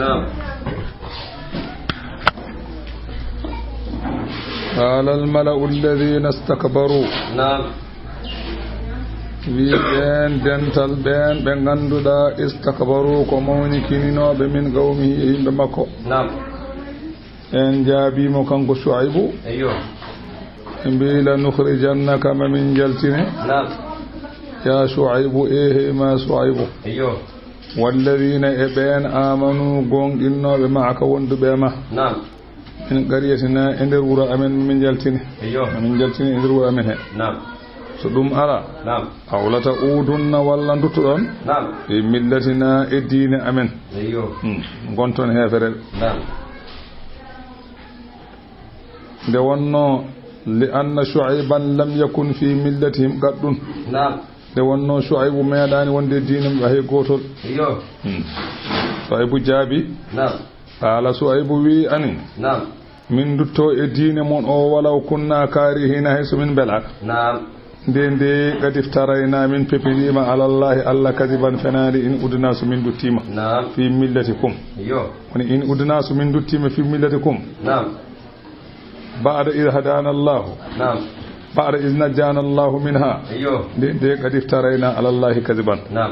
نعم. قال الملأ الذين استكبروا نعم. بين دنتال بين بغاندودا استكبروا كموني كينينو بمن قومه بمكو. نعم. ان جابي مو كانكو شعيب. ايوه. بلا نخرجنك من جلتنا. نعم. يا شعيب ايه ما شعيب. ايوه. والذين ابين امنوا غونغينو بمعك وندو بما. نعم. من قريتنا اندر ورا امن من جلتنا. ايوه. من جلتنا اندر ورا امن. نعم. سدوم أرى. نعم. أولة أودن ولا ندتون. نعم. في ملتنا الدين أمن. ايوه. غونتون هافرل. نعم. دونو لأن شعيبا لم يكن في ملتهم قد. نعم. دونو شعيب ميدان وند دين وهي غوتول. ايوه. شعيب جابي. نعم. قال شعيب وي أني. نعم. من دتو الدين من أو ولو كنا كارهين هيس من بلاد. نعم. دي قد افترينا من بيبليما على الله الله كذبا فنادي إن أدناس من دوتيما. نعم. في ملتكم. ايوه. إن أدناس من دوتيما في ملتكم. نعم. بعد إذ هدانا الله. نعم. بعد إذ نجانا الله منها. ايوه. دي قد افترينا على الله كذبا. نعم.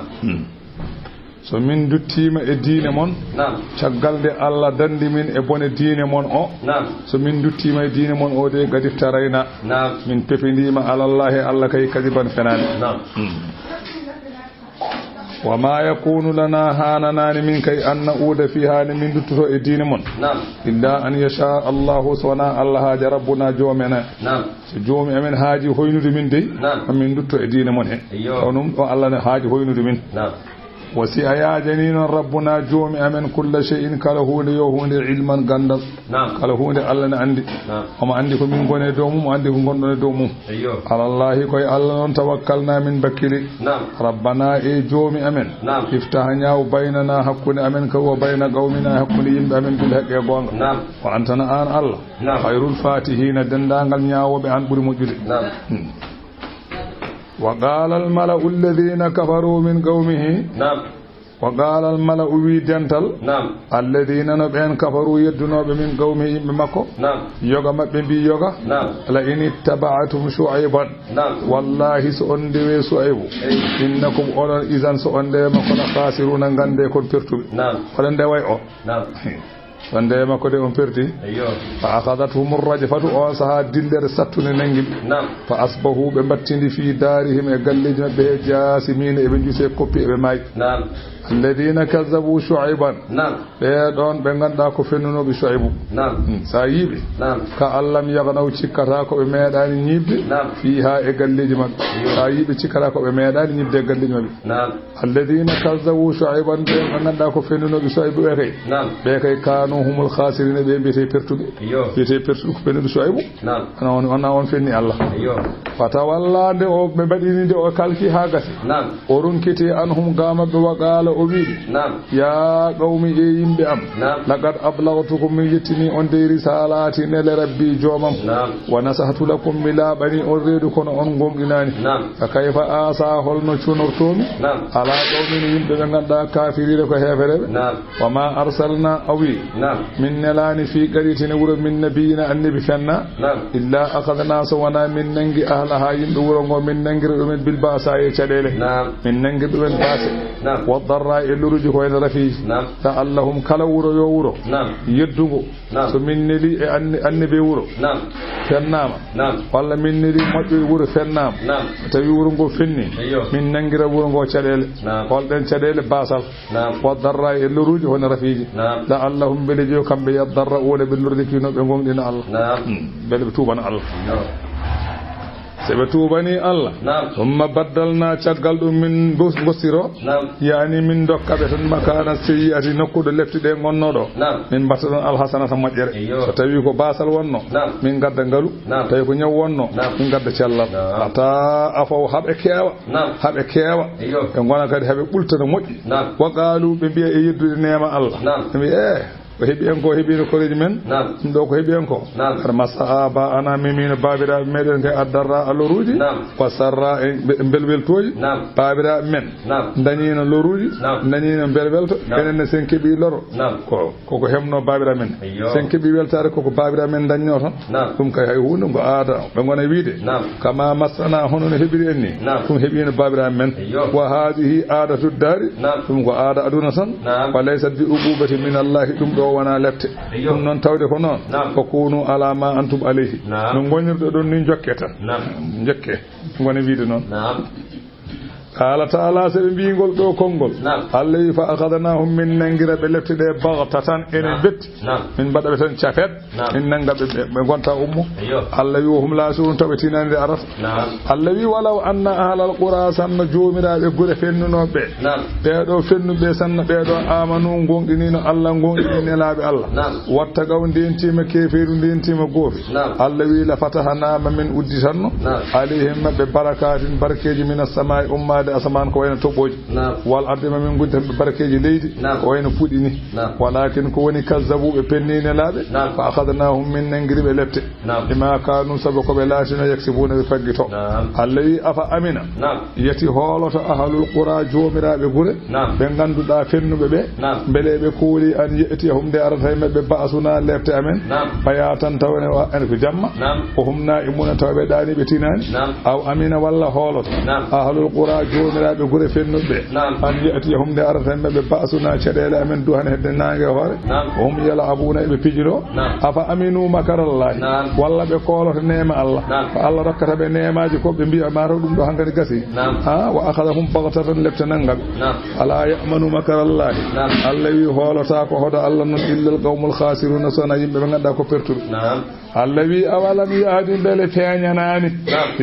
so min duttima e diine mon. Naam. Caggalde Allah dandi min e bone diine mon o. Naam. So min duttima e diine mon o de gadi tarayna. Naam. Min pepindima ala Allah Allah kay kadiban fenani. Naam. wa ma yakunu lana hananani min kay an nauda fiha min dutto e diine mon. Naam. illa an yasha Allah sona Allah haja rabbuna jomena. Naam. So jomi amen haaji hoynude min de. Naam. min dutto e diine mon he. onum o Allah ne haaji hoynude min. Naam. وسي يا جنين ربنا جوم أمن كل شيء كله ليهون علما غندم. نعم. كله الله عندي. نعم. وما عندي من غنى دوم وما عندي من غنى دوم. أيوه. على الله كوي الله توكلنا من بكلي. نعم. ربنا جوم أمن. نعم. افتحنا وبيننا حقنا أمن كو وبين قومنا حقنا يم أمن بالحق يقول. نعم. وأنتنا آن الله. نعم. خير الفاتحين دندان غنيا وبعن بر مجد. نعم. وقال الملأ الذين كفروا من قومه. نعم. وقال الملأ ويدنتل. نعم. الذين نبين كفروا يدنوا من قومه مكو. نعم. يوغا مبين يوغا. نعم. لئن اتبعتم شعيبا. نعم. والله سأندوي شعيب. إنكم أولا إذن سأندوي مكو خاسرون غندي كون بيرتو. نعم. فلن دوي أو. نعم. فندي مكو دي بيرتي. أيوه. فأخذتهم الرجفة أو سها دلر ساتون ننجل. نعم. فأصبحوا بمبتين في دارهم يقلجن به جاسمين ابن جوسي كوبي بماي. نعم. الذين كذبوا شعيبا. نعم. بيدون بغندا كو فنونو بشعيب. نعم. سايبي. نعم. كاللم يغنو تشكتا كو بميدان نيب. نعم. فيها اغليج مب. سايبي تشكتا كو بميدان نيب دي اغليج مب. نعم. الذين كذبوا شعيبا بغندا كو فنونو بشعيب وكاي. نعم. بكاي كانوا هم الخاسرين بيتي بيرتوبي. ايوه. بيتي بيرتو كو فنونو شعيب. نعم. انا وون فني الله. ايوه. فتولى دي او بديني دي او كالكي هاغاسي. نعم. orun kiti anhum gama be waqala o wi. نعم. يا قومي يمبي أم. نعم. لقد أبلغتكم من يتني أن دي رسالاتي نل ربي جومم. نعم. ونصحت لكم ملا بني أريدكم أنكم إناني. نعم. فكيف آسى هل نشنرتم. نعم. على قومي يمبي غندا كافرين كهفر. نعم. وما أرسلنا أوي. نعم. من نلاني في قرية نور من نبينا النبي فنا. نعم. إلا أخذنا سوانا من ننجي أهلها يندورون من ننجر من بالباسا يشلله. نعم. من ننجر من باس. نعم. والضراء اللي كوين رفيج. نعم. تعلهم كلا ورو يورو. نعم. يدعو. نعم. سمين لي أن بيورو. نعم. فنام. نعم. والله من لي ما يورو فنام. نعم. تيورو غو فني. أيوه. من نعير ورو غو شلل. نعم. والله شلل باسل. نعم. والضراء اللي هون رفيج. نعم. تعلهم بلجيو كم بيضر ولا بالرد كينو بيقوم دين الله. نعم. بلبتوبان الله. نعم. سبتوبني الله. نعم. ثم بدلنا شغل من بوسيرو. نعم. يعني من دكابة مكان السيئة نقود لفت دين غنودو. نعم. من بطل الحسنة مجر. أيوه. فتوي كو باسل ونو. نعم. من قد نغلو. نعم. تاي كو نيو ونو. نعم. من قد تشالل. نعم. اتا افو حب كيوا. نعم. حب كيوا. أيوه. ان غنا كاد حب قلتنا موجي. نعم. وقالوا ببي يدو نعمة الله. نعم. ko hebi en ko hebi no koreji men do ko hebi en ko ar masaba ana mimino babira meden kay adarra aloruji wa sarra belbel toji babira men dañino loruji dañino belbelto enen ne sen kebi loro ko hemno babira men sen kebi weltare ko babira men dañno ton dum kay hay hunde go aada be gona wiide kama masana hono no hebiri enni dum hebino babira men wa hadhihi aadatu dari dum go aada aduna tan wa laysa bi ububati min Allah dum do wana lefte dum non tawde ko non ko kunu ala ma antum alayhi no gonirdo don ni jokketa jokke gona wiide non قال تعالى سبيغول دو كونغول الله فاخذناهم من نغير بلفتي دي بغتة ان بت من بدا بتن شافet ان نغا be gonta ummu الله يوهم لا سون تبتينا دي عرف الله ولو ان اهل القرى سن جوميرا be gure fennuno be do fennu be san be do amanu gongdinino Allah gongdini laabe Allah watta gawndi entima keferu entima gofi Allah wi la fatahana min uddisanno alayhim be barakatin barkeji minas samai umma da asaman ko wayna toboji wal ardima min gudde barakeji leydi ko wayna fudini walakin ko woni kazzabu be pennine laabe fa akhadnahum min nangribe lefte bima kanu sabako be latina yaksibuna be faggito allahi afa amina yati holoto ahlul qura jomirabe gure be ganduda fennube be belebe kuuli an yatihum de arata mabbe baasuna lefte amen bayatan tawne wa en ko jamma ko humna imuna tawbe dani be tinani aw amina walla holoto ahlul qura jomirabe gure fennube an yatihum de arata mabbe baasuna chedele amen duhan hedde nange hore hum yala abuna be pijiro afa aminu makarallahi walla be koloto neema Allah fa Allah rokkata be neemaaji ko be bi'a maro dum do hankadi gasi ha wa akhadhum baghtatan leftanangal ala ya'manu makarallahi Allah wi holota ko hodo Allah non illal qawmul khasirun sana yimbe be ganda ko pertur Allah wi awalam yahdi bele feñanani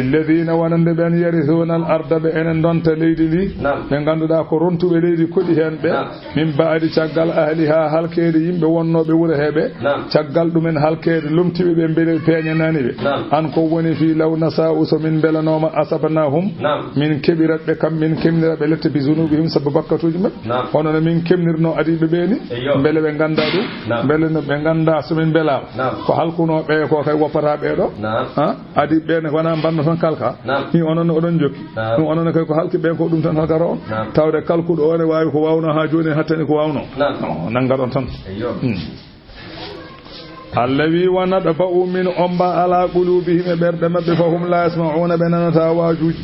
alladhina wanande ben yarithuna al arda be enen donta leydi li be ganduda ko rontube leydi kodi hen be min baadi caggal ahliha halkeede yimbe wonnobe wure hebe caggal dumen halkeede lumtibe be bele feñanani be an ko woni fi law nasa'u so min belanoma asabnahum min kebirabe kam min kemnirabe lette bi zunubihim sababakatuji mab hono min kemnirno adibe beeni bele be ganda dum bele no be ganda so min bela ko halkuno be ko kay wopata be do ha adibe be ne wana banno ton kalka ni onon odon jokki dum onon kay ko halki be ko dum tan halkaro on tawde kalkudo one waawi ko wawno ha joni hattani ko wawno nangadon tan allawi wanada fa'u min umba ala qulubihim berde mabbe fahum la yasma'una banata wajuji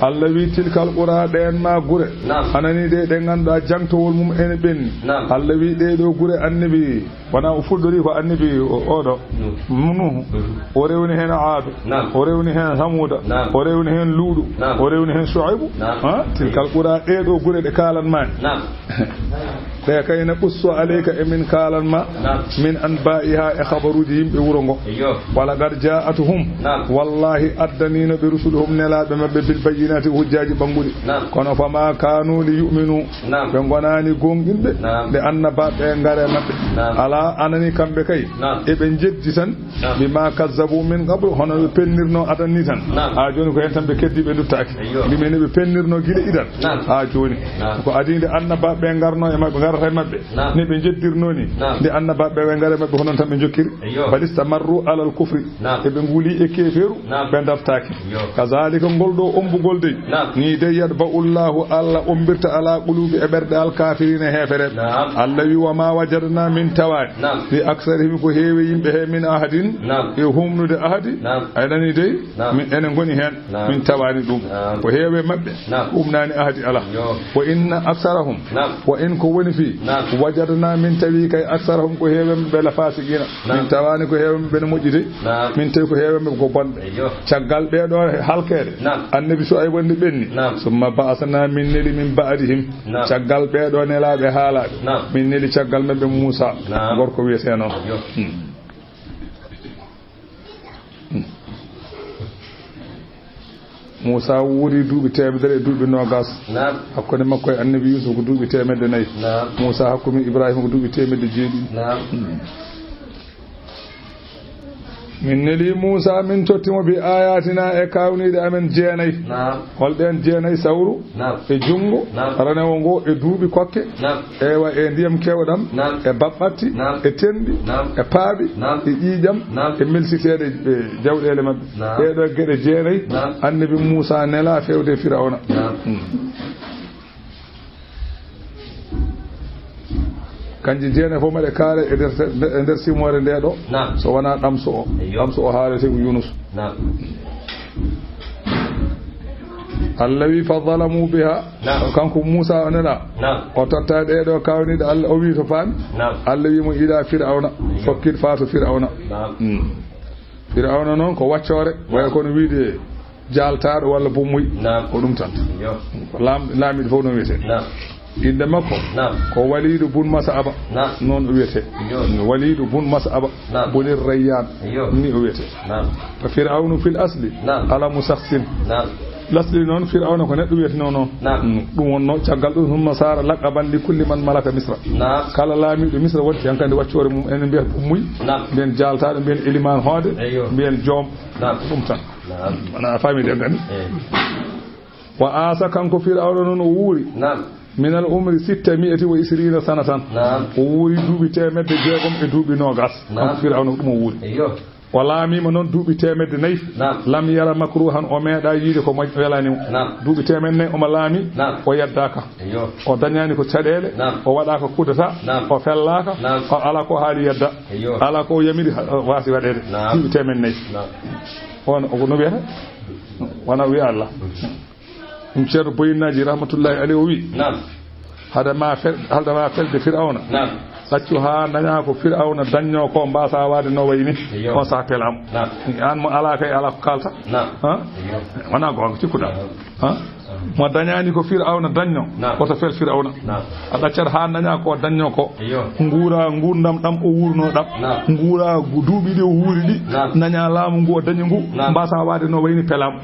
allawi tilkal qura den ma gure anani de ganda jangtowol mum en benni allawi de do gure annabi wana ufuddori ko annabi odo munu o rewni hen aadu o rewni hen samuda o rewni hen luudu o rewni hen shuaibu ha tilkal qura de do gure de kalan man de kayna qussu alayka min kalan ma min anba'iha khabaruji yimbe wurongo wala gar ja'atuhum wallahi addanina bi rusuluhum nalabe mabbe bil bayyinati hujjaji bangudi kono fama kanu li yu'minu be gonani gongilbe de annaba be ngare mabbe ala anani kambe kay e be jeddi tan bima kazzabu min qabl hono be pennirno adanni tan ha joni ko en tan be keddi be duttaki limene be pennirno gile idan ha joni ko adinde annaba be ngarno e mabbe ngarata mabbe ni be jeddirno ni de annaba be ngare mabbe honon tan be jokkiri balistamarru ala al-kufri e be nguli e keferu be daftaki kazalika goldo ombugol de ni de yadba Allahu alla umbirta ala qulubi e berde al-kafirina hefere alla wi wa ma wajadna min tawad bi aksarihim ko heewi yimbe he min ahadin e humnude ahadi aydani de min enen goni hen min tawani dum ko heewe mabbe umnani ahadi ala wa inna aksarahum wa in ko woni fi wajadna min tawi kay aksarahum ko heewe be la fasigina min tawani ko heewe ben mojjide min tawi ko heewe ko bonde caggal be do halkede annabi so ay wonni benni summa ba'athna min nili min ba'dihim caggal be do nelabe haalabe min nili caggal mabbe Musa gorko wiete non Musa wuri duubi temedere duubi nogas hakkunde makko e annabi Yusuf ko duubi temedde nayi Musa hakkumi Ibrahima ko duubi temedde jeedi min neli Musa min tottimo bi ayatina e kawnide amen jeenay holden jeenay sawru e jungo ranewo ngo e duubi kokke ewa e ndiyam kewdam e babbatti e tendi e paabi e ƴiƴam e melsitede jawɗele mabɓe ɗeɗo gueɗe jeenay annabi Musa nela fewde Firawna kanji jeene fof maɗe kaare e nder simore nde ɗo so wona ɗamso o haalete ko Yunus Allah wi fa zalamu biha kanko Musa onela o totta ɗeɗo kawniɗe Allah o wi to faami Allah wi mo ila Fir'auna fokkit faatu Fir'auna Fir'auna noon ko waccore way kono wiide jaltaɗo walla bommuy ko ɗum tan laamiɗo fof no wiyete inde makko ko Walidu bun Mas'aba non o wiyete Walidu bun Mas'aba bunir Rayyan ni o wiyete fa Fir'aunu fil asli ala musakhsin lasli non Fir'auna ko neddo wiyete non dum wonno caggal dum humma sara laqaban li kulli man malaka Misra kala laamido Misra wonti yankande waccore mum en biya muy ben jaltaado ben eliman hoode ben joom dum tan ana fami de ngani wa asa kanko Fir'auna non o wuuri من العمر 620 سنة ووري دوبي تيمد جيغم e duubi nogas am Fir'auna dum wuri wala mi non duubi temedde nayi lam yara makruhan o meeda yiide ko welani duubi temenne o malami o yaddaka o dañani ko cadele o wada ko kudata o fellaka o ala ko haali yadda ala ko yamiri wasi wadede duubi temenne on o no wiata wana wi Allah ceerno boyinaji rahmatullahi alayhi o wi hada ma felde Fir'auna saccu ha daña ko Fir'auna dañño ko mbasa wade no wayni on sa pelam an mo ala kay ala ko kalta wana gonga cikkuda mo dañani ko Fir'auna dañño ko to fel Fir'auna ada cer ha daña ko dañño ko ngura ngurdam dam o wurno dam ngura duubi de wuuri di daña laamu ngu dañi ngu mbasa wade no wayni pelam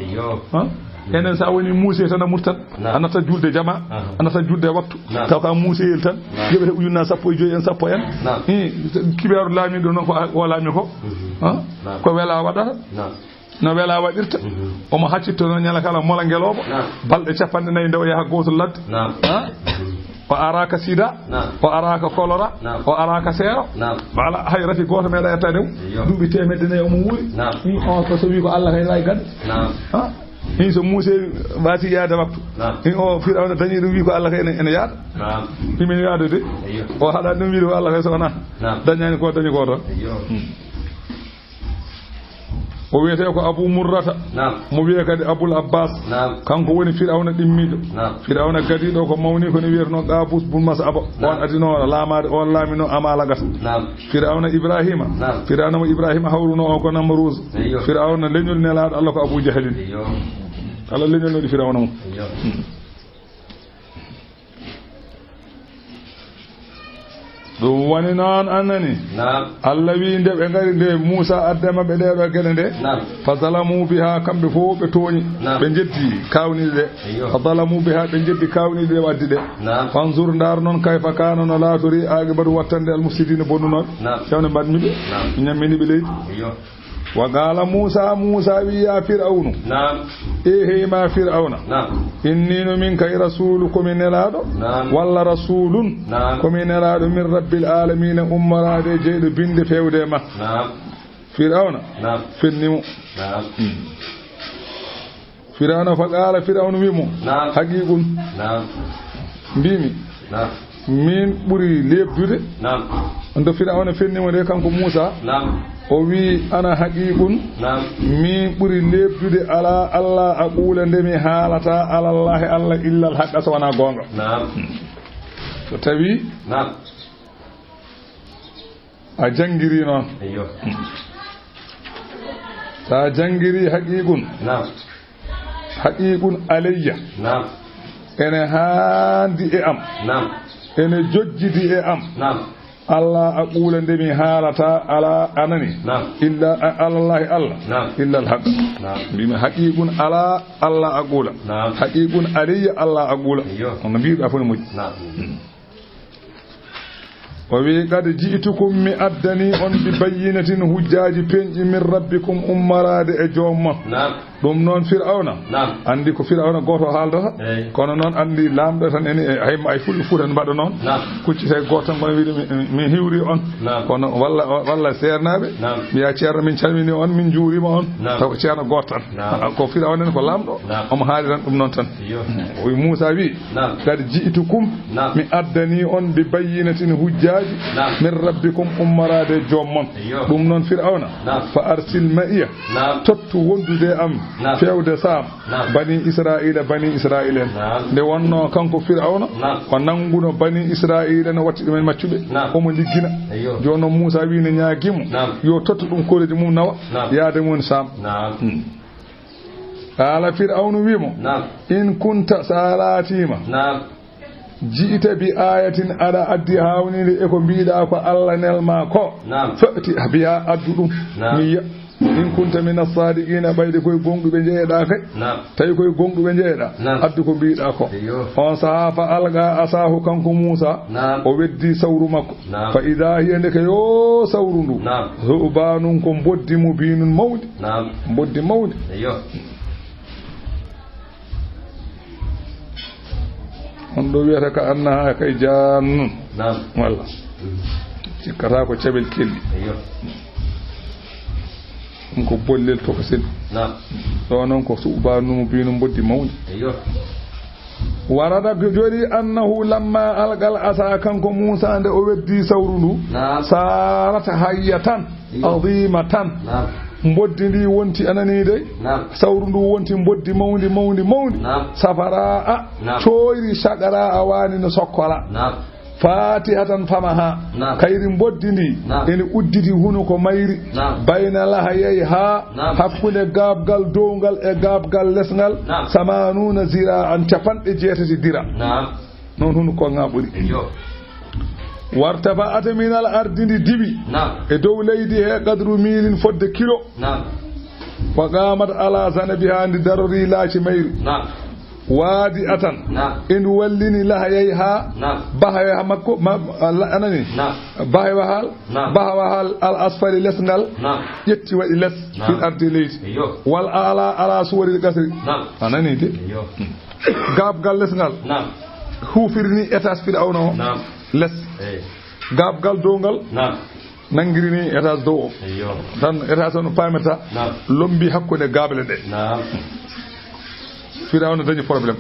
enen sa woni muuse tan murtat anata julde jama anata julde waktu taw ka muuse yel tan jebete ujunna sappo e joyi en sappo en kibaru laami do non ko o laami ko ko wela wadata no wela wadirta o mo haccito no nyala kala mola ngelobo balde capande nay ndew yaha gotol ladde o araka sida o araka kolora o araka sero wala hayrati goto meeda ettade duubi temedde nay o mo wuri o ko so wi ko Allah kay lay gad ni so Musa wati yaada waktu ni o Fir'auna dañi dum wi ko Allah kay ene yaada min yaada de o hada dum wi ko Allah kay sona dañani ko dañi ko to o wiyete ko Abu Murrata mo wiye kadi Abul Abbas kanko woni Fir'auna dimmido Fir'auna gadido ko mawni ko ni wiyerno Qabus bun Mas'aba on adino laamade on laamino amala gas Fir'auna Ibrahima Fir'auna Ibrahima hawruno o ko Namruz Fir'auna leñol nelaado Allah ko Abu Jahlin Allah leñol no di Fir'auna mo dum woni noon annani Allah wi nde ɓe ngari nde Musa addema ɓe ɗeɗo gueɗe nde fa zalamu biha kamɓe fof ɓe tooñi ɓe jeddi kawniɗe ɗe fa zalamu biha ɓe jeddi kawniɗe ɗe waddi ɗe fanzur ndar noon kayfa kana no laatori aqibatu wattande al mufsidina bonnunoɓe cewne mbaɗmiɓe ñamminiɓe leydi wa qala Musa wi ya Fir'aunu ehe ma Fir'auna inni minka rasulukum min nelaado walla rasulun komi nelaado min rabbil alamin ummarade jeedo binde fewde ma Fir'auna fennimo Fir'auna fa qala Fir'aunu wimo haqiqun mbimi min ɓuri lebdude ndo Fir'auna fennimo de kanko Musa o wi ana haqiqun mi ɓuri lebdude ala Allah aqula ndemi haalata ala Allah illa al-haqqa so wana gonga so tawi a jangiri noon sa jangiri haqiqun alayya ene haandi e am ene jojjidi e am Allah aqula ndemi haalata ala anani illa Allah illa al-haq bima haqiqun ala Allah aqula haqiqun alayya Allah aqula on biida fo mo ووي قد جئتكم مي أدني أن ببينة هجاج بين من ربكم أمراد أجوم نعم ɗum noon fir'auna andi ko fir'auna goto haaldata kono noon andi lamɗo tan eni hayma ay fulɓe fuutan mbaɗa noon kuccite goto tan kono wiide min hiwri on kono walla sernaɓe mbiya ceerno min calmini on min juurima on taw ko ceerno goto tan ko fir'auna en ko lamɗo omo haali tan ɗum noon tan o wi Moussa wi kadi ji'tukum mi addani on bi bayyinatin hujjaji min rabbikum ummarade jommon ɗum noon fir'auna fa arsil ma'iya tottu wondude am fewde sam bani israila en nde wonno kanko fir'auna ko nanguno bani israila no watti ɗumen maccuɓe omo liggina joni noon Moussa wi ne ñaagimo yo tottu ɗum koreji mum nawa yaade mum sam qala fir'aunu wimo in kunta salatima jiita bi ayatin ala addi hawnide e ko mbiɗa ko Allah nelma ko fati biya addu ɗum miya in kunta min as-sadiqina bayde koye gonɗuɓe jeeɗa kay tawi koye gonɗuɓe jeeɗa addu ko mbiɗa ko on saha fa alga asahu kanko Moussa o weddi sawru makko fa ida hiya ndeke yo sawru ndu zubanum ko boddi mubinun mawdi boddi mawdi on ɗo wiyata ka annaha kay jannun walla cikkata ko caɓel kelli ɗum ko bollel to ko sel ɗo noon ko suɓanumo bino boddi mawdi warada joni annahu lamma algal asa kanko Moussa nde o weddi sawru ndu sarata hayyatan azimatan boddi ndi wonti ananide sawru ndu wonti boddi mawdi safara a coyri shagara a wani no sokkola fatihatan famaha kayri boddi ndi ene udditi huno ko mayri bayna lahayay ha hakkunde gabgal dowgal e gabgal lesgal samanuna zira an capanɗe jeetati dira non huno ko ngaɓuri wartaba ata minal ardindi dibi e dow leydi he qadru milin fodde kilo wa qamat ala zanabiha ndi darori laaci mayru waadi atan en wallini lahayay ha bahaya makko anani bahaya hal al asfali lesngal yetti wadi les fil ardi leydi wal ala suwari gasri anani de gabgal lesngal hufirni étage fir'auna o les gabgal dongal nangirini étage dow tan étage on pameta lombi hakkude gable de fir'auna dañi problème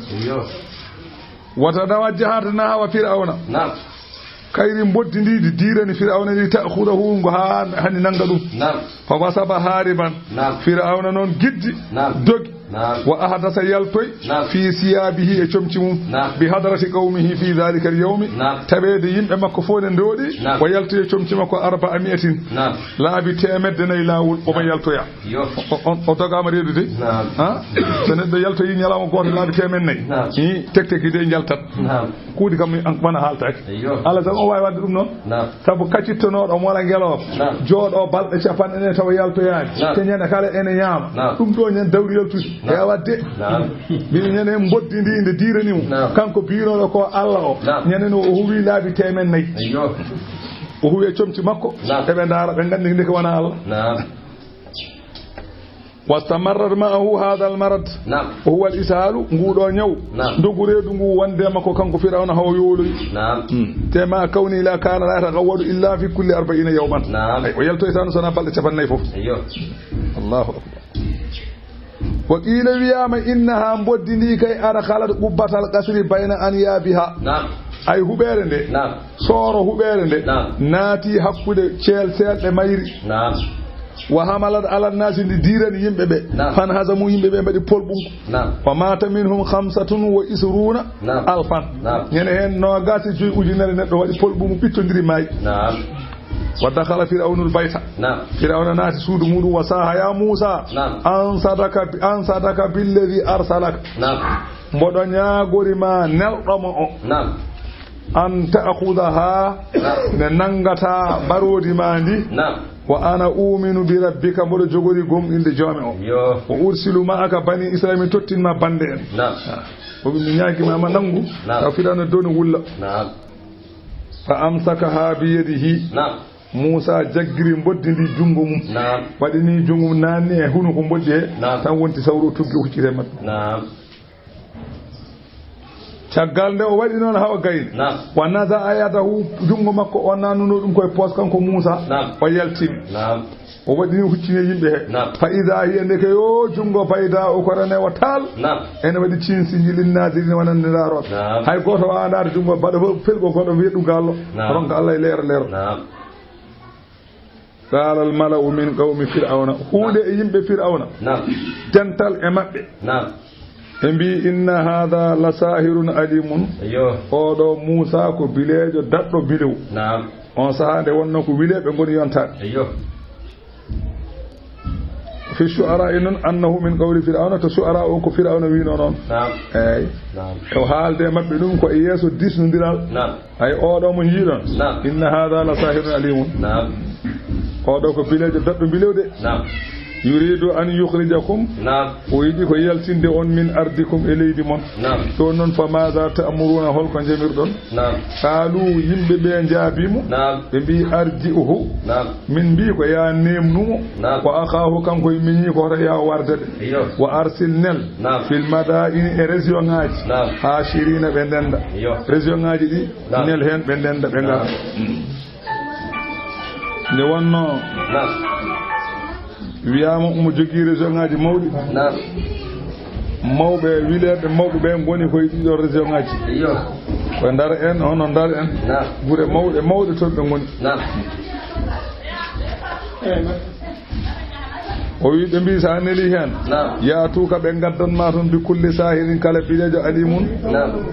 wata dawa jahatana wa fir'auna kayri boddi ndi dirani fir'auna ni ta'khudahu ngo hani nanga dum fa wasaba hariban fir'auna non giddi dogi wa ahadasa yaltoy fi siyabihi e comcimum bi hadarati qaumihi fi dhalika al-yawm tabede yimbe makko fone ndodi wa yaltoy comcima ko 400 laabi temedde nay lawul o ma yaltoya o dogama redude ha so neddo yaltoy nyalama goto laabi temen nay ni tekki de jaltat kuudi kam an bana haltake ala tan o way wadde dum non sabu kaccittonodo mo wala ngelo jodo balde capan ene taw yaltoyaani te nyana kala ene nyama dum do nyen dawri yaltude ya wadde bi ñene mboddi ndi inde diranimo kanko biirono ko Allah o ñene no o huwi laabi temen nay o huwi comci makko ebe ndara be gandi ndeke wana Allah واستمر معه هذا المرض وهو الإسهال نقول نيو دغوري دغو وندي مكو كانكو فرعون هو يولي تما كوني لا كان لا يتغول الا في كل 40 يوما ويلتو إسان سنه بل تشفناي فوف الله اكبر وقيل وياما إنها مبدني كي أنا خالد قبة القصر بين أنيابها ay hubere nde soro hubere nde naati hakkude ceel seelde mayri wa hamalat ala nasi ndi dirani yimbe be fan hazamu yimbe be mbadi polbunko wa mata minhum 25 alfan ñene hen no gati joy ujunere neddo wadi polbumu pittondiri may wa dakhala fir'aunul bayta fir'auna naati suudu mudu wa saha ya musa an sadaka billadhi arsalaka mbodo nyaagori ma neldomo o an ta'khudha ne nangata barodi mandi wa ana uminu bi rabbika mbodo jogori gom inde jome o wa ursilu ma'aka bani israil tottinma bande en o mi nyaagi ma nangu taw fir'auna doni wulla فأمسكها بيده موسى جاغري مبودي دي جونغو مum wadini jungum nanni e hunu ko boddi he tan wonti sawro tuggi huccire mabbe caggal nde o wadi non hawa gayni wana za ayatahu jungo makko o nanuno dum koy pos kanko Musa o yaltimi o wadini huccine yimbe he faida hiende ke yo jungo faida o korane o tal ene wadi cinsi jilin nadiri wanan ndaro hay goto andar jungo bado felgo godo wi'du gallo ronka Allah e leer قال الملأ من قوم فرعون هود يمبه فرعون جنتال امبه embi inna hadha la sahirun alimun odo Musa ko bilejo daddo bilew on saande wonno ko wilebe ngoni yonta fi shu'ara inun annahu min qawli fir'auna to shu'ara on ko fir'auna wi non ay to haalde mabbe dum ko yeso disnodiral ay odo mo yidon inna hadha la sahirun alimun odo ko bilejo daddo bilewde yuridu an yukhrijakum o yidi ko yaltinde on min ardikum eleydi mon to non fa ma za ta'muruna hol ko jamirdon qalu yimbe be jaabimu be bi arji'uhu min bi ko ya nemnumo ko akhahu kanko minni ko ya wardade wa arsilnal fil madaini e region ngaji hashirina be denda region ngaji di nel hen be denda be ngara ne wonno wiyama umo jogi région ngaji mawdi mawbe wilebe mawbe be ngoni koy dido région ngaji ko ndar en hono ndar en gure mawde to be ngoni o wi be mbi sa neli hen ya tuka be gaddan ma ton bi kulli sahirin kala bilejo alimun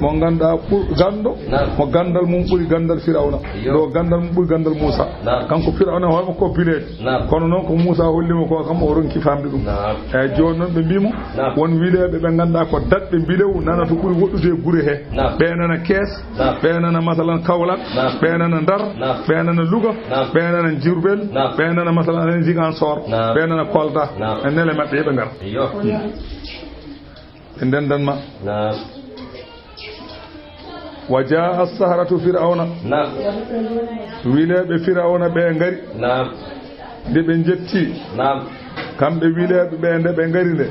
mo ganda gando mo gandal mum buri gandal firawna do gandal mum buri gandal Musa kanko firawna ho ko bilejo kono non ko Musa hollimo ko kam o ronki famde dum e joni non be mbimo won wilebe be ganda ko dadbe bilew nana to buri woddude gure he be nana Kees be nana masalan Kaolack be nana Ndar be nana Louga be nana Diourbel be nana masalan Ziguinchor be nana Kolda enele mabbe be ngar endendan ma wajaa as-saharatu fir'auna wilebe fir'auna be ngari de be jetti kambe wilebe be nde be ngari de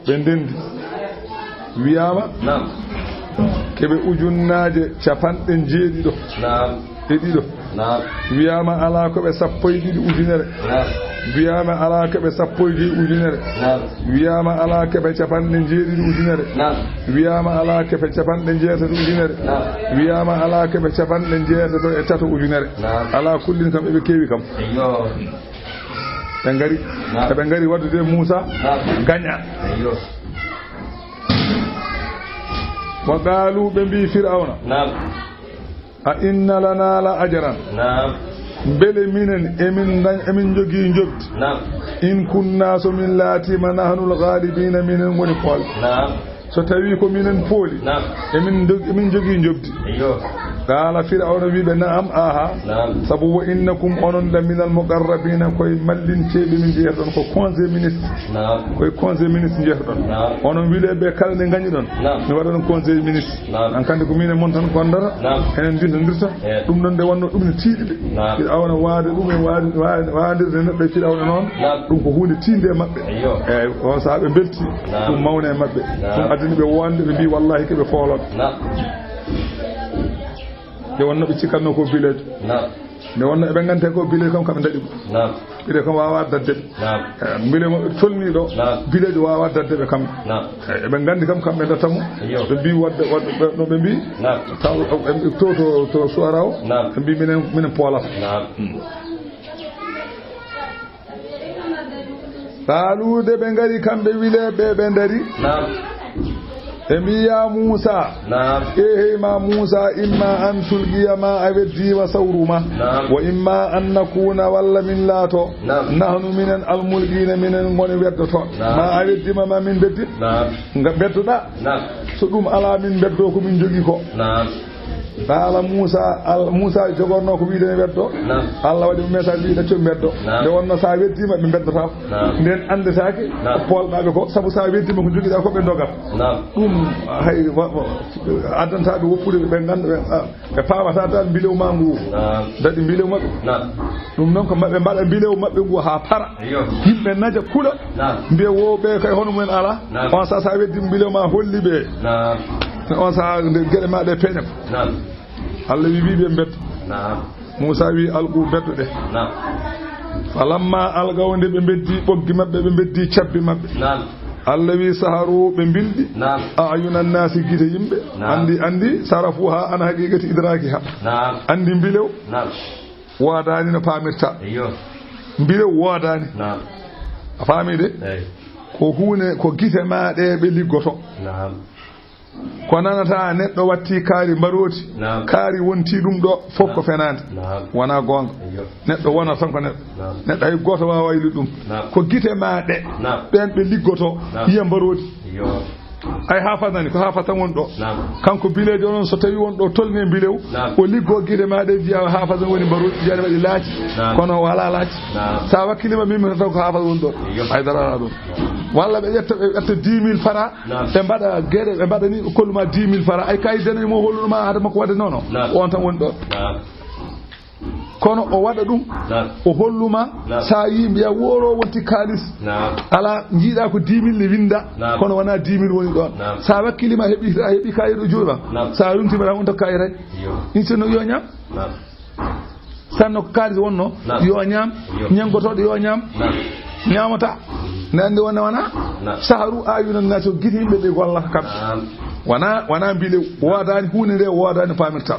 be ndendi wiyama kebe ujunnaaje capande jeedido edido wiyama ala ko be sappoydi ujunere wiyama ala ko be sappoydi ujunere wiyama ala ko be capande jeedido ujunere wiyama ala ko be capande jeetato ujunere wiyama ala ko be capande jeetato e tato ujunere ala kullin kam be kewi kam be ngari waddude Musa ganya wa qalu bi fir'auna a inna lana la ajran bele minen emin jogi njobdi in kunna so min lati manahnu al ghalibin minen woni pol so tawi ko minen poli emin jogi njobdi qala fir'auna wi be na'am aha sabu wa innakum onon la min al muqarrabin koy mallintebe min jeeton ko conseil ministre koy conseil ministre jeeton onon wile be kala ne ganyi don mi wadon conseil ministre an kande ko minen mon tan gondara enen dindirta dum non de wonno dum ne tiidibe fir'auna waade dum e waadirde neddo fir'auna non dum ko hunde tiinde mabbe o saabe belti dum mawne mabbe dum adini be wonde be bi wallahi ke be folot de wonno be cikanno ko village ne wonno be gante ko village kam kam dadi ide kam wawa dadde mbile mo tolni do village wawa dadde be kam be gandi kam be datamu be bi wadde no be bi to suaraw be bi minen pola talu de be ngari kambe wile be ndari ya Musa ma Musa imma an tulgiya ma abdi wa sawruma wa imma an nakuna walla min lato nahnu minan almulgina minan ngoni weddoto ma abdi ma min beddi nga bedduda so dum ala min beddo ko min jogi ko قال موسى جogorno ko wiide weddo Allah wadi message wiide to beddo de wonno sa weddima be beddo taw nden andetaake polbaabe ko sabu sa weddima ko jogida ko be dogat dum hay adanta be woppude be ganda be paawata dal bilew mangu dadi bilew mabbe dum non ko mabbe mbada bilew mabbe ngu ha para yimbe naja kula mbiye wo be kay hono men ala on sa weddim bilew ma holli be on sa gele ma de peñam Allah wi be bet Musa wi algu beddo de falamma algawde be beddi boggi mabbe be beddi cabbi mabbe Allah wi saharu be bildi ayunan nasi gite yimbe andi sarafuha an haqiqati idrakiha andi bilew wadani no pamirta bilew wadani afami de ko hune ko gite ma de be liggoto ko nanata neddo watti kaari maroti kaari wonti dum do fof ko fenande wana gonga neddo wona tan ko neddo hay goto wa waylu dum ko gite ma de ben be liggoto yiya maroti ay hafadani ko hafata won do kanko bilejo non so tawi won do tolne bilew o liggo gide ma de jiya hafaza woni maroti jani wadi laati kono wala laati sa wakkilima mimmi taw ko hafaza won do ay dara do walla be yetta 10000 fara be bada gede be bada ni kolluma 10000 fara ay kay dene mo holluma adama ko wade nono on tan won do kono o wada dum o holluma sa yimbe ya woro wonti kalis ala jiida ko 10000 le winda kono wana 10000 woni don sa wakkilima hebi kaydo joba sa runti mara on to kayre insono yo nyam sanno kalis wonno yo nyam nyangotodo yo nyam nyamata nande wana saharu ayunan naso giti himbe be golla kam wana bile wadani hunde wadani pamirta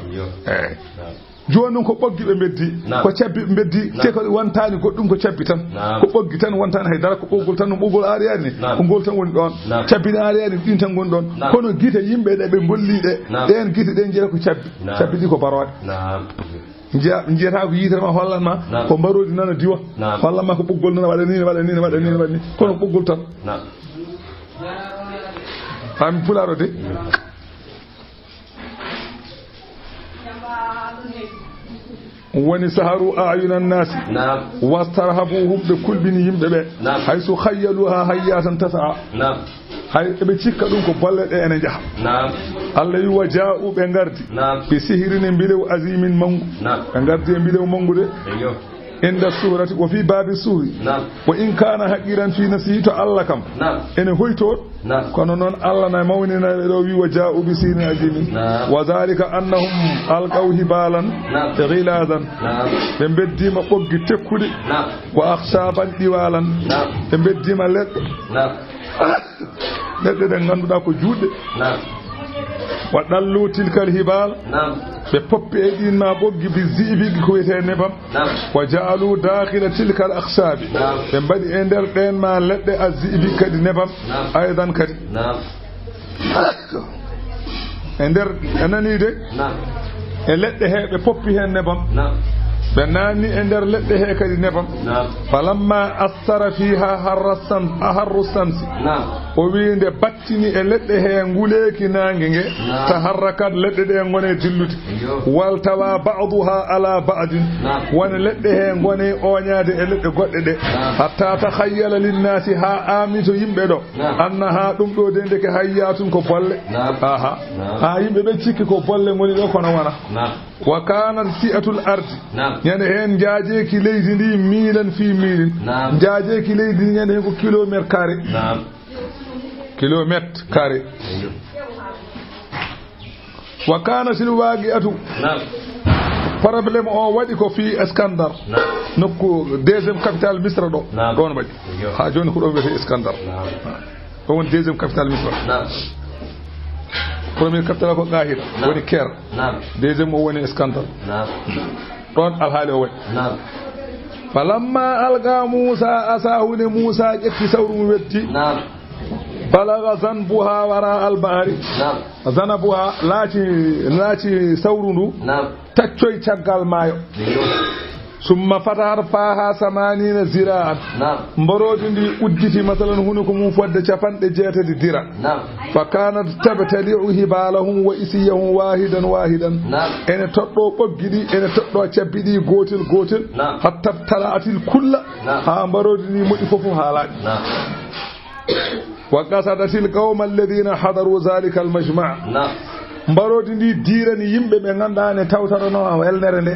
joni ko boggi be beddi ko cabbi beddi te ko wantani goddum ko cabbi tan ko boggi tan wantani haydara ko boggol tan boggol ariyani ko gol tan woni don cabbi ariyani din tan gon don kono gite yimbe de be bolli de den gite den jere ko cabbi di ko barode njiyata ko yitere ma hollanma ko mbarodi nana diwa hollanma ko boggol nana wada ni kono boggol tan fami pularo de woni saharu ayunan nasi wastarhabuhum be kulbini yimbe be haysu khayyaluha hayyatan tas'a hay be cikka dum ko balle de ene jaha Allah yi waja'u be ngardi be sihirin bilew azimin mangu be ngardi bilew mangu de inda surati wa fi babi suri wa in kana haqiran fi nafsihi to Allah kam ene hoyto kono non Allah na mawnina be do wi waja'u bi sihirin azimin wa zalika annahum alqaw hibalan ghiladan be beddima boggi tekkude wa akhsaban diwalan be beddima ledde ledde de ganduda ko juudde wa dallu tilkal hibal be poppi e din ma boggi bi zibi ko wete nebam wa ja'alu dakhila tilkal akhsabi be badi e der den ma ledde azibi kadi nebam aidan kadi e der anani de e ledde he be poppi hen nebam be nani e der ledde he kadi nebam falamma asara fiha harrusan o wiinde battini e ledde he nguleki nangenge taharrakat ledde de ngone dilluti wal tawa ba'daha ala ba'din wan ledde he ngone oñaade e ledde godde de hatta takhayyala lin nasi ha amito yimbe do annaha dum do de ndeke hayyatun ko bolle ha yimbe be cikki ko bolle ngoni do kono wana wa kana si'atul ardi yani hen jaaje ki leydi ndi milan fi milin jaaje ki leydi nyande hen ko kilomètre carré kilomètre carré wa kana sil waqi'atu problème o wadi ko fi Iskandar nokku deuxième capitale Misra do don baji ha joni ko do be Iskandar ko won deuxième capitale Misra premier capitale ko Qahira woni Caire deuxième o woni Iskandar don alhaali o wadi falamma alga Musa asahune Musa jetti sawru wetti balaga zanbuha wara albahari zanabuha laati sawrundu taccoy caggal maayo summa fatar faha 80 zira'an mbarodi ndi udditi masalan hunuko mum fodde capanɗe jeetati dira fa kanat tabtali'u hibalahum wa isiyahum wahidan ene toɗɗo ɓoggi ɗi ene toɗɗo cabbi ɗi gotel hatta tala'atil kulla ha mbarodi ndi moƴƴi fof haalaɗi wa qasadatil qawma alladhina hadaru zalika almajma' mbarodi ndi dirani yimɓe ɓe ganduɗa ne tawtarono welnere nde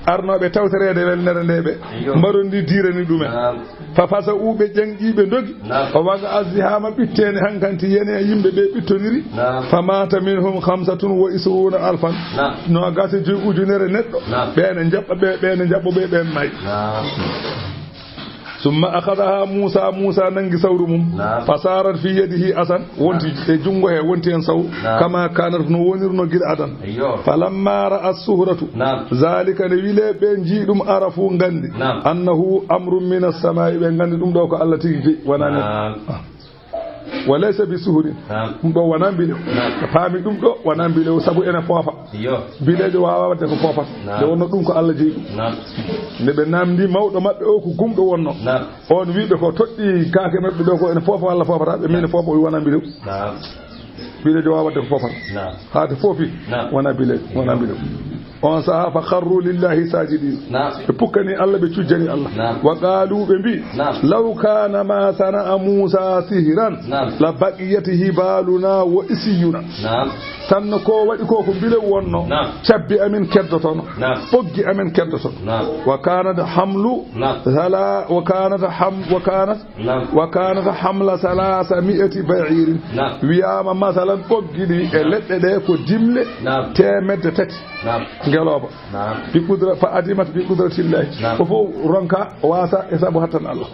arnoɓe tawterede welnere nde ɓe mbarodi ndi dirani ɗumen fa fasa uɓe ƴenƴiɓe dogi o waga asdihama ɓittene hankanti yene yimɓe ɓe ɓittoniri fa mata minhum 25 alfan no gasi 2 ujunere neɗɗo ɓene jaɓɓo ɓe ɓen nayyi ثم أخذها موسى ننجي سورمم فصارت في يده أسن وانتي جنغه وانتي انسو كما كانت نونر نجد أدن فلما رأى السهرة ذلك نبيل بنجيدم عرفوا غندي أنه أمر من السماء بنغندي دم دوك الله تيجي وناني وليس بسهر دو wana bile faami dum do wana bile sabu ene fofa bilejo wawa wadde ko fofa de wonno dum ko Allah jeyi ne be namdi mawdo mabbe o ko gumdo wonno on wiibe ko toddi kaake mabbe do ko ene fofa walla fofata be min fofa o wana bile bilejo wawa wadde ko fofa haade fofi wana bile on saha fa kharru lillahi sajidin be pukkani Allah be cujjani Allah wa qalu be bi law kana ma sana'a Musa sihran la baqiyatihi baluna wa isiyuna tan ko wadi ko bile wonno cabbi amin keddotono boggi amin keddotono wa kana hamlu sala wa kana hamla 300 ba'irin wiyama masalan boggi di e ledde de ko dimle temedde tati ngeloba bi qudra fa adimat bi qudratillahi fo ronka wasa e sabu hatan Allah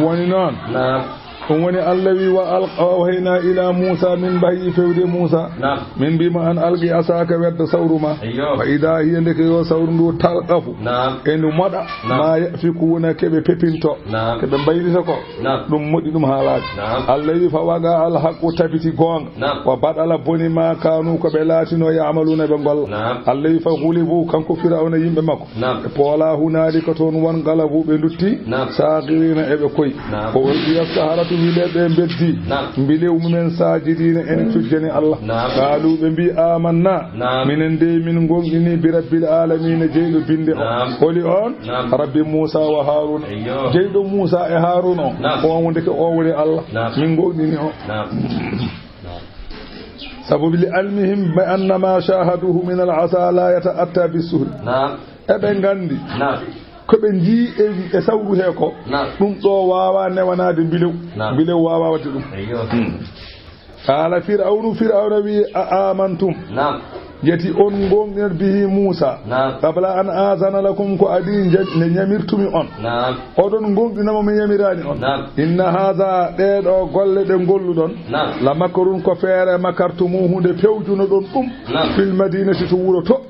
woni non woni allawi wa alqawhayna ila Musa min bayi fewde Musa min bima an alqi asaka wedda sawruma fa ida hiya ndeke yo sawrundu talqafu en moda ma yafikuna kebe pepinto kebe bayrita ko dum modi dum halaade allawi fa waga al haqqu tabiti gonga wa badala boni ma kanu ko be latino ya'maluna be gol allawi fa ghulibu kanko fir'auna yimbe makko e pola hunadi ko ton won galabu be dutti sagirina ebe koy ko woni yastahara wileɓe beddi mbilew mumen sajidina en cujjani Allah qaalu ɓe mbi amanna minen de min gonɗini bi rabbil alamin jeyɗo binde o holi on rabbi Musa wa Harun jeyɗo Musa e Harun o on wonde ko o woni Allah min gonɗini o sababu li almihim bi anna ma shahaduhu min al-asa la yata'atta bis-suhr eɓe gandi ko be ji e sawru he ko dum do wawa newanade bilew wawa wadde dum ala fir'auna wi amantum yati on gongen bihi Musa qabla an azana lakum ko adi ne nyamirtumi on odon gongdinamo mi nyamirani on inna hadha deedo golle de golludon la makarun ko feere makartumu hunde pewjuno don fil madinati to wuro to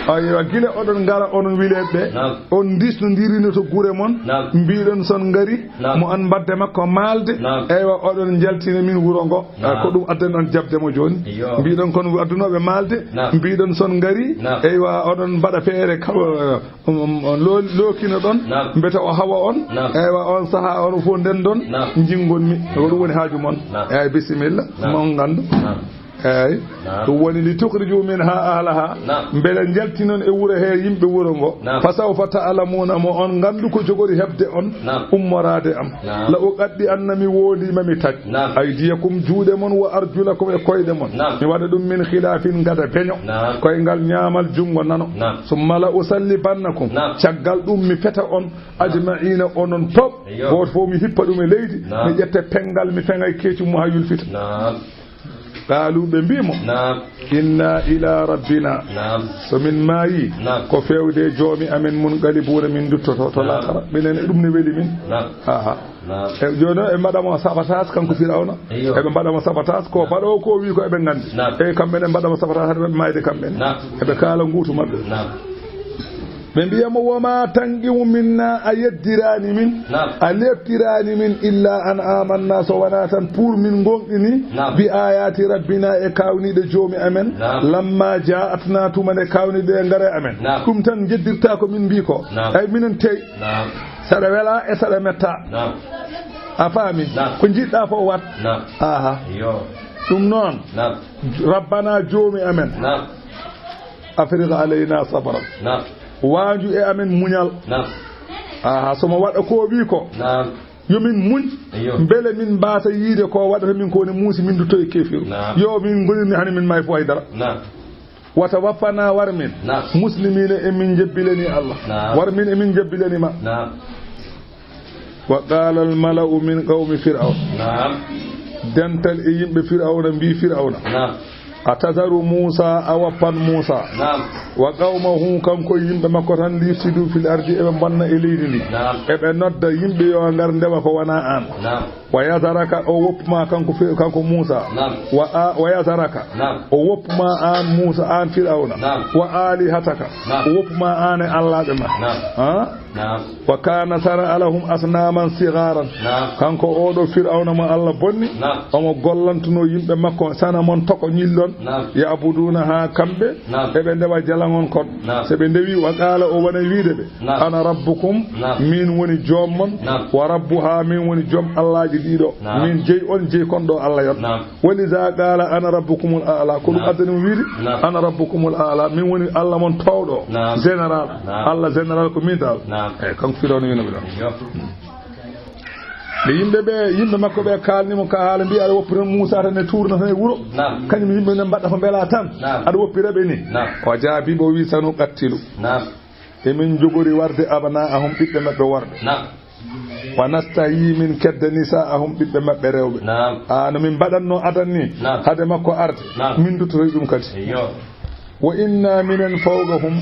aywa gile odon ngara onon wilebe on disno dirino to gure mon mbiidon son ngari mo an badde makko malde eywa odon jaltina min wuro ngo ko dum adden on jabde mo joni mbiidon kon addunobe malde mbiidon son ngari eywa odon bada feere lokino don mbeta o hawa on eywa on saha on fo den don jingonmi ko woni haaju mon ay bismillah mon gandu ay to woni li tukhriju minha ahlaha mbele jaltinon e wuro he yimbe wuro ngo fasaw fata alamuna mo on gandu ko jogori hebde on ummorade am la o qaddi annami wodi mami taj aydiyakum juude mon wa arjulakum e koyde mon mi wada dum min khilafin gada peño koy ngal nyaamal jungo nano summa la usallibannakum caggal dum mi feta on ajma'ina onon top goto fo mi hippa dum e leydi mi jette pengal mi fengay keeci mo hayul fita قالوا بمبيمو إنا إلى ربنا فمن ماي كفيو دي جومي أمن منقلبون من دوتو الآخرة من أدمني ولي من jono e madama sabatas kanko firawna e be madama sabatas ko bado ko wi ko e be ngandi e kambe ne madama sabatas be mayde kambe e be kala ngutu mabbe ɓe mbiyamo woma tangimu minna a yeddirani min a leftirani min illa an amanna so wona tan pour min gonɗini bi ayati rabbina e kawniɗe joomi amen lamma jaatna tuma nde kawniɗe e ngare amen ɗum tan jeddirta ko min mbi ko ay minen tey saɗa wela e saɗa metta a faami ko jiɗɗa fof wat aha ɗum noon rabbana joomi amen afrique alayna sabran waaju e amen muñal aha somo waɗa ko wi ko yomin muñ beele min mbasa yiide ko waɗata min ko ne muusi min dutoye kefiru yo min gonirni hani min may fo haydara wata waffana warmin muslimina emin jebbilani Allah warmin emin jebbilani ma wa qala al mala'u min qawmi fir'aun dental e yimɓe fir'auna mbi fir'auna atazaru Musa awapan Musa wa qawmahu kanko yimɓe makko tan liftidu fil ardi eɓe bonna e leydi ndi eɓe nodda yimɓe yo ngar ndema ko wona an wa yazaraka o woppuma kanko Musa wa yazaraka o woppuma an Musa an fir'auna wa alihataka o woppuma an e allaɓe ma wa kana sara alahum asnaman sigaran kanko oɗo fir'auna mo Allah bonni omo gollantuno yimɓe makko sana mon toko ñillon ya'buduna ha kamɓe eɓe ndewa jalangon kon se ɓe ndewi wa qala o wona wiide ɓe ana rabbukum min woni jommon wa rabbuha min woni joom allaji ɗiɗo min jeyi on jeyi kon ɗo Allah yon waliza qala ana rabbukumul a'la ko ɗum addani wiide ana rabbukumul a'la min woni Allah mon towɗo général Allah général ko min dal e kanko fir'auna winoɓe ɗon ɓe yimɓe makko ɓe kalnimo ka haala mbi aɗa woppira Moussa tan e tourna tan e wuuro kañum yimɓe ne mbaɗa ko beela tan aɗa woppira ɓe ni o jaabiɓe o wi sanu qattilu emin jogori warde abana ahum ɓiɓɓe maɓɓe worɓe wa nastahi min kedda nisa'ahum ɓiɓɓe maɓɓe rewɓe no min mbaɗanno adan ni hade makko arde min dutotoy ɗum kadi wa inna minen fawqahum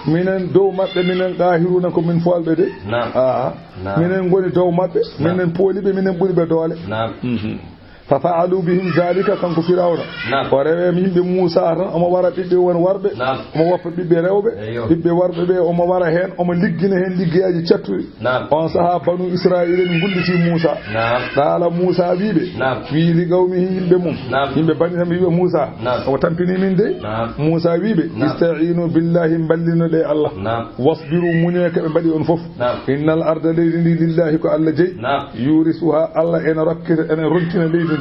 minen dow maɓɓe minen qahiruna ko min folɓe de minen goni dow maɓɓe minen pooliɓe minen ɓuri ɓe doole fa fa'alu bihim zalika kanko firawna o rewe yimɓe Moussa tan omo wara ɓiɓɓe won warɓe omo woppa ɓiɓɓe rewɓe ɓiɓɓe warɓe ɓe omo wara hen omo liggina hen liggeyaji cattuɗi on saaha banu Israil en gulliti Moussa ɗaala Moussa wiɓe wiiri qawmihi yimɓe mum yimɓe bani tan wiɓe Moussa omo tampini min de Moussa wiɓe ista'inu billahi ballinoɗe Allah wasbiru muñeke ɓe mbaɗi on foof innal arda leydi ndi lillahi ko Allah jeyi yurisuha Allah ene rokkita ene rontina leydi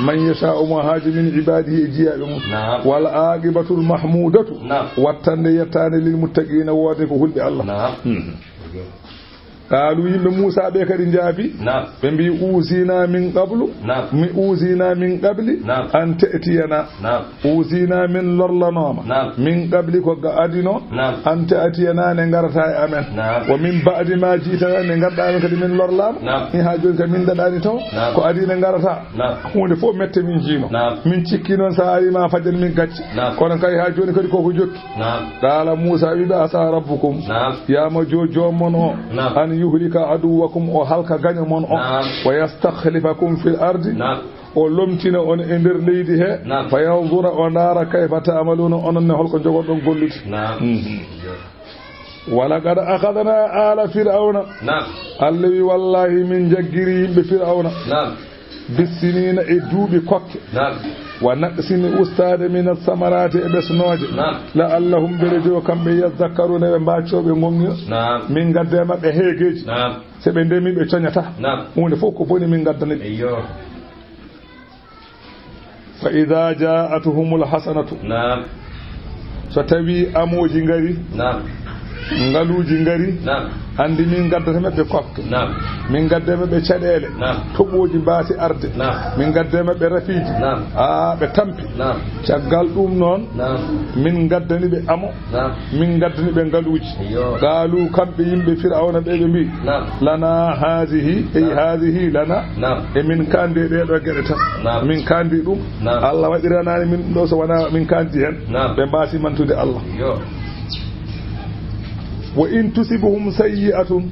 man yasha'u ma haji min ibadihi jiyaɓe mum wal aqibatul mahmudatu wattande yettande lil muttaqina wode ko hulɓe Allah قالوا يم موسى بكر جابي بمبي أوزينا من قبل أوزينا من قبل أن تأتينا أوزينا من لرلنام من قبل كأدينو أن تأتينا نعرتها أمن ومن بعد ما جيتنا نعرتها أمن من لرلام نهاجون كمن داني تو كأدينا نعرتها هون فوق مت من جينو من تكينون ساري ما فجر من كتش كون كاي هاجون كدي كوجوك قال موسى بيبا أسا ربكم يا مجو جومونو أن يهلك عدوكم او halka gaño mon on wa yastakhlifakum fil ardi o lomtina on e nder leydi he fa yanzura o ndara kayfa ta'maluna ononne holko jogodon golluti wala qad akhadna ala fir'auna allawi wallahi min jaggiri yimɓe fir'auna bisinina e duuɓi kokke wa naqsini ustade min as-samarati e besnoje la allahum berejo kamɓe yazakkaruna ɓe mbaccoɓe gonniyo min gadde maɓɓe heegeji se ɓe ndemi ɓe coñata hunde fof ko boni min gaddana ɓe fa ida ja'atuhumul hasanatu so tawi amoji ngari ngaluji ngari andi min gaddata mabbe kokke min gadde mabbe caɗele toɓoji mbasi arde min gadde mabbe rafiji ɓe tampi caggal ɗum noon min gaddani ɓe amo min gaddani ɓe ngaluji qaalu kamɓe yimɓe fir'auna ɓe ɓe mbi lana hazihi ey hazihi lana e min kandi ɗeɗo gueɗe tan min kandi ɗum Allah waɗiranani min ɗum ɗo so wona min kandi hen ɓe mbasi mantude Allah wa in tusibuhum sayyi'atun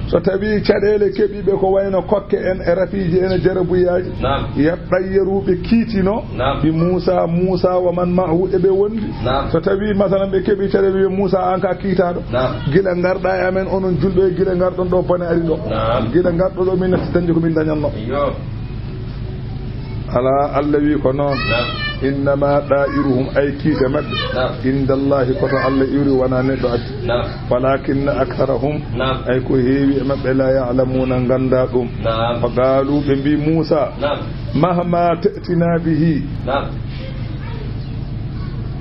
so tawi caɗele keɓiɓe ko wayno kokke en e rafiji en e jarabuyaji yaɗɗayyeruɓe kiitino bi Musa wa man ma'ahu eɓe wondi so tawi masalan ɓe keeɓi caɗele wiye Musa an ka kiitaɗo gila garɗa e amen onon julɓe e gila garɗon ɗo bone ari ɗo gila garɗo ɗo min natti dañde ko min dañanno ala Allah wi ko noon innama da'iruhum ay kiite maɓɓe indallahi koto Allah iwri wona neɗɗo addi walakinna aktharahum ay ko heewi e maɓɓe la ya'lamuna ganda ɗum fa qaalu ɓe mbi Musa mahma ta'tina bihi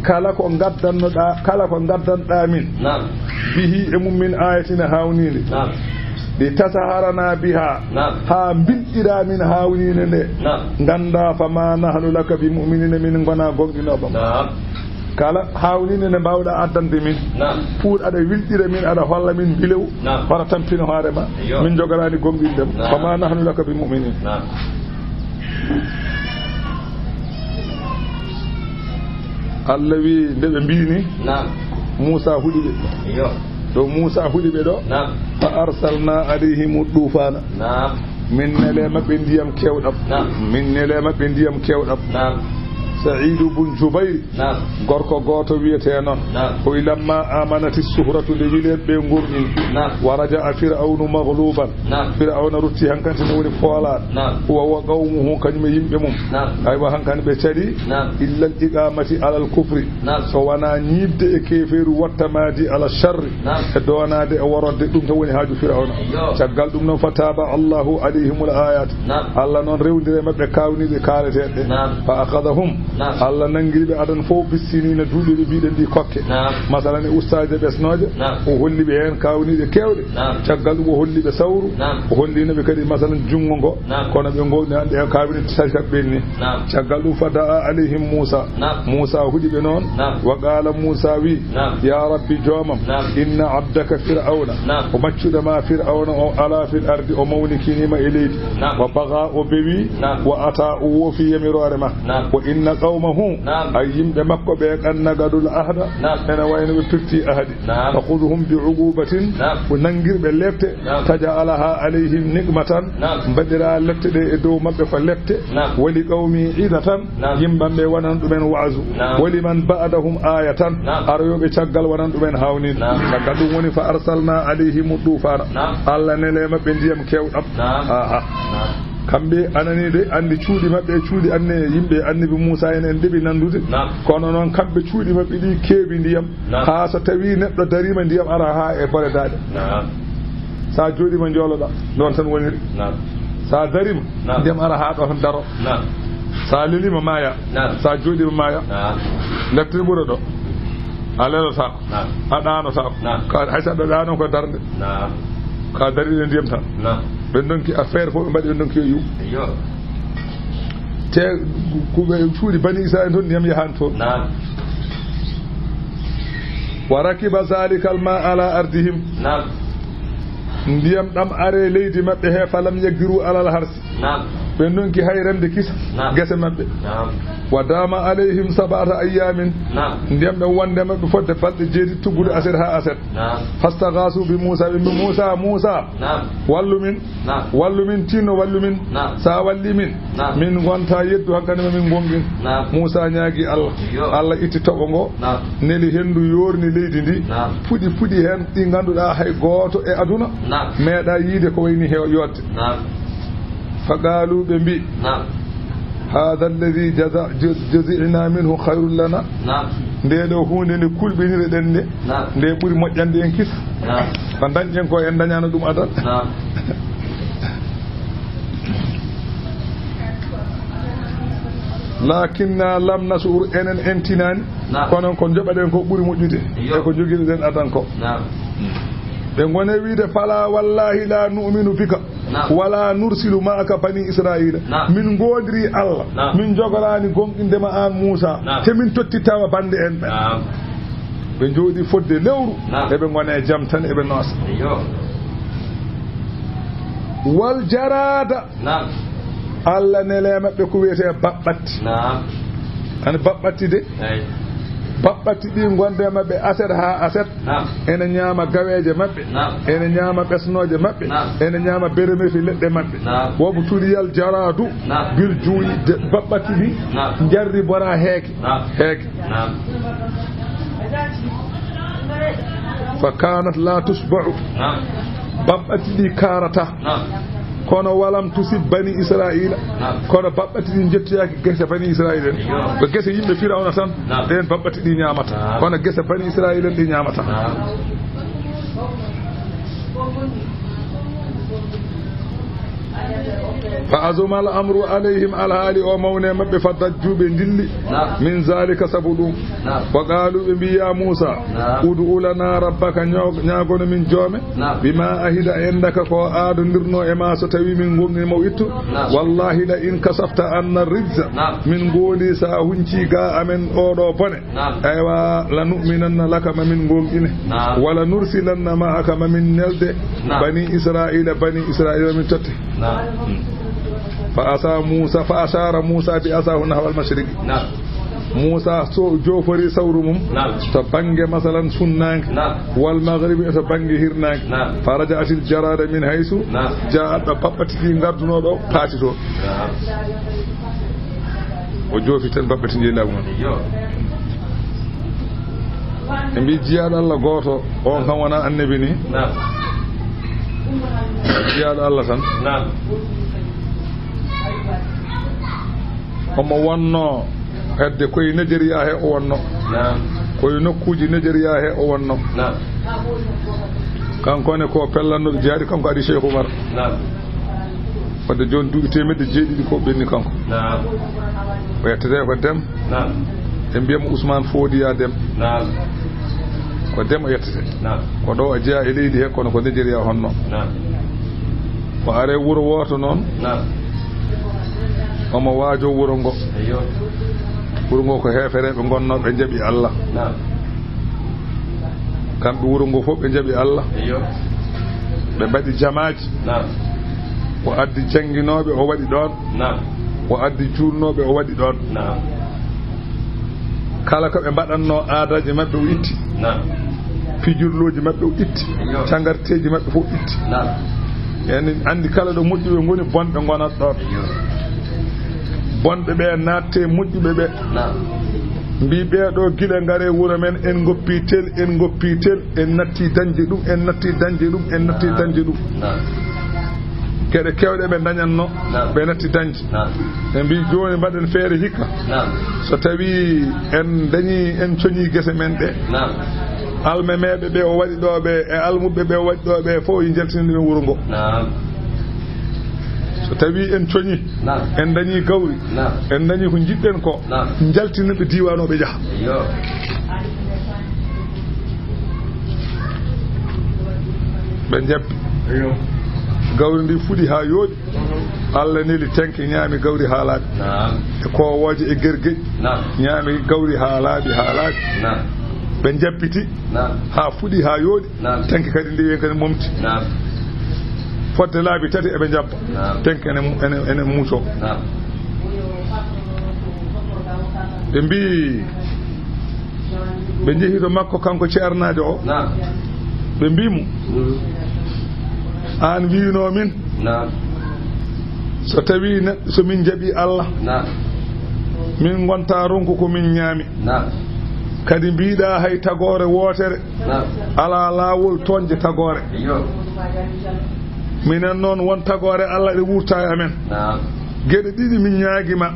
kala ko gaddanɗa min bihi e mum min ayatina hawnide ɗi tasaharana biha ha bilɗira min hawnide nde ganda fama nahnu laka bi mu'minina min gona gonɗinoɓam kala hawnide nde mbawɗa addande min pour aɗa wilɗira min aɗa holla min bilew wara tampino hoorema min jogorani gonɗindem fama nahnu laka bi mu'minin Allah wi nde ɓe mbini Musa huɗi ɓe ɗo Musa huɗi ɓe ɗo fa arsalna alayhim dufana min nele maɓɓe ndiyam kewɗam سعيد بن جبير غوركو غوتو ويته نون او لما امنت السهره لجلب بنغورني ورجع فرعون مغلوبا فرعون رتي هانكانتي نوري فولات هو وقومه كنيم يمبه موم ايوا هانكان بي تادي الا الاقامه على الكفر سوانا نيبد e keferu wattamadi ala sharri e donade e worode dum to woni haaju fir'auna caggal dum non fataba Allahu alayhimul ayat Allah non rewndire mabbe kawnide kaaletede fa akhadhum Allah nangiribe adan fo bisinina duuɓe biiden di kokke masalan e ustaje besnoje o hollibe hen kawnide kewde caggal dum o hollibe sawru o hollinabe kadi masalan jungo ngo kono be ngolni hande e kawide tashabbe ni caggal dum fada alayhim Musa hudibe non wa qala Musa wi ya rabbi jomam inna abdaka fir'auna o maccuda ma fir'auna o ala fil ardi o mawnikini ma eleydi wa baga o bewi wa ata o wofi yamirore ma wa inna qawmahu ay yimbe makko be kannagadul ahda ena wayno be pirti ahadi fakhudhum bi'uqubatin wa nangirbe lefte taja'alaha alayhim nikmatan badira lefte de e dow mabbe fa lefte wali qawmi idatan yimbambe wanan dumen wa'zu wali man ba'dahum ayatan aroyobe caggal wanan dumen hawnin caggal dum woni fa arsalna alayhim dufana alla nele mabbe ndiyam kewdam kambe anani de andi cuudi mabbe cuudi anne yimbe annabi Musa en debi nandude kono non kambe cuudi mabbe di keebi ndiyam ha so tawi neddo darima ndiyam ara ha e bare dade sa jodi ma joloda non tan woni sa darima ndiyam ara ha do tan daro sa lilima maya sa jodi ma maya leptir buro do alelo sa adano sa ka haysa do dano ko darde ka dari ndiyam tan ben donki affaire fo be mbadi ben donki yu te kube fuudi bani Israil ton ndiyam yahanto wa rakiba zalika alma ala ardihim ndiyam dam are leydi mabbe he falam yagiru ala alharsi ben donki hayrande kisa gese mabbe wa dama alayhim sab'ata ayamin ndiyam dam wonde mabbe fodde balde jeedi tugude aset ha aset fastaghasu bi Musa wallumin tino wallumin sa wallimin min gonta yeddu hakkane min gongin Musa nyaagi Allah itti tobo ngo neli hendu yorni leydi ndi pudi hen di ganduda hay goto e aduna meeda yide ko wayni hew yotte فقالوا بمبي هذا الذي جزعنا منه خير لنا ndedo hunde ne kulbinire den ne nde buri mojjande en kisa ban dañen ko en dañana dum adal lakinna lam nasur enen entinani konon ko jobaden ko buri mojjude e ko jogide den adan ko be ngone wiide fala wallahi la nu'minu bika wala nursilu ma'aka bani israila min godri Allah min jogorani gomdinde ma an Musa te min tottitawa bande en be jodi fodde lewru e be ngone jam tan e be nos wal jarada Allah nele mabbe ko wiete babbatti an babbatti de babbati di gonde mabbe aset ha aset ene nyaama gaweje mabbe ene nyaama besnoje mabbe ene nyaama bereme fi ledde mabbe wobu tudi yal jaradu bil juuyi babbati di jarri bora heeki fa kanat la tusba'u babbati di karata kono walam tusib bani israila kono babbati di jettiyaaki gese bani israila ko gese yimbe firawna tan den babbati di nyaamata kono gese bani israila di nyaamata فأزم الأمر عليهم على هالي ومونا مبه فضجوا بندلي من ذلك سبلوا وقالوا يا موسى ادعو لنا ربك نياغون من جومه بما أهد عندك كو آد نرنو إما ستوي من غمن مويت والله لئن كسفت أن الرجز من قولي ساهنشي غا أمن أورو بني أيوا لنؤمنن لك من غمن ولا نرسلن معك من نلد بني إسرائيل من تتي فأشار موسى بأساه نحو المشرق موسى جوفري سورمم تبنج مثلا سنانك والمغرب تبنج هرنانك فرجعت الجراد من حيث جاءت بابتي غردنو دو تاتيتو وجوفي تن بابتي جيلاغون embi jiyaɗo Allah goto on kam wona annabi ni jiyaɗo Allah tan omo wonno hedde koye Nigeria he o wonno koye nokkuji Nigeria he o wonno kankone ko pellannoɗo jaari kanko adi Cheikh Oumar wadde joni duuɓi temedde jeeɗiɗi ko ɓenni kanko o yettete ko Dem e mbiyamo Ousmane Fodiya Dem ko Dem o yettete ko ɗo o jeeya e leydi he kono ko Nigeria honno o are wuro woto noon omo waajo wuro ngo ko heefereɓe gonnoɓe jaɓi Allah kamɓe wuro ngo fof ɓe jaɓi Allah ɓe mbaɗi jamaji o addi janginoɓe o waɗi ɗon o addi juurnoɓe o waɗi ɗon kala ko ɓe mbaɗanno aadaji mabɓe o itti pijirloji mabɓe o itti cangarteji mabɓe fof itti yani andi kala ɗo moƴƴuɓe ngoni bonɓe gonat ɗon bonɓe ɓe natte moƴƴuɓe ɓe mbi ɓeeɗo gila ngare wuro men en goppi tel en natti dañde ɗum keɗe kewɗe ɓe dañatno ɓe natti dañde ɓe mbi joni mbaɗen feere hikka so tawi en dañi en coñi gese men ɗe almemeɓe ɓe o waɗi ɗo ɓe e almuɓe ɓe o waɗi ɗo ɓe fof yi jaltiniɗumen wuro ngo so tawi en coñi en dañi gawri en dañi ko jiɗɗen ko jaltiniɓe diwanoɓe jaaha ɓe jabbi gawri ndi fuɗi ha yooɗi Allah neli tenke ñaami gawri ha laaɓi e kowoje e guergueƴi ñaami gawri ha laaɓi ɓe jabbiti ha fuɗi ha yooɗi tenke kadi ndi wen kadi momti fodde laabi tati eɓe jabba tenke ene muuco ɓe mbi ɓe jeehi to makko kanko ceernajo o ɓe mbimo an wino min so tawi neɗɗo so min jaaɓi Allah min gonta ronko ko min ñaami kadi mbiɗa hay tagore wotere ala lawol toñde tagore minen noon won tagore Allah ɗe wurta e amen gueɗe ɗiɗi min ñaaguima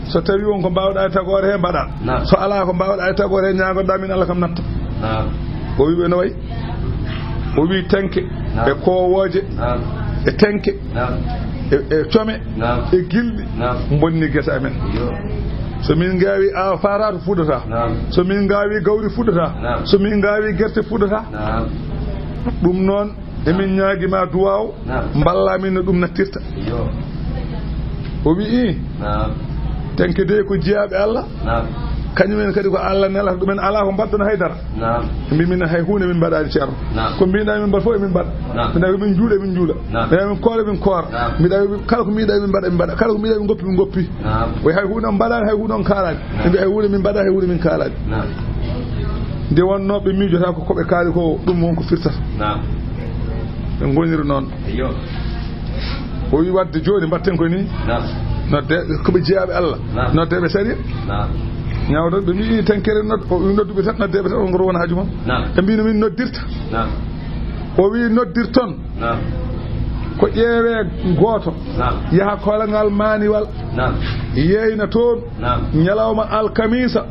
so tawi won ko mbawɗa e tagore he mbaɗa so ala ko mbawɗa e tagore he ñagoɗa min Allah kam natta o wiɓe no way o wi tenke e kowoje e tenke e come e gilɗi bonni guesa amen so min gawi a faratu fuɗata so min gawi gawri fuɗata so min gawi guerte fuɗata ɗum noon emin ñaaguima duwaw mballa min no ɗum nattirta o wi tenke de ko jeeyaɓe Allah kañumen kadi ko Allah nelata ɗumen ala ko mbaddana haydara min hay hunde min mbaɗani ceerno ko mbiɗa min mbaɗa fof min mbaɗa mbiɗa min juuɗe min juuɗa mbiɗa min koore min koora mbiɗa kala ko mbiɗa min mbaɗa min mbaɗa kala ko mbiɗa min goppi min goppi way hay hunde on mbaɗani hay hunde on kaalani mbi hay hunde min mbaɗa hay hunde min kaalani nde wonnoɓe miijota ko koɓe kaali ko ɗum won ko firtata ɓe goniri noon o wi wadde joni mbatten ko ni nodde koɓe jeeyaɓe Allah noddeɓe sari ñawɗon ɓe mbi tankere nodduɓe tan noddeɓe tan on ngoro wona haaju mon ɓe mbino min noddirta o wi noddirton ko ƴeewe gooto yaha kolangal maaniwal yeyna toon ñalawma alkamisa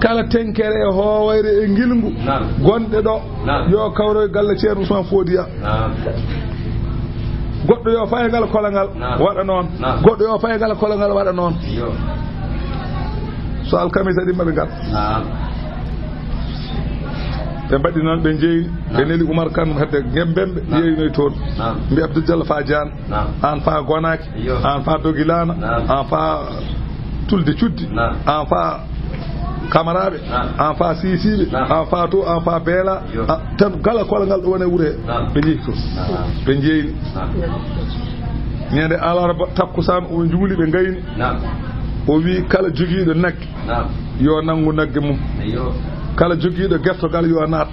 kala tenkere e hoowayre e ngilngu gonɗe ɗo yo kawro galle ceerno Ousmane Fodiya goɗɗo yo faye ngal kolangal waɗa noon goɗɗo yo faye ngal kolangal waɗa noon so alkamisa ɗi maɓe ngal ɓe mbaɗi noon ɓe jeeyni ɓe neli Oumar Kane hedde gembemɓe yeeynoy toon mbi Abdou Diallo fa Diane an fa Gonaki an fa Dogilana an fa Tulde Cuddi an fa Kamaraɓe an fa Sisiɓe an fa to an fa Beela tan kala kolangal ɗo wone wuure ɓe jeeyi toon ɓe jeeyni ñande alarba takkusan o juuli ɓe gayni o wi kala jogiiɗo nagge yo nangu nagge mum kala jogiiɗo gertogal yo naat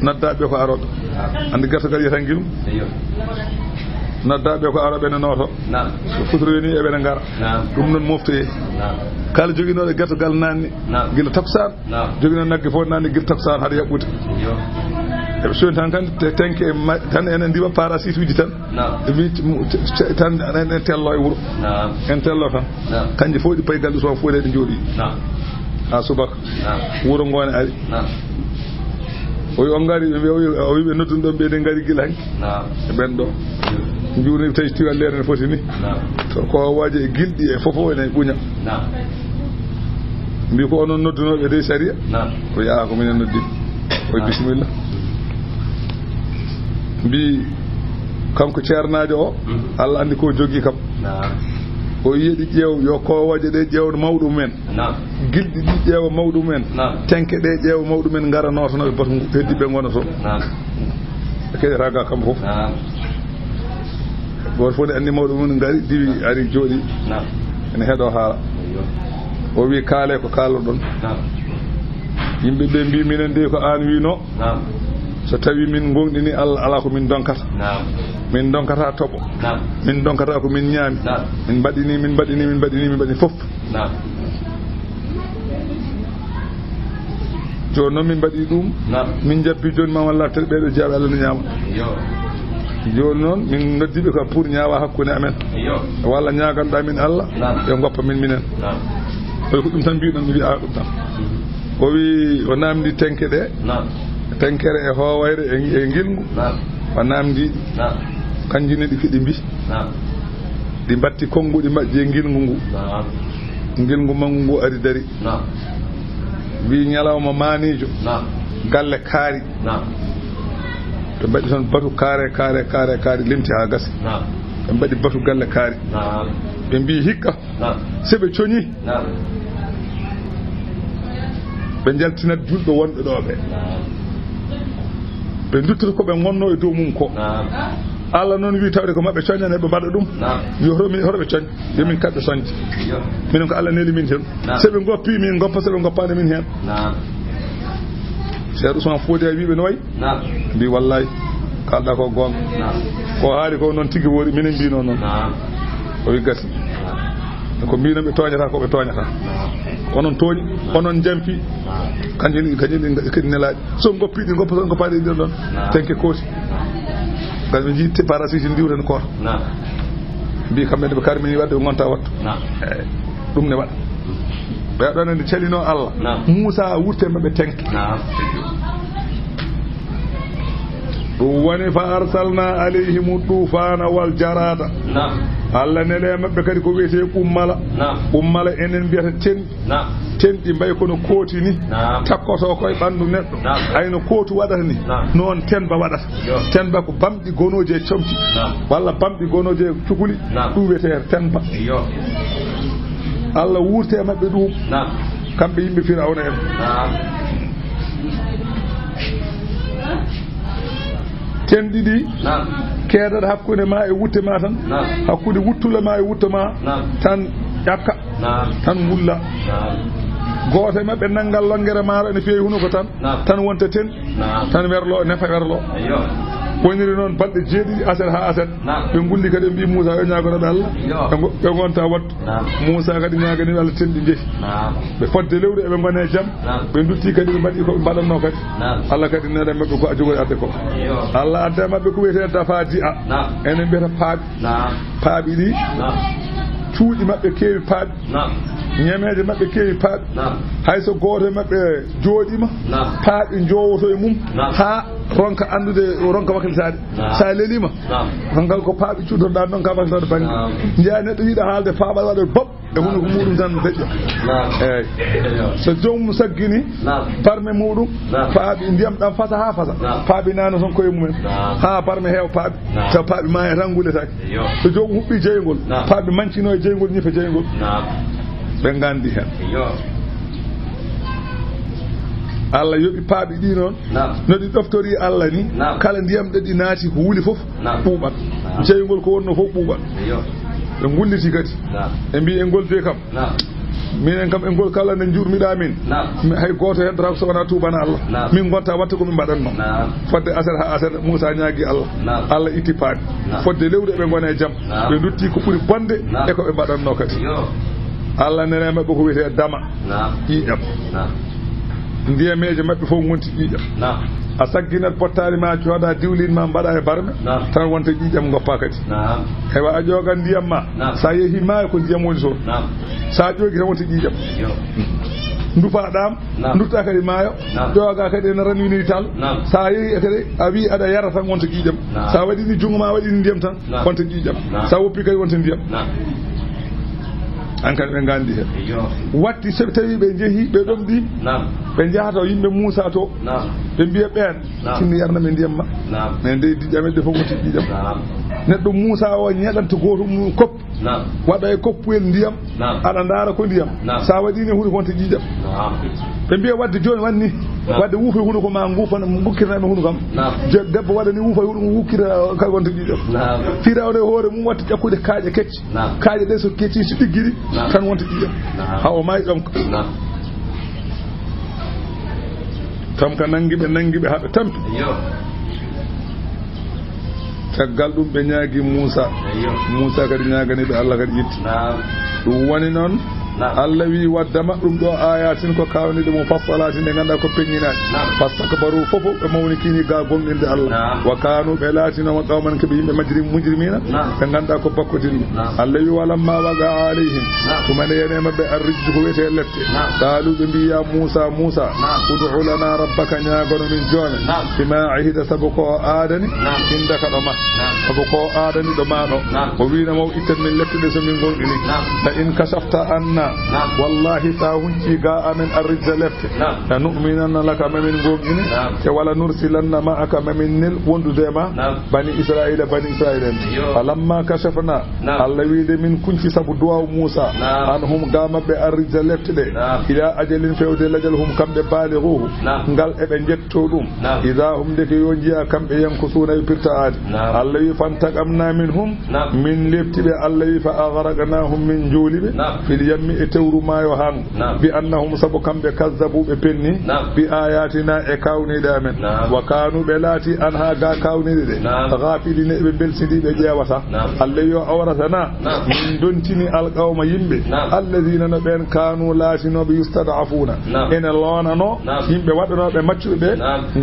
noddaɓe ko aroɓe andi gertogal yiyata ngilum noddaɓe ko aroɓe ne nooto so futoroyni eɓene ngara ɗum noon moftoye kala joguinoɗo gertogal nanni gila takusan joguinoɗo nagge fof nanni gila takusan haɗa yaɓɓude eɓe soni tan kan tenke tan enen ndiwa parasite uji tan tan en tello e wuuro en tello tan kanƴe fof ɗi paygalɗe so fof ɗe jooɗi ha subaka wuuro ngone ari o wi on gari o wi ɓe noddun ɗon ɓe de gari gila hanki e ɓen ɗo juurni tawi tiwal lere ne foti ni to ko waji e gilɗi e fofo ene ɓuña mbi ko onon noddunoɓe de saria o yaa ko minen noddi o bisimilla mbi kanko ceernajo o Allah andi ko jogui kam o yiiɗi ƴeew yo kowoje ɗe ƴeewno mawɗumen gilɗi ɗi ƴeewa mawɗumen tenke ɗe ƴeewa mawɗumen gara notanoɓe bato heddiɓe gona toon ɓe keɗeta ga kamɓe foof goto fof ne andi mawɗumen gari diwi ari jooɗi ene heeɗo haala o wi kaale ko kalloɗon yimɓeɓe mbi minen de ko an wino so tawi min gonɗini Allah ala ko min donkata min donkata toɓo min donkata ko min ñaami min mbaɗini fof joni noon min mbaɗi ɗum min jabbi joni ma walla tere ɓeɗo jeeɓe Allah no ñaama joni noon min noddiɓe ko pour ñaawa hakkude amen walla ñaganɗa min Allah yo goppa min minen oy ko ɗum tan mbiɗon mi wiya ɗum tan o wi o namdi tenke ɗe tenkere e hoowayre e ngilngu o namdi kanjine ɗi kiɗi mbi ɗi batti konngu ɗi majji e ngilngu mangu ngu ari dari wi ñalawma manijo galle kaari ɓe mbaɗi toon batu kaare limti ha gasi ɓe mbaɗi batu galle kaari ɓe mbi hikka seɓe coñi ɓe jaltinat julɓe wonɓe ɗo ɓe duttoto ko ɓe gonno e dow mum ko Allah noon wi tawde ko mabɓe coñane ɓe mbaɗa ɗum yo hoto ɓe coñ yomin kamɓe soñde minen ko Allah neli min hen seɓe goppi min goppa seɓe goppani min hen Cheikh Ousmane Fodiya wiɓe no wayi mbi wallahi kalɗa ko gonga ko haali ko noon tigui woori minen mbino noon o wi gasi ko mbino ɓe toñata ko ɓe toñata onon tooñi onon jampi kañum kadi nelaɗi so goppiɗi goppaɗi ɗin ɗon tenke kooti gal ɓe jii parasite ndiwren koto mbi kamɓe ɓe karmini wadde ɓe gonta wattu ɗum ne waɗa ɓeɗon ende calino Allah Moussa wurte maɓe tenke ɗum woni fa arsalna alayhimu tufana wal jarada Allah nele maɓɓe kadi ko wiyete ummala enen mbiyata tenɗi mbay kono kooti ni takkoto koye ɓandu neɗɗo ayno kootu waɗata ni noon tenba waɗata tenba ko bamɗi gonoji e comci walla bamɗi gonoji e cukuli ɗum wiyete tenba Allah wurte mabbe dum kambe yimbe Firawna en tendidi keedata hakkunde ma e wutte ma tan hakkunde wuttula ma e wutta ma tan yakka tan mulla gooto mabbe nangal longere maaro ene feewi huno ko tan wonta ten tan werlo nefa werlo woniri noon balɗe jeeɗiɗi aset ha aset ɓe gulli kadi mbi Moussa yo ñagonoɓe Allah ɓe gonta wattu Moussa kadi ñagani Allah tenɗi jeehi ɓe fodde lewru eɓe gone jaam ɓe dutti kadi ɓe mbaɗi koɓe mbaɗanno kadi Allah kadi nene mabɓe ko a jogoy adde ko Allah adde mabɓe ko wiyete dafadi a enen mbiyata paaɓi ɗi cuuɗi mabɓe keewi paaɓi ñemeje mabɓe keewi paaɓi hayso gooto mabɓe jooɗima paaɓi jowoto e mum ha ronka andude ronka waklitade sa lelima rongal ko paaɓi cuutoɗa noon ka waklitade bangi jeeya neɗɗo yiiɗa haalde paaɓal waɗa bob e huno ko muɗum tan deƴƴo eyyi so joomum saggini parme muɗum paaɓi ndiyam ɗam fasa ha fasa paaɓi nano ton koye mumen ha parme heewa paaɓi taw paaɓi ma e tan gulletake so joomum huɓɓi jeygol paaɓi mancino e jeygol ñifa jeygol ɓe gandi hen Allah yoɓi paaɓi ɗi noon no ɗi ɗoftori Allah ni kala ndiyam ɗe ɗi naati ko wuli fof ɓuuɓat jeygol ko wonno fof ɓuuɓat ɓe gulliti kadi e mbi en golde kam minen kam en gol kala nde jurmiɗa min hay goto heddata ko so wona tubana Allah min gonta watta komin mbaɗanno fodde aset ha aset Moussa ñaagui Allah itti paaɓi fodde lewru eɓe gone jaam ɓe dutti ko ɓuuri bonde e ko ɓe mbaɗanno kadi Allah nene mabɓe ko wiyete dama ƴiƴam ndiyameje mabɓe fof gonti ƴiƴam a sagginat pottari ma cooda diwlin ma mbaɗa e barme tan wonta ƴiƴam goppa kadi hewa a ƴogan ndiyam ma sa yeehi maayo ko ndiyam woni toon sa ƴoogi tan wonta ƴiƴam dufaɗam dutta kadi maayo ƴooga kadi ene ranwini tal sa yeehi kadi a wi aɗa yara tan wonta ƴiƴam sa waɗini jungo ma waɗini ndiyam tan wonta ƴiƴam sa woppi kadi wonta ndiyam an kadi ɓe gandi hen watti so tawi ɓe jeehi ɓe ɗom ɗi ɓe jahata yimɓe Moussa to ɓe mbiya ɓen tinni yarname ndiyam ma mais nde diƴamedde fof wonti ƴiƴam neɗɗo Moussa o ñeɗanta goto mum kopp waɗa e koppuyel ndiyam aɗa daara ko ndiyam sa waɗini huuɗo wonta ƴiƴam ɓe mbiya wadde joni wanni wadde wuufa huuɗo ko ma guufana gukkirnami huuɗo kam debbo waɗani wuufa huuɗo mum wukkira kadi wonta ƴiƴam Firawna hoore mum watta ƴakkude kaaƴe kecce kaaƴe ɗe so kecci so ɗiggiri tan wonta ƴiƴam ha o maayi ɗom tom ka nanguiɓe haɓe tampi caggal ɗum ɓe ñaagui Moussa kadi ñaganiɓe Allah kadi itti ɗum woni noon Allah wi waddama ɗum ɗo ayatin ko kawniɗe mufassalatin ɗe ganduɗa ko peññinaɗe fastakbaru fofo ɓe mawnikini ga gonɗinde Allah wa kanu ɓe laatinoma qawman koɓe yimɓe mujrimina ɓe ganduɗa ko bakkodinɓe Allah wi walamma waga alayhim tumane yene mabɓe arrijju ko wiyete lefte qalu ɓe mbi ya Moussa ud'u lana rabbaka ñagono min jone bima ahida saabu ko adani indaka ɗo ma saabu ko adani ɗo ma ɗo o winamo itten min lefte ɗe somin gonɗini la in kashafta anna wallahi sa hunci ga amen arrijja lefte la nu'minanna laka mamin gomini te wala nursilanna ma'aka mamin nil wondude ma bani israila en falamma kashafna Allah wiide min kunci sabu duwa Moussa anhum ga mabbe arrijja lefte de ila ajalin fewde lajal hum kambe balighuhu ngal ebe jetto dum idha hum de yo jiya kambe yankusuna pirta adi Allah wi fantaqamna minhum min leftibe Allah wi fa aghraqnahum min julibe fil yammi e tewru mayo han bi annahum sabu kambe kazzabu be penni bi ayatina e kawnide amen wa kanu be lati anha ga kawnide de ghafilina be belsidi be jewata Allah yo awratana min dontini alqawma yimbe alladhina no ben kanu latino bi yustad'afuna ena lonano yimbe wadano be maccube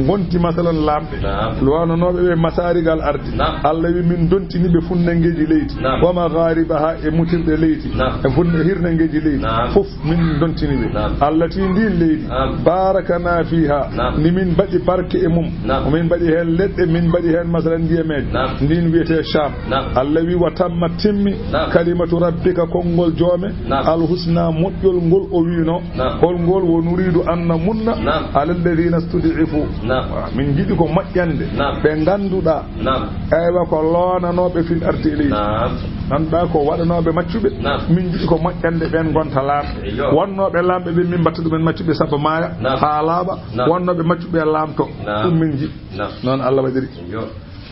gonti masalan lambe lonano be masarigal ardi Allah wi min dontini be funnangeji leyti wa magharibaha e mutirde leyti e funne hirnangeji leyti fof min dontini be Allah ti ndin leyti barakana fiha ni min badi barke e mum min badi hen ledde min badi hen masalan ndiyemeje ndin wiete sham Allah wi watamma timmi kalimatu rabbika kongol jome al husna modjol ngol o wino hol ngol wonuridu anna munna alal ladina stud'ifu min jidi ko majjande be ganduda aywa ko lonanobe fil ardi anda ko waɗanoɓe maccube min jiɗi ko moƴƴande ɓen gonta laamɓe wonnoɓe laamɓe ɓe min mbatta ɗumen maccube saabu maaya ha laaɓa wonnoɓe maccuɓe laamto ɗum min jiɗi noon Allah waɗiri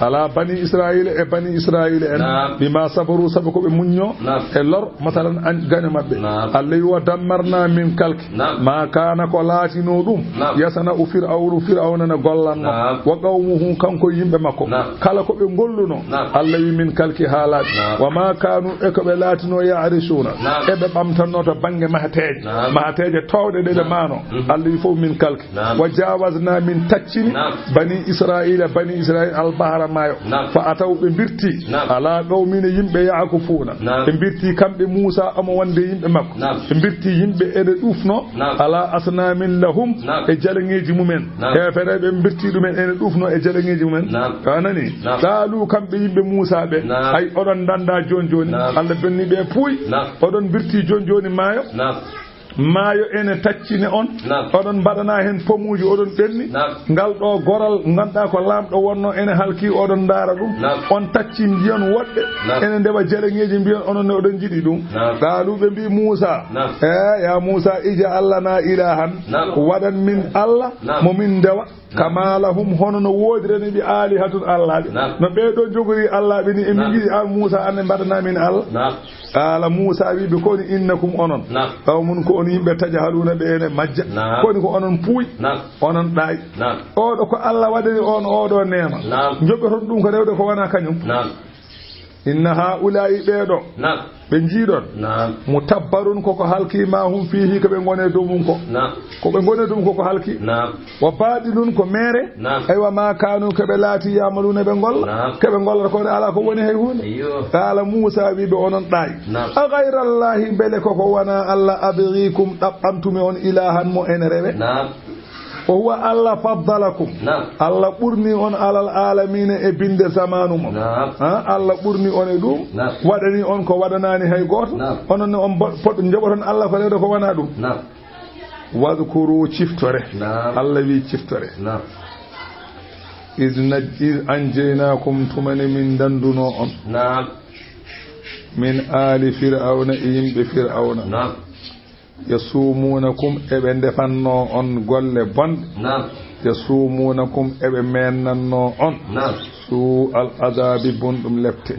ala bani israila e bani israila en bima sabaru sabu ko ɓe muñño e lor masalan gaño mabɓe Allah wi wa dammarna min kalki ma kana ko laatino ɗum yasana u fir'auna na gollanno wa qawmuhu kanko yimɓe makko kala ko ɓe golluno Allah wi min kalki haalaaɓe wa ma kanu e ko ɓe laatino ya'rishuna e ɓe ɓamtanno to banggue mahateje towɗe ɗe ɓe maano Allah wi fof min kalki wa jawasna min taccini bani israila albahara mayo fa ataw ɓe birti ala qawmine yimɓe yaakufuna ɓe birti kamɓe Musa amo wonde yimɓe makko ɓe birti yimɓe ene ɗufno ala asnamin lahum e jaleŋeji mumen hefere ɓe birti ɗumen ene ɗufno e jaleŋeji mumen kanani qaalu kamɓe yimɓe Musa ɓe ay oɗon danda joni Allah benni ɓe puuy oɗon birti joni maayo ene taccine on oɗon mbaɗana hen pomuji oɗon ɓenni ngal ɗo goral ganduɗa ko lamɗo wonno ene halki oɗon daara ɗum on tacci mbiyon woɗɓe ene ndewa jaleŋeji mbiyon onon ne oɗon jiɗi ɗum qaaluɓe mbi Musa ya Musa ija Allah na ilahan waɗan min Allah mo min ndewa kama lahum hono no wodirani ɓe alihatun Allah ɓe no ɓeɗo jogori Allah ɓe ni emin jiɗi an Musa anne mbaɗana min Allah qala Musa wiɓe koni innakum onon qawmun ko on yimɓe tajahaluna ɓe ene majja koni ko onon puuy onon ɗaayi oɗo ko Allah waɗani on oɗo nema joɓɓoton ɗum ko rewde ko wona kañum inna haula'i ɓeeɗo ɓe jiiɗon mutabbarun koko halki ma hum fihi ko ɓe gone dow mum ko ɓe gone dow koko halki wa baɗilun ko mere aywa ma kanu koɓe laati yamaluna ɓe golla koɓe gollata kone ala ko woni hay hunde qala Musa wiɓe onon ɗaayi a gayrallahi beele koko wona Allah abghikum ɗaɓɓantumi on ilahan mo ene rewe o huwa Allah faddalakum Allah ɓurni on alal alamina e binde zamanu mo Allah ɓurni on e ɗum waɗani on ko waɗanani hay goto onon ne on poɗɗo joɓoton Allah ko rewde ko wona ɗum wadkuru ciftore Allah wi ciftore is anjeynakum tumane min danduno on min ali fir'auna e yimɓe fir'auna yasumunakum eɓe ndefanno on golle bonɗe yasumunakum eɓe mennanno on su al azabi bonɗum lefte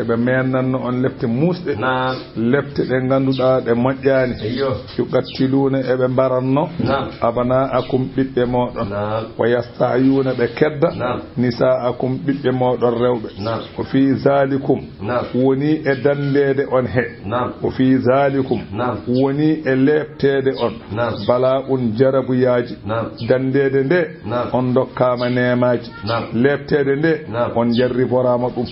eɓe mennanno on lefte musɗe lefte ɗe ganduɗa ɗe moƴƴani yuqattiluna eɓe mbaranno abana'akum ɓiɓɓe moɗon wa yasta'yuna ɓe kedda nisa'akum ɓiɓɓe moɗon rewɓe o fi zalikum woni e dandede on he o fi zalikum woni e leftede on bala un jarabuyaji dandede nde on dokkama nemaji leftede nde on jarriborama ɗum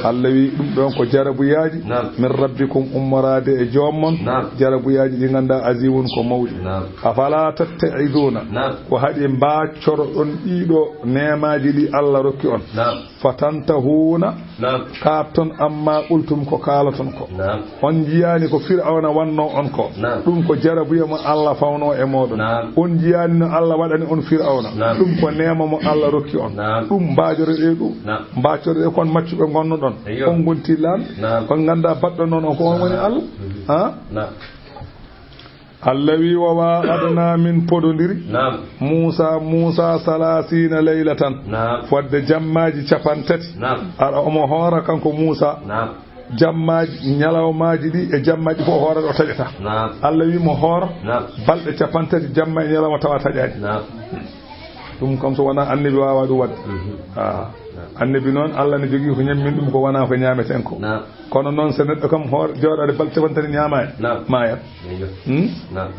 Allah wi ɗum ɗon ko jarabuyaji min rabbikum ummorade e jommon jarabuyaji ɗi ganda azimun ko mawɗi afala tattaizuna ko haɗi mbaccoro ɗon ɗiɗo nemaji ɗi Allah rokki on fatantahuna kapton amma ɓultum ko kalaton ko on jiyani ko fir'auna wanno on ko ɗum ko jarabuya mo Allah fawno e moɗon on jiyani no Allah waɗani on fir'auna ɗum ko nema mo Allah rokki on ɗum mbajore ɗe ɗum mbaccore ɗe kon maccuɓe gonno ɗon on gonti lan on ganda baɗɗo noon on ko on woni Allah Allah wi wa wa'adna min pododiri Musa salasina laylatan fodde jammaji capantati ara omo hoora kanko Musa jammaji ñalawmaji ɗi e jammaji fof hoora ɗo taƴata Allah wi mo hoora balɗe capantati jamma e ñalawma tawa taƴaji ɗum kam so wona annabi wawa ɗum wadde annabi noon Allah ne jogui ko ñammin ɗum ko wona ko ñameten ko kono noon so neɗɗo kam jooɗade balɗe capantati ñamani mayat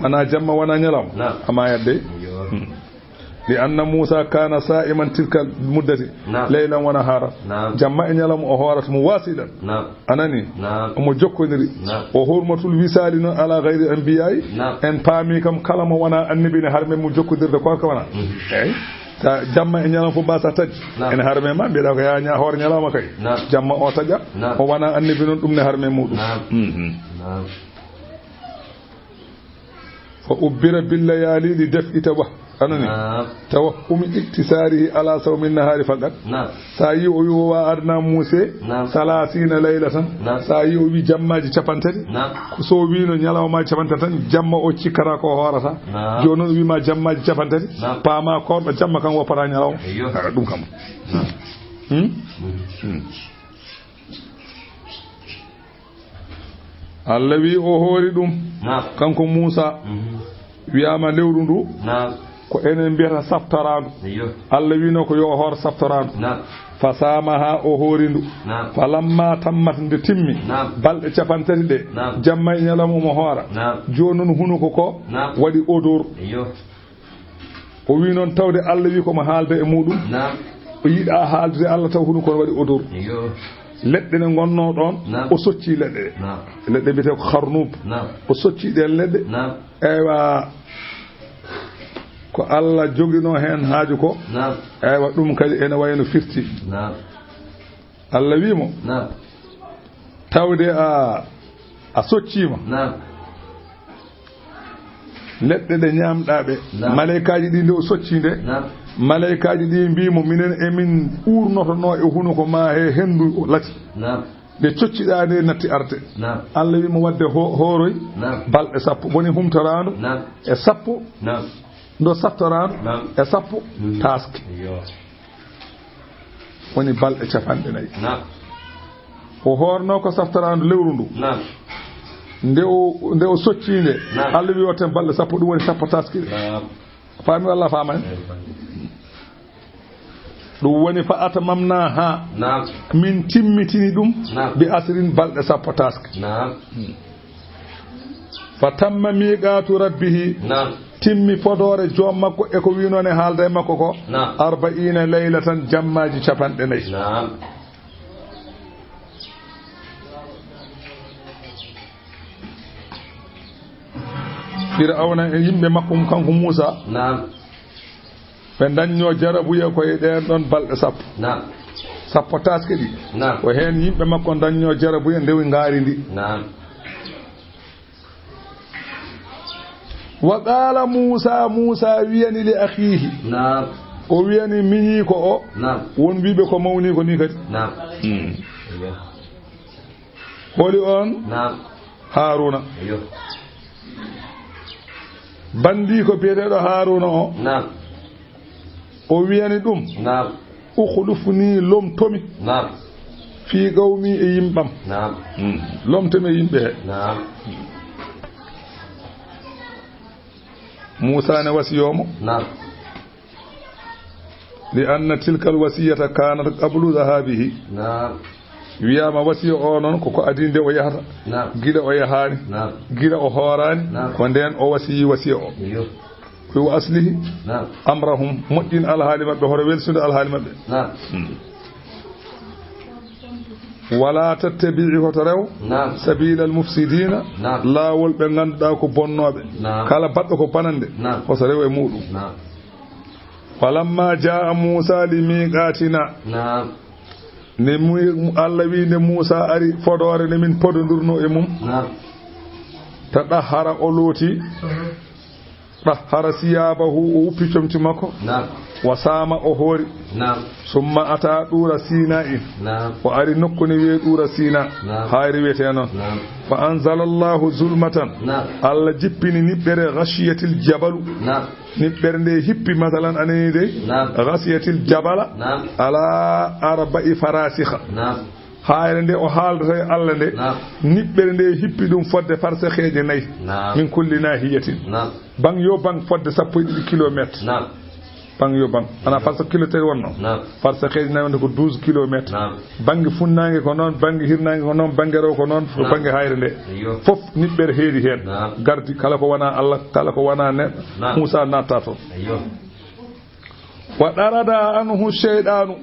wona jamma wona ñalawma a mayat de li anna Musa kana sa'iman tilka muddati laylan wa nahara jamma e ñalawma o hoorata mo wasilan anani omo jokkodiri o hurmatul wisali noon ala gayri anbiya'i en paami kam kala mo wona annabi ne harme mo jokkodirde ko wona eyyi ta jamma e ñalawma fof mbasa taji ene harme ma mbiɗa ko ya hoore ñalawma kay jamma o taƴa o wona annabi noon ɗum ne harme muɗum فأبر بالليالي لدفء توهم اكتساره على صوم النهار فقط سايو يوا أرنا موسى 30 ليلة سايو بي جماج چپانتري سو بينو نيالا ما چپانتatan jamma o cikara ko horata jonon wi ma jammaji چپانتري pama kordo jamma kan wopara nyalaw dum kam Allah wi o hori dum kanko Musa wiyama lewru ndu ko enen biyata saftarandu Allah wi no ko yo hor saftarandu fasamaha o horindu falamma tammat nde timmi balde capantati de jamma e nyalamu mo hora jonon hunuko ko wadi odor o wi non tawde Allah wi ko mo haalde e mudum o yida haalde Allah taw hunuko wadi odor ledde ne gonno don o socci ledde bite ko kharnub o socci de ledde ewa ko Allah jogino hen haaju ko ewa dum kadi ene wayno firti Allah wimo tawde a soccima ledde de nyamdaabe malaikaaji di o soccinde malaikaaji di mbimo minen emin urnoto no e hunuko ma he hendu lati de coccida de natti arte Allah wimo wadde horoy balde sappo boni humtorando e sappo ndo saftorando e sappo task woni balde capande nayi o horno ko saftorando lewru ndu nde o soccinde Allah wi woten balde sappo dum woni sappo task faami walla faamani dum woni fa atamamna ha min timmitini dum bi asrin balde sappo task fa tamma miqatu rabbih timmi fodore joom makko e ko winone haalde makko ko 40 laylatan jammaji capande nayi Fir'auna e yimbe makko kanko Musa be dañño jarabuye ko e den don balde sappo sappo taske di ko hen yimbe makko dañño jarabuye ndewi ngaari ndi wa qala Musa wiyani li akhihi o wiyani miñi ko o won wibe ko mawni ko ni kadi holi on Haruna bandi ko beededo Haruna o o wiyani dum ukhlufuni lom tomi fi gawmi e yimbam lom tomi yimbe Musa ne wasiyomo li anna tilka alwasiyata kanat qablu dhahabihi wiyama wasiyo o non ko adinde o yahata gida o yahani gida o horani ko den o wasiyo o ko aslihi amrahum muddin alhali mabbe hore welsude alhali mabbe wala tattabi'i hotorew sabila almufsidina lawol be ganduda ko bonnobe kala baddo ko banande hotorew e mudum falamma jaa Musa limiqatina ne Allah wi ne Musa ari fodore ne min podondurno e mum tadahara o loti tahara siyabahu o pichomti makko wasama o hori summa ata dura sina'in wa ari nokkuni wi dura sina hayri wete non fa anzalallahu zulmatan Allah jippini nibbere ghashiyatil jabal nibbernde hippi masalan anede ghashiyatil jabala ala arba'i farasikha hayre nde o haaldata Allah nde nibbere nde hippi dum fodde farsaheje nayi min kulli nahiyatin bang yo bang fodde 12 km bang yo bang ana farsa kilometer wonno farsaheje nayi wonde ko 12 km bangi funnange ko non bangi hirnange ko non bangi rew ko non bangi hayre nde fof nibbere heedi hen gardi kala ko wana Allah kala ko wana ne Musa natta to wa darada anhu shaydanu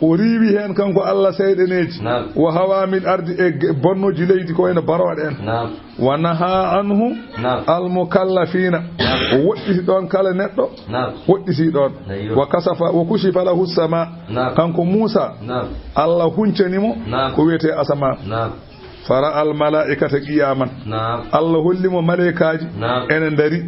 o riwi hen kanko Allah seydeneji wa hawa min ardi e bonnoji leydi ko ene barode en wa naha anhu al mukallafina o wodditi don kala neddo wodditi don wa kasafa wa kushifa lahu sama kanko Musa Allah huncenimo ko wete asama fara al malaikata qiyaman Allah hollimo malaikaji enen dari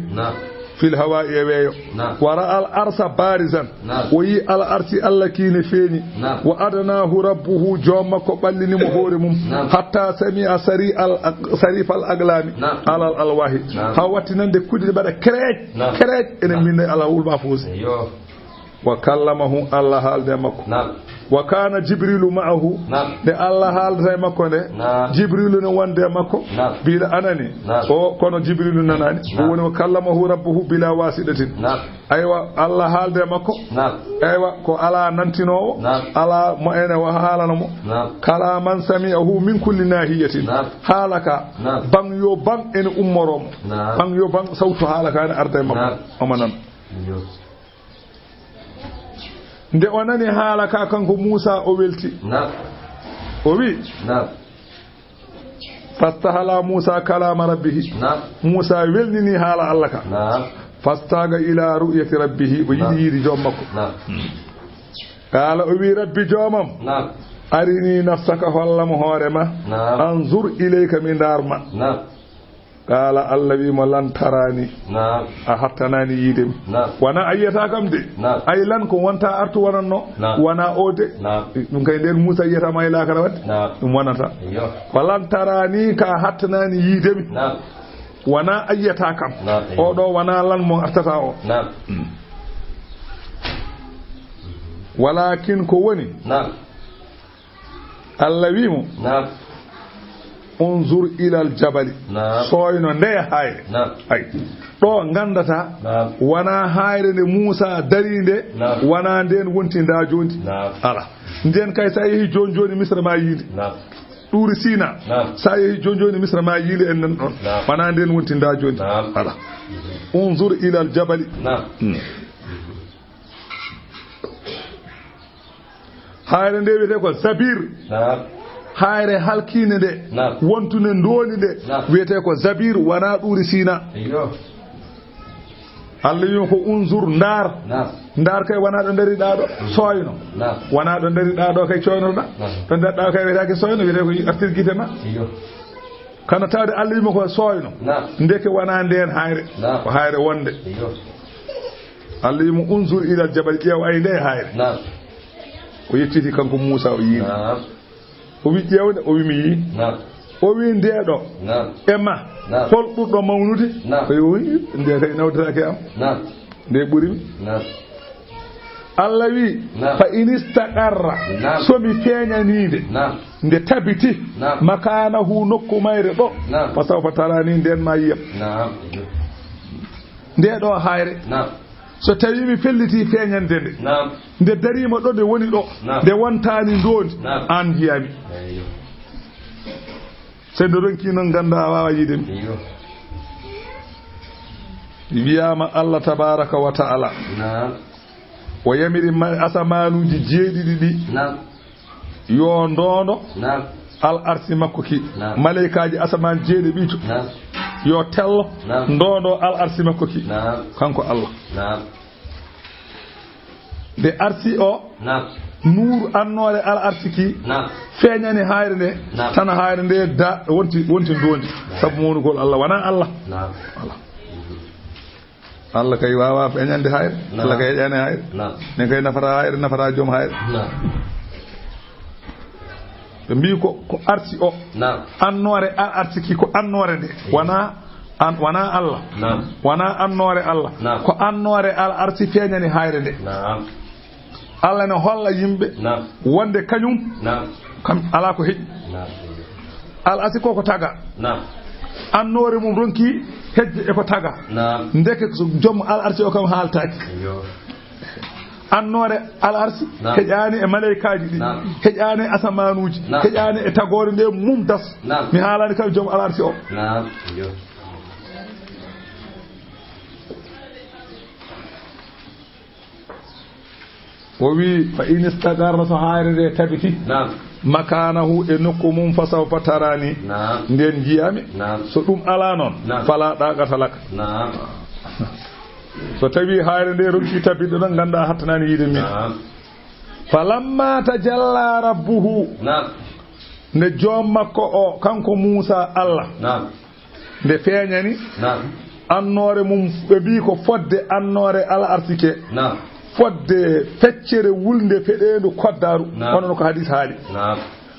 fil hawa'i weyo wara al arsa barizan wayi al arsi Allah kine feeni wa adanahu rabbuhu jomma ko ballini mo hore mum hatta sami asari al sarif al aglami al alwahi hawatinande kudde bada krej enen minne ala wulma fuusi wa kallamahu Allah halde makko wa kana jibrilu ma'ahu de Allah halde makko de jibrilu ne wonde makko bila anani o kono jibrilu nanani o woni kallamahu rabbuhu bila wasidatin aywa Allah halde makko aywa ko ala nantinowo ala mo ene wa halana mo kala man sami'ahu min kulli nahiyatin halaka bang yo bang en ummorom bang yo bang sawtu halaka ne arde makko omanan nde onani haala ka kanko Musa o welti o wi fastahala Musa kalama rabbihi Musa welnini haala Allah ka fastaga ila ru'yati rabbihi o yidi joom makko kala o wi rabbi joomam arini nafsaka hollamo hoorema anzur ilayka min darma kala Allah wi mo lan tarani a hattanani yidem wana ayata kam de ay lan ko wonta artu wonanno wana ode dum kay den Musa yeta may la kala wat dum wonata ko lan tarani ka hattanani yidem wana ayata kam o do wana lan mo artata o walakin ko woni Allah wi mo unzur ila aljabali soyno nde hayre ay do ngandata wana hayre ne Musa darinde wana den wontinda jondi ala den kay sa yehi joni Misra ma yinde duri Sina sa yehi joni Misra ma yinde en nan don wana den wontinda jondi ala unzur ila aljabali hayre nde wete ko sabir hayre halkine de wontune ndoni de wiyete ko zabir wana duri Sina Allah yo ko unzur ndar kay wana do dari dado soyno wana do dari dado kay soyno da to dadda kay wiyete soyno wiyete ko artir gitema kana tawde Allah yimo ko soyno ndeke wana nden hayre ko hayre wonde Allah yimo unzur ila jabal jew ay nde hayre o yettiti kanko Musa o yi o wi ƴewde o wi mi yi o wi ndeɗo ema hol ɓurɗo mawnude o wi nde kay nawdetake am nde ɓurimi Allah wi fa inistaqarra somi feeñanide nde tabiti makanahu nokku mayre ɗo fa sawfa tarani nden ma yiyam ndeɗo hayre so tawi mi felliti feeñande nde darima ɗo nde woni ɗo nde wontani ndondi an jiyami so nde ronki noon ganda wawa yidemi wiyama Allah tabaraka wa ta'ala o yamiri asamanuji jeeɗiɗi ɗi yo ndono al arsi makko ki malaikaji asaman jeeɗi ɓito yo tello ndono al arsi makko ki kanko Allah de arsi o nuuru annore al arsi ki feeñani hayre nde tan hayre nde da wonti ndondi sabu monugol Allah wana Allah Allah kay wawa feeñande hayre Allah kay heƴani hayre ne kay nafata hayre nafata joom hayre ɓe mbi ko arsi o annore al arsi ki ko annore nde wana Allah wana annore Allah ko annore al arsi feeñani hayre nde Allah ne holla yimɓe wonde kañum kam ala ko heƴi al arsi ko taga annore mum ronki hejje e ko taga ndeke joom al arsi o kam haaltaki annore al arsi heƴani e malaikaji ɗi heƴani e asamanuji heƴani e tagore nde mum das mi haalani kam joom al arsi o o wi fa in istaqarra so hayre nde tabiti makanahu e nokku mum fa sawfa tarani nden jiyami so ɗum ala noon fala ɗaqata laka so tawi hayre nde ronki tabbiɗo ɗon ganda hattanani yiide min falamma tajalla rabbuhu nde joom makko o kanko Musa Allah nde feeñani annoore mum ɓe mbi ko fodde annoore ala arsike fodde feccere wulnde feɗendu koddaru onono ko hadis haali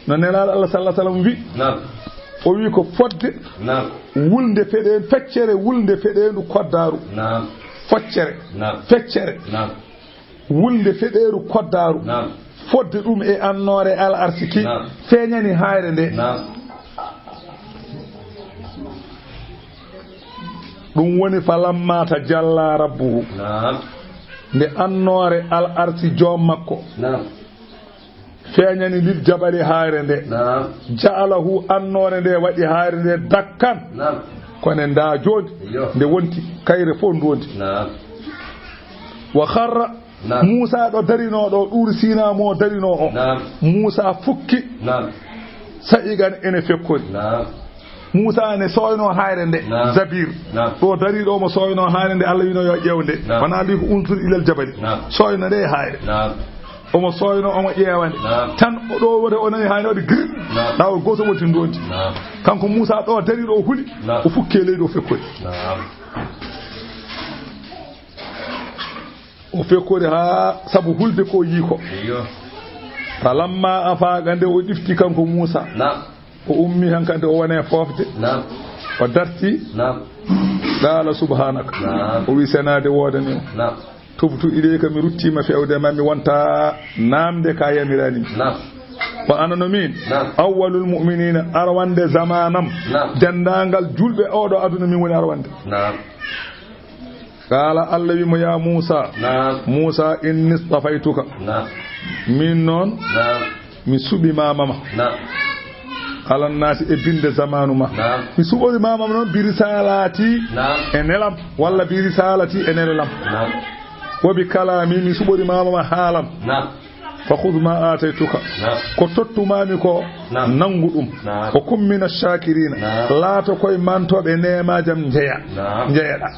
no nelaaɗo Allah sallallahu alaihi wasallam wi o wi ko fodde wulnde feɗen feccere wulnde feɗendu koddaru foccere feccere wulnde feɗeru koddaru fodde ɗum e annoore al arsiki feeñani hayre nde ɗum woni falamma ta jalla rabbuhu nde annoore al arsi joom makko feeñani lil jabali hayre nde ja'alahu annoore nde waɗi hayre nde dakkan kone nda jodi nde wonti kayre fof ndu wonti wa kharra Musa ɗo darino ɗo ɗuri Sina mo darino o Musa fukki sa'igan ene fekkori Musa ne soyno hayre nde Zabir ɗo dariɗo mo soyno hayre nde Allah wino yo ƴewde wana li ko untur ilal jabali soyno nde hayre omo soyno omo ƴewande tan ɗo wode o nani hayre waɗi gir lawol goto wonti ndonti kanko Musa ɗo dariɗo o huli o fukke leydi o fekkori o fekkori ha sabu hulde ko yiko falamma afaga nde o ɗifti kanko Musa o ummi hankande o wone fofde o darti qala subhanaka o wi senade wodani o tubtu ileyka mi ruttima fewde ma mi wonta namde ka yamirani wa anano min awwalul mu'minina arwande zamanam dendangal julbe odo aduna min woni arwande qala Allah wi mo ya Musa Musa inni istafaytuka min non mi subi mama alan nasi e binde zamanu ma mi suɓori mama non bi risalati e nelam walla bi risalati e nelam wa bi kalami mi suɓori mama haalam fa khudh ma ataytuka ko tottumami ko nangu ɗum ko kummina shakirina laato koye mantoɓe nemajam jeeyaɗa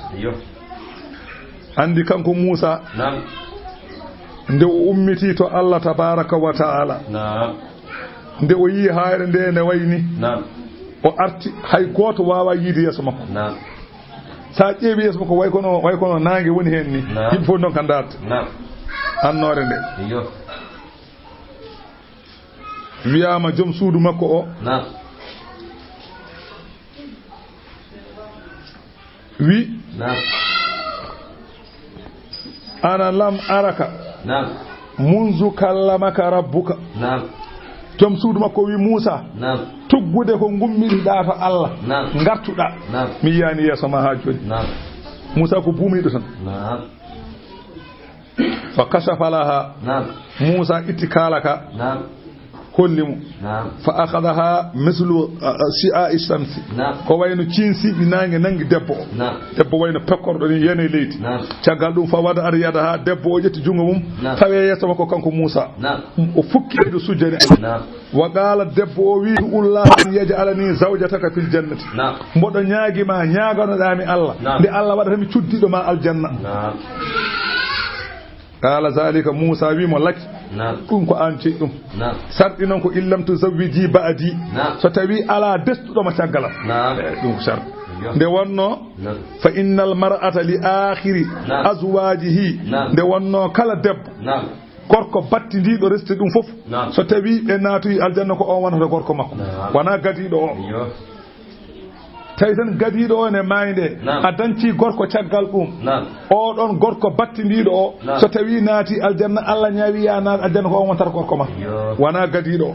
andi kanko Musa nde o ummiti to Allah tabaraka wa ta'ala nde o yi hayre nde ne wayni o arti hay goto wawa yiide yeso makko sa ƴeewi yeso makko way kono nangue woni hen ni yimɓe fof don kan darde annore nde wiyama joom suudu makko o wi ana lam araka munzu kallamaka rabbuka joom suudu makko wi Musa tuggude ko gummiriɗa to Allah gartuɗa mi yiyani yeeso ma ha joni Musa ko buumiɗo tan fa kashafa laha Musa itti kalaka hollimu fa akhadaha mislu shi'a shamsi ko wayno cinsiɓi nangue nangi debbo wayno pekkorɗo ni yene leydi caggal ɗum fa wada ar yada ha debbo o ƴetti jungo mum tawe yeeso makko kanko Musa o fukki ɗo sujjani wa qala debbo o wi ullah an yaj'alani zawjataka fil jannati mboɗo ñaaguima ñaganoɗami Allah nde Allah waɗatami cuddiɗo ma aljanna qala zalika Musa wi mo laki ɗum ko an ceeɗi ɗum sarɗi noon ko illam tu zawwiji ba'di so tawi ala destuɗoma caggalam ɗum ko sarɗi nde wonno fa innal mar'ata li akhiri azwajihi nde wonno kala debbo gorko battidiɗo resti ɗum fof so tawi ɓe naatoyi aljanna ko on wonata gorko makko wona gadiɗo o tawi tan gadiɗo o ne mayde a danci gorko caggal ɗum oɗon gorko battidiɗo o so tawi naati aljanna Allah ñaawi ya naat aljanna ko on wontata gorko ma wona gadiɗo o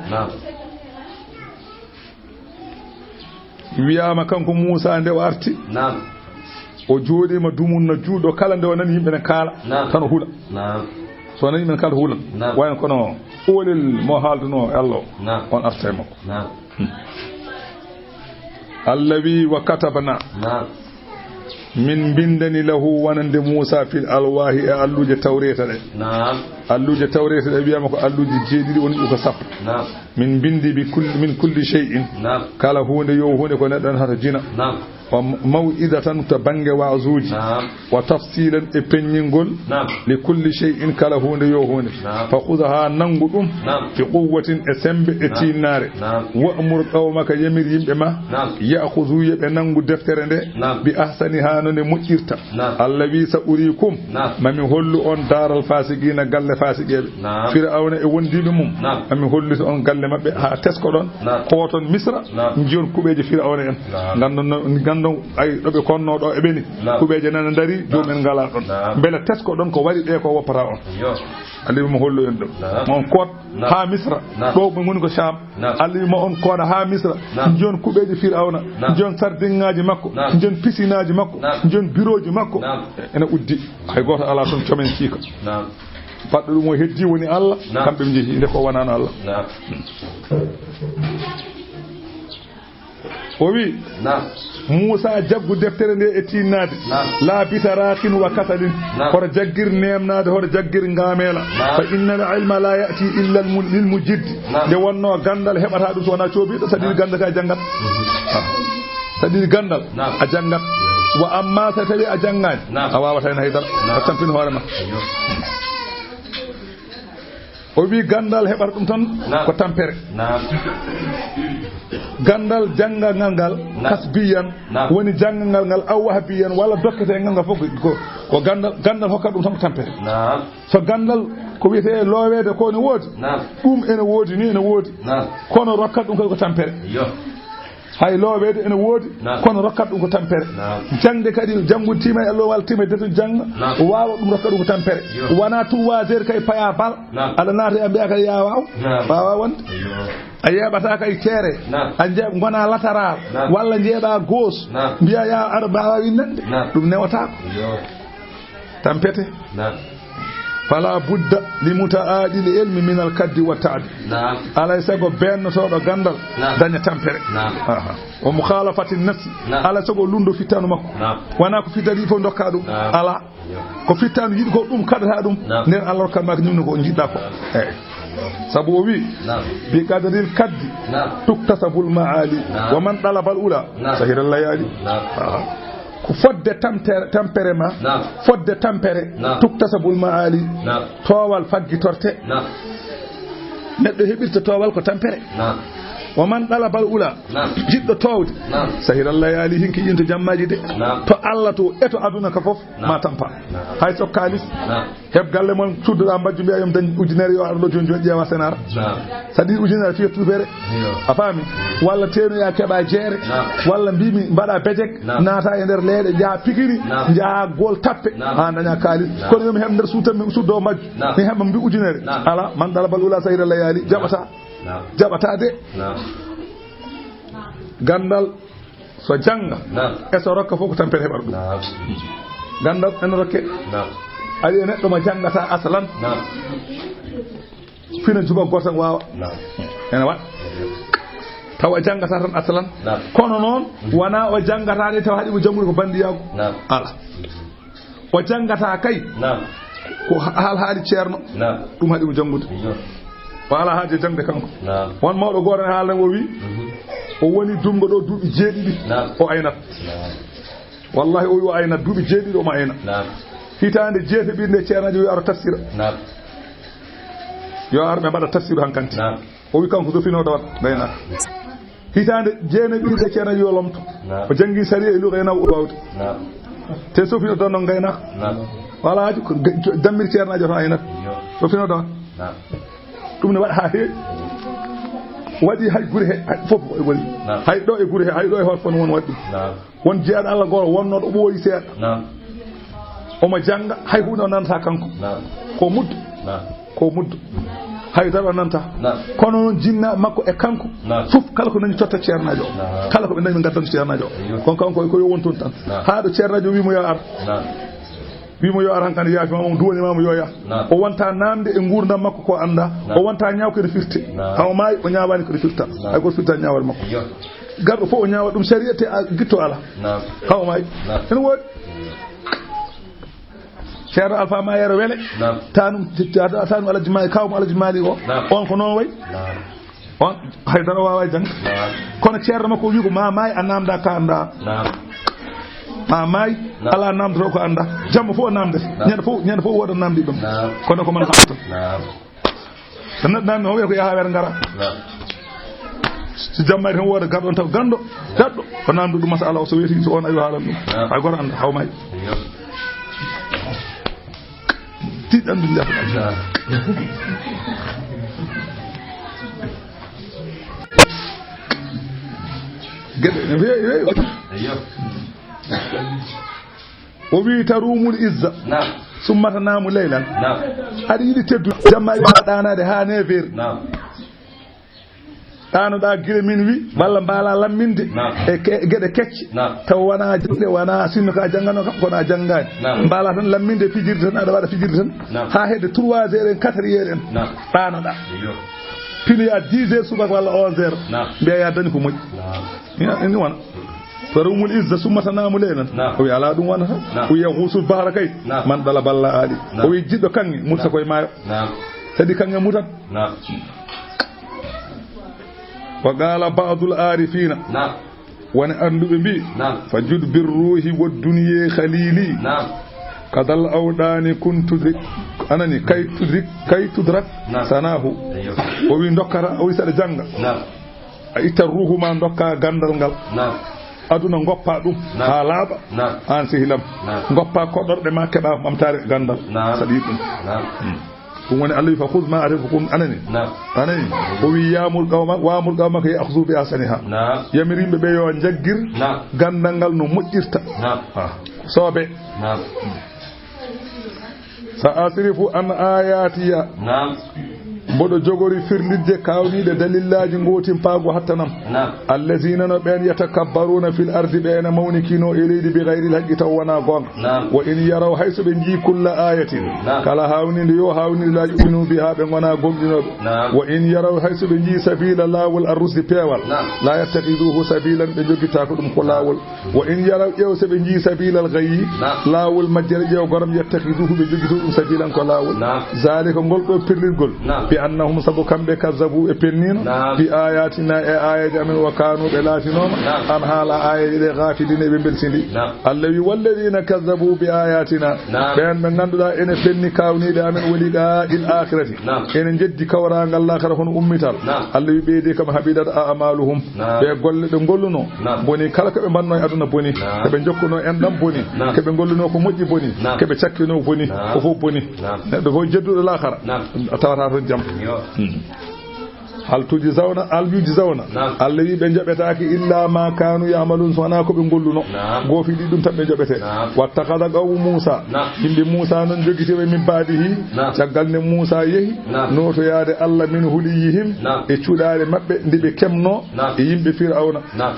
wiyama kanko Musa nde o arti o jooɗima dumunna juuɗo kala nde o nani yimɓe ne kaala tan o huula so nani yimɓe ne kaala huulan wayno kono oolel mo haalduno Allah on arta e makko Allah wi wa katabna min bindani lahu wanande Musa fil alwahi e alluje tawreta ɗe alluje tawreta ɗe wiyama ko alluje jeeɗiɗi woni ko sappo min bindi min kulli shay'in kala hunde yo hunde ko neɗɗo hata jina وموئدة تبنج وعزوج وتفصيلا إبنينغول لكل شيء كالهون يوهون فخذها ننغلهم في قوة أسمب إتينار وأمر قومك يمير يمبما يأخذوا يبننغ دفترين بأحسنها نمجرتا الذي سأريكم ما مهل أن دار الفاسقين قال فاسقين فرعون وندي بمم ما مهل أن قال ما تسكرون قوة مصر نجون كوبيج فرعون غاندون أي ربي كونو دو إبني كوبيج نان داري جومن غالا دون بلا تسكرون كو واري دي كو وبراون ali mo hollo en do mon kod ha misra do mo ngoni ko sham ali mo on kod ha misra jon kubeji fir'auna jon sardingaji makko jon pisinaji makko jon biroji makko ena uddi hay goto ala ton chomen sika faddo dum mo heddi woni Allah kambe jehi inde ko wanano Allah owi Musa jaggu deftere nde e tinnade la bitarakin wa kasalin hor jaggir nemnade hor jaggir ngamela fa innal ilma la yati illa lil mujid de wonno gandal hebata dum sona ciobido sadil gandal ka jangat sadil gandal a jangat wa amma sa tawi a jangani a wawata en haydar ko tampin hoorema o wi gandal hebar dum tan ko tampere gandal jangal ngal kasbiyan woni jangal ngal aw wahbiyan wala dokkete ngal fof ko gandal hokka dum tan ko tampere so gandal ko wiete lowede ko ne wodi dum ene wodi ni ene wodi kono rokkat dum ko tampere hay lowede ene wodi kono rokkat dum ko tampere jangde kadi jangutima e lowal time deto jang waawa dum rokkat dum ko tampere wana tuwader kay paya bal ala naata e biaka ya waawa wonde a yeɓata kay ceere a gona latéral walla jeeɓa gauche mbiya ya arba wawi nande ɗum newatako tampete fala budda li mutaadil ilmi min al kaddi wa ta'di ala sago bennotoɗo gandal daña tampere o mukhalafati nafsi ala sago lundo fitanu makko wana ko fitali fo dokka dum ala ko fitanu yidi ko dum kadata dum ner Allah kan mak nimno ko jidda ko sabu o wi bi qadaril kaddi tuktasabul maali wa man talaba al ula sahira layali ko fodde tampere ma fodde tampere tuktasabul maali towal faggitorte neddo hebirta towal ko tampere wa man talaba al ula jiddo towde sahira layali hinki yinto jammaji de to Allah to eto aduna ka fof ma tampa hay so kalis heb galle mon tudda mbajju bi ayam dañ ujunere yo ardo jonjo jeewa senar sadi ujunere fi tubere a fami walla teno ya keba jere walla mbimi mbada bejek nata e der leede ja pikiri ja gol tappe ha daña kalis kono yomi heb der suutam mi suddo majju mi heb mbi ujunere ala man talaba al ula sahira layali jabata de gandal so janga e so rokka foko tampere hebar dum gandal en rokke ali neddo ma jangata aslan fina juba gotan wawa ene wat tawa jangata tan aslan kono non wana o jangata de taw hadi mo jangude ko bandiyago ala o jangata kay ko hal ceerno dum hadi mo jangude wala haaje jangde kanko won mawdo goto haalna o wi o woni dumgo do duubi jeedidi o aynat wallahi o wi o aynat duubi jeedidi o ma ayna hitande jeete binde ceernajo yo aro tafsira yo arbe bada tafsir hankanti o wi kanko do fino do wat bayna hitande jeene binde ceernajo yo lomto o jangi sari e lu rena o bawde te so fino do no ngayna wala haaji ko dammir ceernajo to aynat so fino do dum ne wad ha he wadi hay gure he fof e wali hay do e gure he hay do e hol fon won waddi won jean Allah goro wonno do boyi seeda o ma janga hay hu non nanta kanko ko muddu hay daro nanta kono non jinna makko e kanko fof kala ko nani totta ceernajo kala ko be nani ngaddan ceernajo kon kanko ko yo wonton tan ha do ceernajo wi mo yo ar wimo yo aran kan yaafi mamo duwoni mamo yoya o wonta namde e ngurdam makko ko anda o wonta nyaawko de firte haw may o nyaawani ko de firta ay ko firta nyaawal makko gardo fo o nyaawa dum shari'ate gitto ala haw may en wodi Cheikh Alpha Mayere wele tanum alaji mali kawmo alaji mali o on ko non way on haydara wawa jang kono ceerno makko wi ko ma may a namda ka anda ma may ala namdo ko anda jamma fo namde ñen fo wodo namdi dum kono ko man xamta tan nan no ko ya wer ngara si jamma tan wodo gardon taw gando daddo ko namdu dum masala o so weti so on ayu halan dum ay gor anda hawmay ti dan dum jafa o wi tarumul izza summa tanamu laylan adi yidi teddu jamma ba danade ha 9h ɗanoɗa guila min wi walla mbala lamminde e gueɗe kecce taw wona jande wona sinno ka janggano kam kono a janggani mbala tan lamminde fijirde tan aɗa waɗa fijirde tan ha hedde 3 heures en 4 heures en ɗanoɗa pinoya 10 heures subaka walla 11 heures mbiya dani ko moƴƴi ini wona farumul izza summa tanamu laylan o wi ala ɗum wonata o wiya husul bahra kay man ɗala balla aali o wi jiɗɗo kange mutta koye maayo kadi kange mutat wa qala ba'dul arifina woni anduɓe mbi fa jud birruhi wa dunya khalili kadal awdani kuntudrik anani kay tudrak sanahu o wi dokkata o wi saɗa janga a itta ruhu ma dokka gandal ngal aduna goppa ɗum ha laaɓa an sihilam goppa koɗorɗe ma keɓa ɓamtare gandal saɗi ɗum ɗum woni Allah fa khudh ma arifukum anani o wi yamul qawma wamul qawma kay akhzu bi asaniha yamirimɓe ɓe yo jaggir gandal ngal no moƴƴirta soobe sa asrifu an ayatiya boɗo jogori firlidde kawniɗe dalillaji gotin paago hattanam allazina no ɓen yatakabbaruna fil ardi ɓena mawnikino e leydi bi ghayril haqqi taw wona gonga wa in yaraw hayso ɓe jii kulla ayatin kala hawnide yo hawnide la yu'minu biha ɓe gona gomɗinoɓe wa in yaraw hayso ɓe jii sabila lawol arrusde peewal la yattakiduhu sabilan ɓe joggita ko ɗum ko lawol wa in yaraw ƴeew so ɓe jii sabilal ghayyi lawol majjere ƴeew goram yattakiduhu ɓe joggito ɗum sabilan ko lawol zalika ngol ɗo pirlirgol annahum sabu kambe kazzabu e pennino bi ayatina e ayaji amen wa kanu be latinoma an hala ayaji de ghafilina be belsindi allawi walladina kazzabu bi ayatina ben men ganduda ene penni kawnide amen wali ga il akhirati ene jeddi kawrangal l'akhirah hono ummital allawi beede kam habidat a'maluhum be golle be golluno boni kala ko be banno e aduna boni ko be jokkuno en dam boni ko be golluno ko moƴƴi boni ko be cakkino boni ko fo boni neddo fo jeddudo l'akhirah tawata to jam hal tuji zawna Allah wi ɓe jaɓetaki illa ma kanu yamalun sona ko ɓe golluno goofiɗi ɗum tan ɓe jaɓete wattakada qawmu Musa yimɓe Musa noon jogiteɓe min baadihi caggal ne Musa yeehi notoyade Allah min huliyihim e cuuɗare mabɓe nde ɓe kemno e yimɓe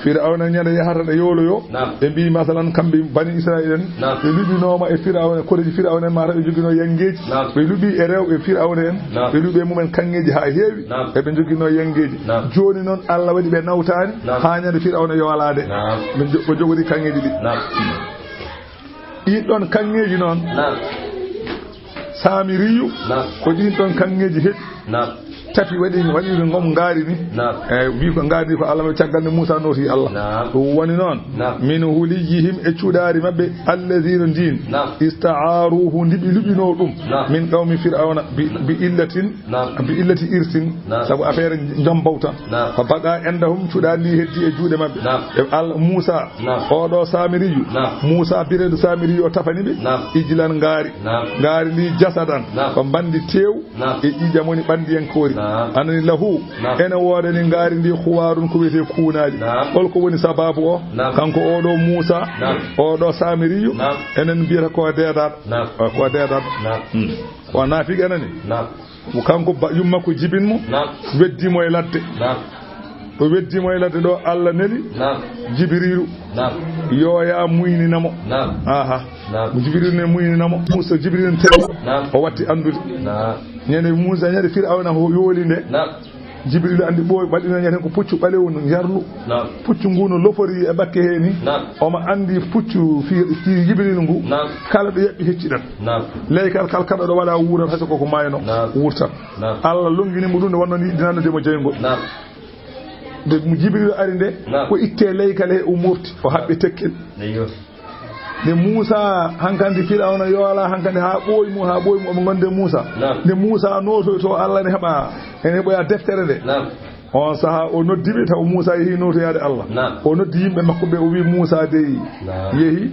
Fir'auna ñande yahata ɗe yoloyo ɓe mbi masalan kamɓe bani Israil en ɓe luɓinoma e Fir'auna koreji Fir'auna en mata ɓe jogino yangeji ɓe luuɓi e rewɓe Fir'auna en ɓe luuɓi e mumen kanŋeji ha heewi eɓe jogino yangeji joni noon Allah waɗi ɓe nawtani ha ñande Fir'auna yo walade ɓe jogori kanŋeji ɗi ɗin ɗon kanŋeji noon Samiriyu ko ɗin ɗon kanŋeji heɓi tapi waɗi ngom ngaari ni wi ko ngaari ko Allah caggal ne Musa noti Allah ɗum woni noon min huliyihim e cuuɗari mabɓe allazina din ista'aruhu ndiɓi luɓino ɗum min qawmi fir'auna bi illati irsin sabu affaire jombawta ko baga endahum cuuɗari ndi heddi e juuɗe mabɓe e Allah Musa oɗo Samiriyu Musa biredo Samiriyu o tafani ɓe ijlan ngaari ndi jasadan ko bandi tew e ƴiƴamoni ɓandiyenkori anani lahu ene wodani ngaari ndi khuwarun ko wiyete kuunaji holko woni sababu o kanko oɗo Musa oɗo Samiriyu enen biyata ko deedat ko naafiq enani kanko yumma ko jibinmo weddimo e ladde o weddimo e ladde ɗo Allah neli Jibrilu yoya muyninamo Jibrilu ne muyninamo Musa Jibrilu tew o watti andude ñande Musa ñande Fir'auna ho yooli nde Jibrilu andi ɓooy ɓaɗino ñaten ko puccu ɓalewu no jarlu puccu ngu no lofori e bakke he ni omo andi puccu fi Jibrilu ngu kala ɗo yaɓɓi hecciɗat leykal kal kaɗa ɗo waɗa wuurat hayso koko mayno wurtat Allah longinimo ɗum nde wonno ni yiɗi nannudemo jeyngol nde Jibrilu ari nde ko itte leykal he o mofti o haɓɓi tekkel ne Musa hankandi Firawna yola hankandi ha boy mu o gonde Musa ne Musa noto to Allah ne heba en heboya deftere de on saha o noddibe taw Musa yehi noto yaade Allah o noddi yimbe makko be o wi Musa de yehi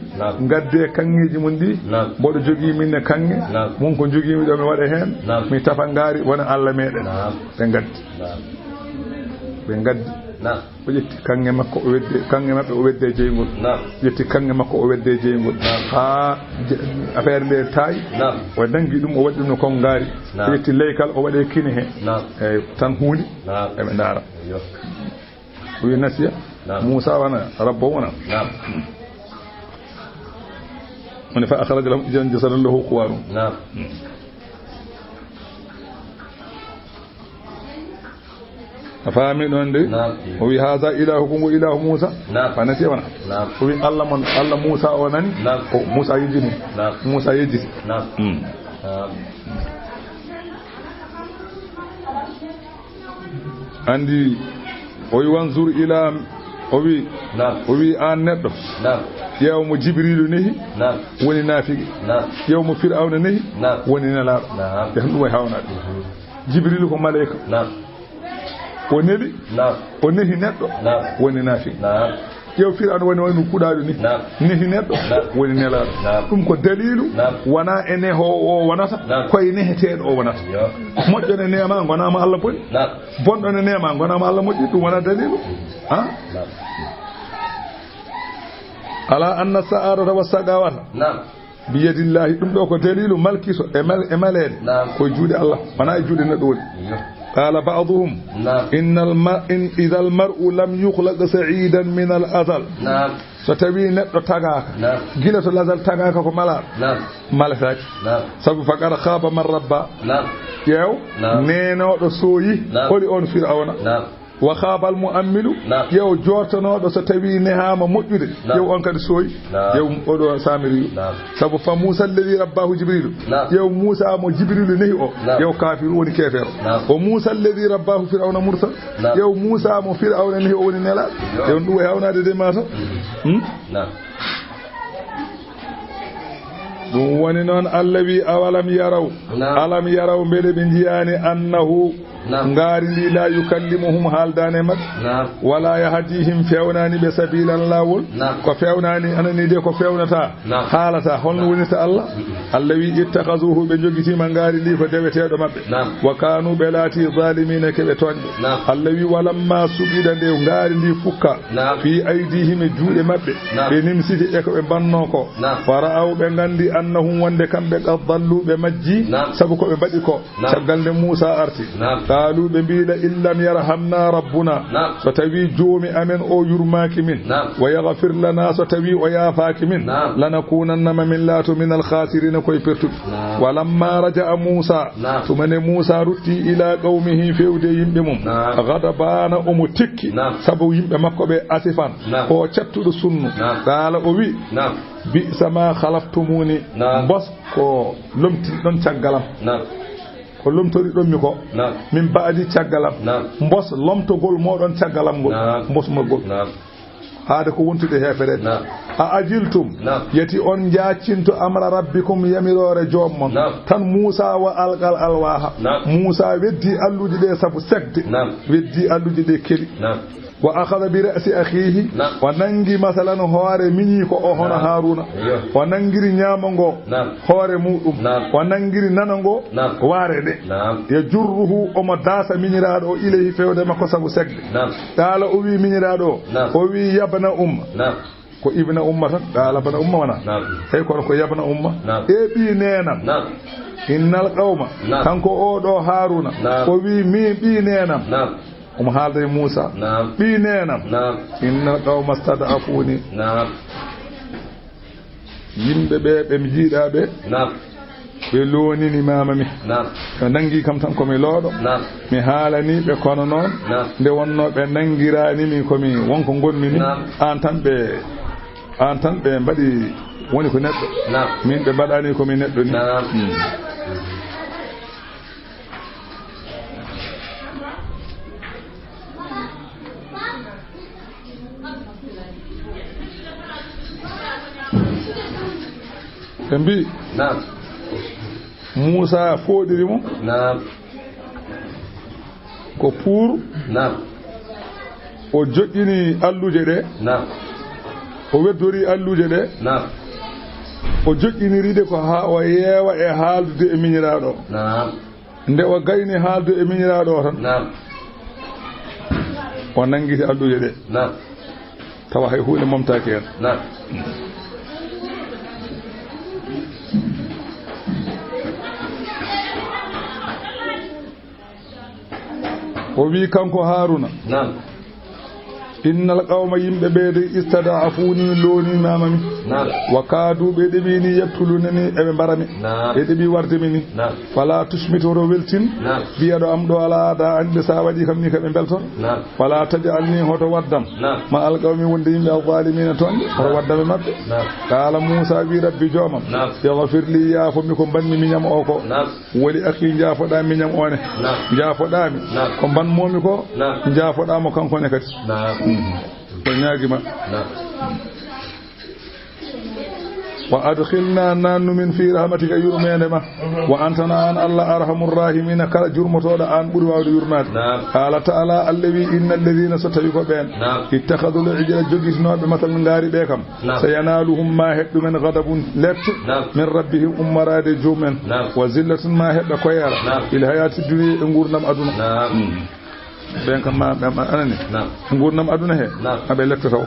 gadde kangeji mun di bodo jogi minne kange mon ko jogi mi do mi wada hen mi tafa ngari wona Allah meden be gaddi o yetti kange makko o wedde kange mabbe o wedde jeygol yetti kange makko o wedde jeygol ha affaire de tay o dangi dum o waddi no kon ngari yetti leykal o wade kini he e tan huudi e be ndara wi nasiya Musa wana rabbo wana من فأخرج لهم جسدا له خوار فاهمين عندي وفي هذا إلهكم وإله موسى فنسي وانا وفي الله موسى ونني موسى يجني موسى يجي عندي وينظر إلى وفي آن ندو يوم جبريل نهي وني نافق يوم فرعون نهي وني نلاب يهنو ويهاونا جبريل كو ملائكة ونبي ونهي ندو وني نافق يوم فرعون وني كودادو نهي ندو وني نلاب دum ko dalilu wana ene ho wonata koy nehetedo o wonata mojjone neema gonama Allah boni bondone neema gonama Allah mojji dum wana dalilu ha ala anna sa'arata wasaqawata biyadillahi dum do ko dalilu malkiso e malede ko juude Allah wana e juude neddo woni qala ba'dhum innal ma'in idha al mar'u lam yukhlaq sa'idan min al azal so tawi neddo tagaka gila to lazal tagaka ko mala malfaki sabu faqara khaba man rabba yew neno do soyi holi on fir'auna wa khabal mu'ammilu yow jortanodo so tawi nehama mojjude yow on kadi soyi yow odo samiri sabu fa Musa alladhi rabbahu jibril yow Musa mo jibril nehi o yow kafir woni kefero o Musa alladhi rabbahu fir'auna mursal yow Musa mo fir'auna nehi o woni nela yow ndu hawnade de mata dum woni non allawi awalam yaraw bele be jiyani annahu ngari li la yukallimuhum haldane mak wala yahdihim fewnani be sabilan lawul ko fewnani anani de ko fewnata halata holno wonita Allah allawi ittakhazuhu be jogitima ngari li fa dewetedo mabbe wa kanu belati zalimin ke be tonde allawi walamma subida de ngari ndi fukka fi aidihim juude mabbe be nimsiti e ko be banno ko faraaw be gandi annahum wonde kambe qadallu be majji sabu ko be badi ko tagalde Musa arti قالوا بمبيل إن لم يرحمنا ربنا ستوي جومي أمن أو يرماك من ويغفر لنا ستوي ويافاك من لنكونن من لات من الخاسرين كوي برتب ولما رجع موسى ثم موسى رتي إلى قومه في وديهم بمم غضبان أمتك سبو يمب مكوبة أسفان هو تشتد السنة قال أوي بئس ما خلفتموني بس كو لمتي دون تشغلام ko lomtori don mi ko min baadi ciagalam mbos lomtogol modon ciagalam gol mbos mo gol haade ko wontude hefere a ajiltum yati on jaacinto amra rabbikum yamirore jommon tan Musa wa alqal alwaha Musa weddi allude de sabu sekde weddi allude de keli wa akhadha bi ra'si akhihi wa nangi masalan hoore minyi ko o hono Haruna wa nangiri nyamongo hoore mudum wa nangiri nanango waare de ya jurruhu o madasa miniraado ilayhi fewde makko sabu segde dala o wi miniraado o wi yabna ko ibna umma tan dala bana umma wana hay ko yabna umma e bi nenam innal qawma kanko o do Haruna o wi mi bi nenam هذا موسى بيننا إن قوم استضعفوني yimbe be mi jiida be be lonini mama mi to nangi kam tan ko mi loodo mi haalani be kono non nde wonno be nangirani mi ko mi wonko gonmi ni an tan be mbadi woni ko neddo min be badani ko mi neddo ni embi نعم Musa foodiri mo نعم ko pour نعم o joƴƴini alluje ɗe نعم o weddori alluje ɗe نعم o joƴƴiniride ko ha o yeewa e haaldude e miñiraaɗo نعم nde o gayni haaldude e miñiraaɗo o tan نعم o nangiti alluje ɗe نعم tawa hay huunde momtaaki hen نعم o wi kanko Haruna نعم innal qawma yimɓe ɓeede istada'afuni loonimamami نعم wa kaadu ɓe ɗeɓini yettulunani eɓe mbarami نعم ɓe ɗeɓi wardemi ni نعم fala tusmitoro weltin نعم biyaɗo am ɗo ala ada anɓe sa waɗi kam ni kaɓe belton نعم fala tajalni hoto waddam نعم ma alqawmi wonde yimɓe alzalimina toonɓe hoto waddame mabɓe نعم kala Musa wi rabbi joomam نعم yaghfir li yaafomi ko banmi miñam o ko نعم woli akki jaafoɗa miñam one نعم jaafoɗami نعم ko banmomi ko نعم jaafoɗamo kankone kadi نعم ko ñaagima نعم wa adkhilna nannu min fi rahmatika yurmede ma wa antana an Allah arhamur rahimina kala jurmotoɗo an ɓuri wawde yurmade qala ta'ala allawi innal ladhina so tawi ko ɓen ittakhadhu al-ijla jogitinoɓe matal ngaari ɓe kam sayanaluhum ma heɗɗumen ghadabun lettu min rabbihim ummarade jumen wa zillatun ma heɓɓe koyara il hayati dunya e gurdam aduna ben kam ma anani gurdam aduna he aɓe letto taw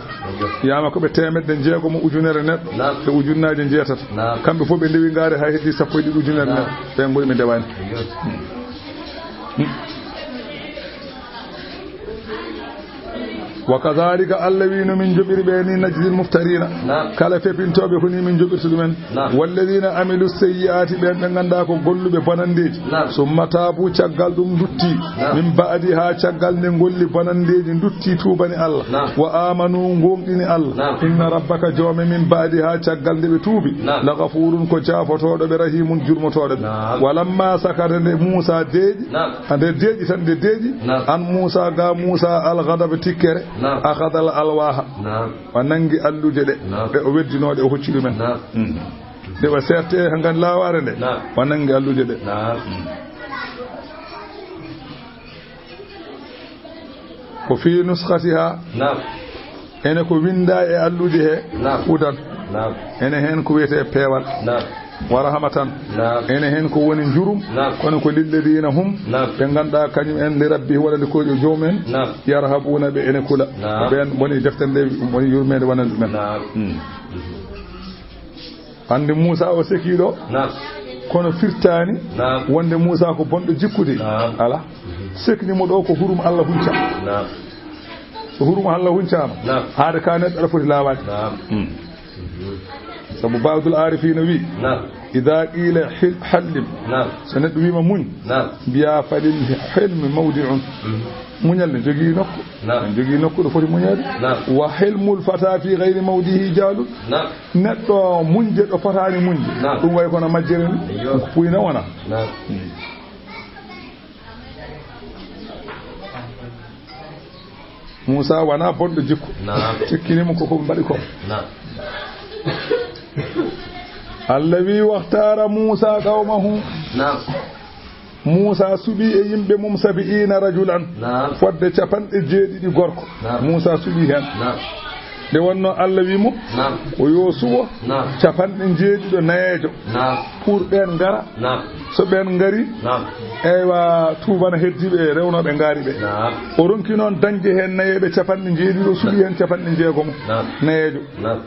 yama ko ɓe temedde jeegomo ujunere neɗɗo e ujunnaje jeetata kamɓe fof ɓe ndewi ngaari ha heddi 10 ujunere neɗɗo ɓe goni ɓe ndewani وكذلك الذين من جبر بيني نجزي المفترين كلا فين توبه كوني من جبر سدمن والذين عملوا السيئات بين غندا كو غولبه بنانديج ثم تابوا تشغال دوم دوتي من بعدها تشغال ne golli banandeji dutti tubani Allah wa amanu ngomdini Allah inna rabbaka jawmi min ba'diha taggal de be tuubi la ghafurun ko jaafotodo be rahimun jurmotodo walamma sakata de Musa deeji ande deeji tan de deeji an Musa ga Musa al ghadab tikkere akhadha al alwaha wa nangi alluje de be o weddinode o hocci dumen de wa serte hangan laware de wa nangi alluje de ko fi nuskhatiha ene ko winda e alluje he udan ene hen ko wiyete peewal wa rahmatan ene hen ko woni jurum kono ko lilladina hum be ganda kanyum en li rabbi wala li ko joomen yarhabuna be ene kula ben woni deftende woni yurmede wonan men ande Musa o sekido kono firtani wonde Musa ko bondo jikkude ala sekni mo do ko hurum Allah hunca so hurum Allah huncama haade kanet ala foti lawade sabu ba'dul arifina wi idha qila halim sanad wima muñ biya falil hilm mawdi'un muñal ne jogi nokku do foti muñade wa hilmul fata fi ghayri mawdihi jalul neddo munje do fatani munje dum way kono majjere ni ko puyna wona Musa wana bondo jikku cikkini mo ko mbadi ko allawi waqtara Musa qawmahu Musa subi e yimbe mum 70 rajulan fodde capande jeedidi gorko Musa subi hen de wonno Allah wi mo o yosuwo capande jeedido nayejo pour ben ngara so ben ngari ewa tubana heddibe rewnobe ngari be o ronki non dañde hen nayebe capande jeedido subi hen capande jeegom nayejo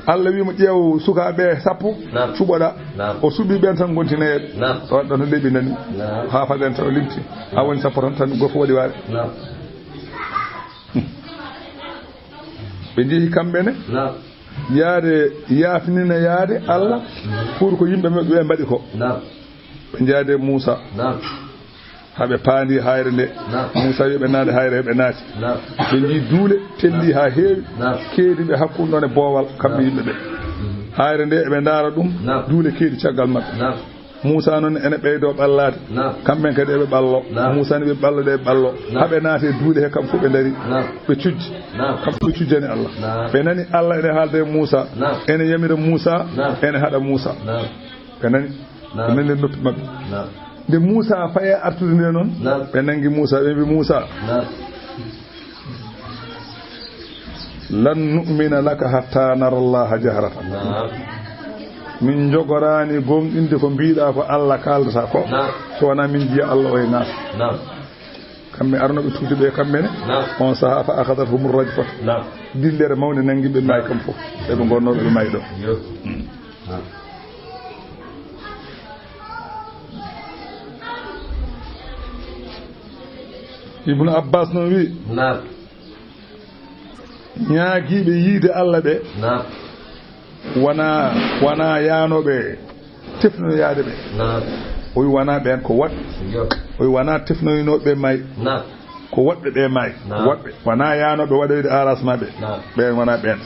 Allah wi mo ƴeew sukabe sappo suboda o subi ben tan gonti nayebe o don lebi nani ha faden taw limti ha woni sappo tan gofo wadi waade be jehi kambe ne yaade yafnina yaade Allah pour ko yimbe mabbe be mbadi ko be jaade Musa habe paandi hayre nde Musa yobe naade hayre be naati be ji duule telli ha heewi keedi be hakkunde non e boowal kambe yimbe be hayre nde be ndaara dum duule keedi caggal mabbe Musa non ene beydo ballade kamben kadi be ballo Musa ne be ballo de ballo habe naate duule he kam fu be dari be cujji kam fu cujjani Allah be nani Allah ene haalde Musa ene yamira Musa ene hada Musa kanani nande noppi mabbe de Musa faya artude ne non be nangi Musa be bi Musa lan nu'mina laka hatta nara Allah jahratan min jogorani gonɗinde ko mbiɗa ko Allah kaldata ko so wana min jiya Allah o e nas kamɓe arnoɓe tuuti ɓe kamɓene on saaha fa akhadathum rajfat dillere mawde nangi ɓe may kam fof eɓe gonnoɓe ɓe may ɗo Ibnu Abbas no wi ñaagiɓe yiide Allah ɓe wana yaanoɓe tefnoyaade ɓe o wi wana ɓen ko waɗɓe o wi wana tefnoyinoɓe may ko waɗɓe ɓe may waɗɓe wana yaanoɓe waɗoyde arasma ɓe ɓen wana ɓen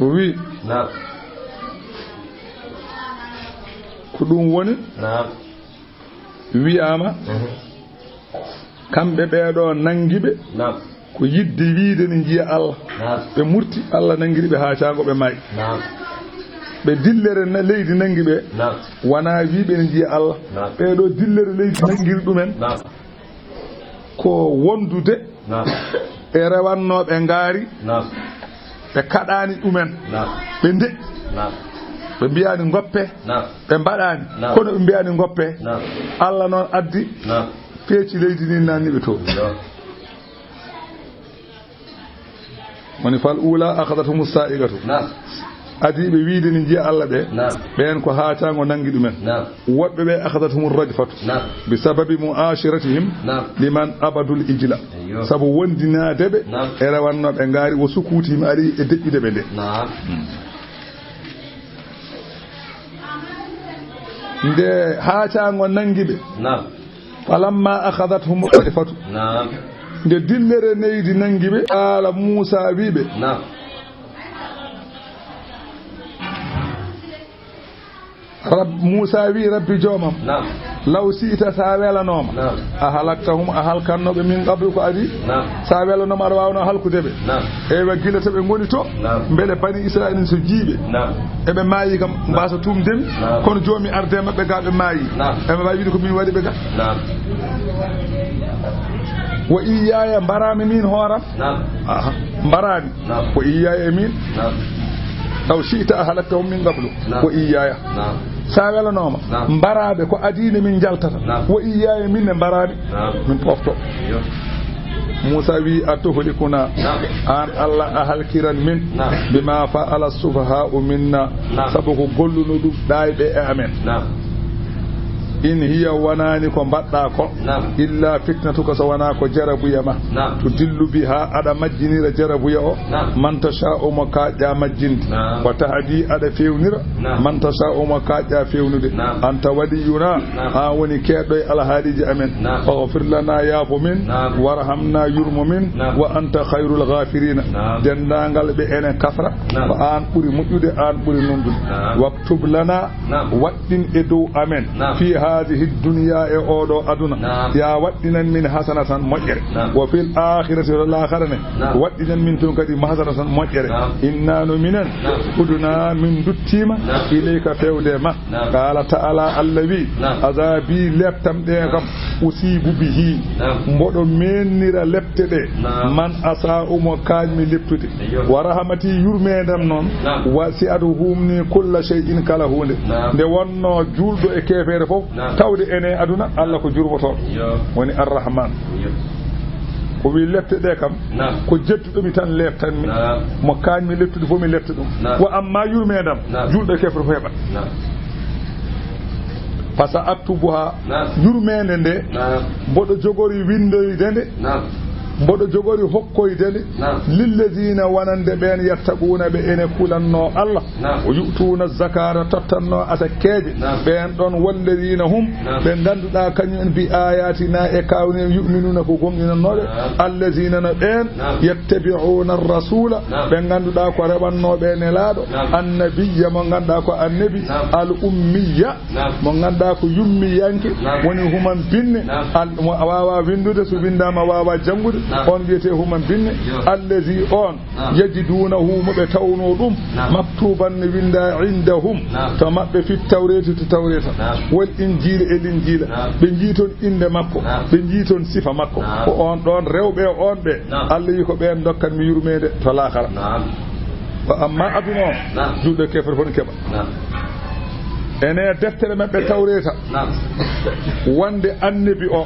o wi ko ɗum woni wiyama kamɓe ɓeɗo nangiɓe ko yidde wiide ne jiya Allah ɓe murti Allah nangiriɓe ha cagoɓe may ɓe dillere leydi nangiɓe wona wiɓe ne jiya Allah ɓeɗo dillere leydi nangiri ɗumen ko wondude ɓe rewannoɓe ngaari ɓe kaɗani ɗumen ɓe nde ɓe mbiyani goppe ɓe mbaɗani kono ɓe mbiyani goppe Allah noon addi peeci leydi ni nanniɓe to woni fal ula akhadathum sa'igatu adiɓe wiide ni jiya Allah ɓe ɓen ko haacango nangi ɗumen woɓɓe ɓe akhadathum rajfatu bi sababi mu'ashiratihim liman abadul ijla sabu wondinadeɓe e rewannoɓe ngaari wo sukutihim ari e deƴƴide ɓe nde nde haacango nangiɓe falamma akhadathum rajfatu nde dillere neydi nangiɓe ala Musa wiɓe Musa wi rabbi joomam law siita sa welanoma a halaktahum a halkannoɓe min qabri ko adi sa welanoma aɗa wawno halkudeɓe ewa gila to ɓe goni to beele bani Israil so jiiɓe eɓe maayi kam mbasa tumdemi kono joomi arde mabɓe ga ɓe maayi eɓe mbawi wiide ko min waɗi ɓe ga wo iyaya mbarami min hooram mbarami wo iyaya e min law siita a halaktahum min qablu wo iyaya sa welanoma mbaraɓe ko adine min jaltata wo iyaya minne mbaraɓe min pofto Musa wi a tuhlikuna an Allah a halkiran min bima fa'ala sufaha'u minna sabu ko golluno ɗum ɗayɓe e amen in hiya wanani ko mbaɗɗa ko illa fitnatuka so wona ko jarabuya ma to dillu biha aɗa majjinira jarabuya o man tasha'u mo kaƴƴa majjinde wa tahdi aɗa fewnira man tasha'u mo kaƴƴa fewnude anta waliyuna ha woni keɗɗo e alhaaliji amen faghfir lana yaafo min warhamna yurmo min wa anta khayrul ghafirina dendagal ɓe enen kafra ko an ɓuuri moƴƴude an ɓuuri nondude waktub lana waɗɗin e dow amen fi هذه الدنيا أودو أدنى يا ودنا من حسنة مجر وفي الآخرة والآخرة ودنا من تنكدي حسنة مجر إنا نمنا أدنا من دتيما إليك فيودما قال تعالى الذي أذابي لبتم ديكم أصيب به مودو منير لبتد من أساء مكاجم لبتد ورحمتي يرميدم نون وسيأدهمني كل شيء كالهون de wonno juldo e kefere fof tawde ene aduna Allah ko jurboto woni arrahman ko wi lefte de kam ko jettuɗumi tan leftanmi mo kañmi leftude fof mi lefta ɗum wa amma yurmedam julɗo kefre fof heɓat par ce que aktubuha yurmede nde mboɗo jogori windoyde nde mboɗo jogori hokkoydele lilladina wonande ɓen yattaquna ɓe ene kulanno Allah o yu'tuna zakata tottanno asakeje ɓen ɗon walladina hum ɓe ganduɗa kañum en bi ayatina e kawni yu'minuna ko gomɗinannoɓe allazina no ɓen yattabi'una ar-rasula ɓe ganduɗa ko reɓannoɓe nelaɗo annabiyya mo ganduɗa ko annabi al ummiya mo ganduɗa ko yummiyanke woni human binne mo wawa windude so windama wawa jangude on wiyete human binne allazi on yajidunahu mo ɓe tawno ɗum maktuban ne winda indahum to maɓɓe fit tawreti to tawreta wal injila e l'injila ɓe jiiton inde makko ɓe jiiton sifa makko ko on ɗon rewɓe on ɓe Allah yi ko ɓen dokkat mi yurmede to lakara amma aduna o juɗɗo kefere fon keɓa ene deftere maɓɓe tawreta wonde annabi o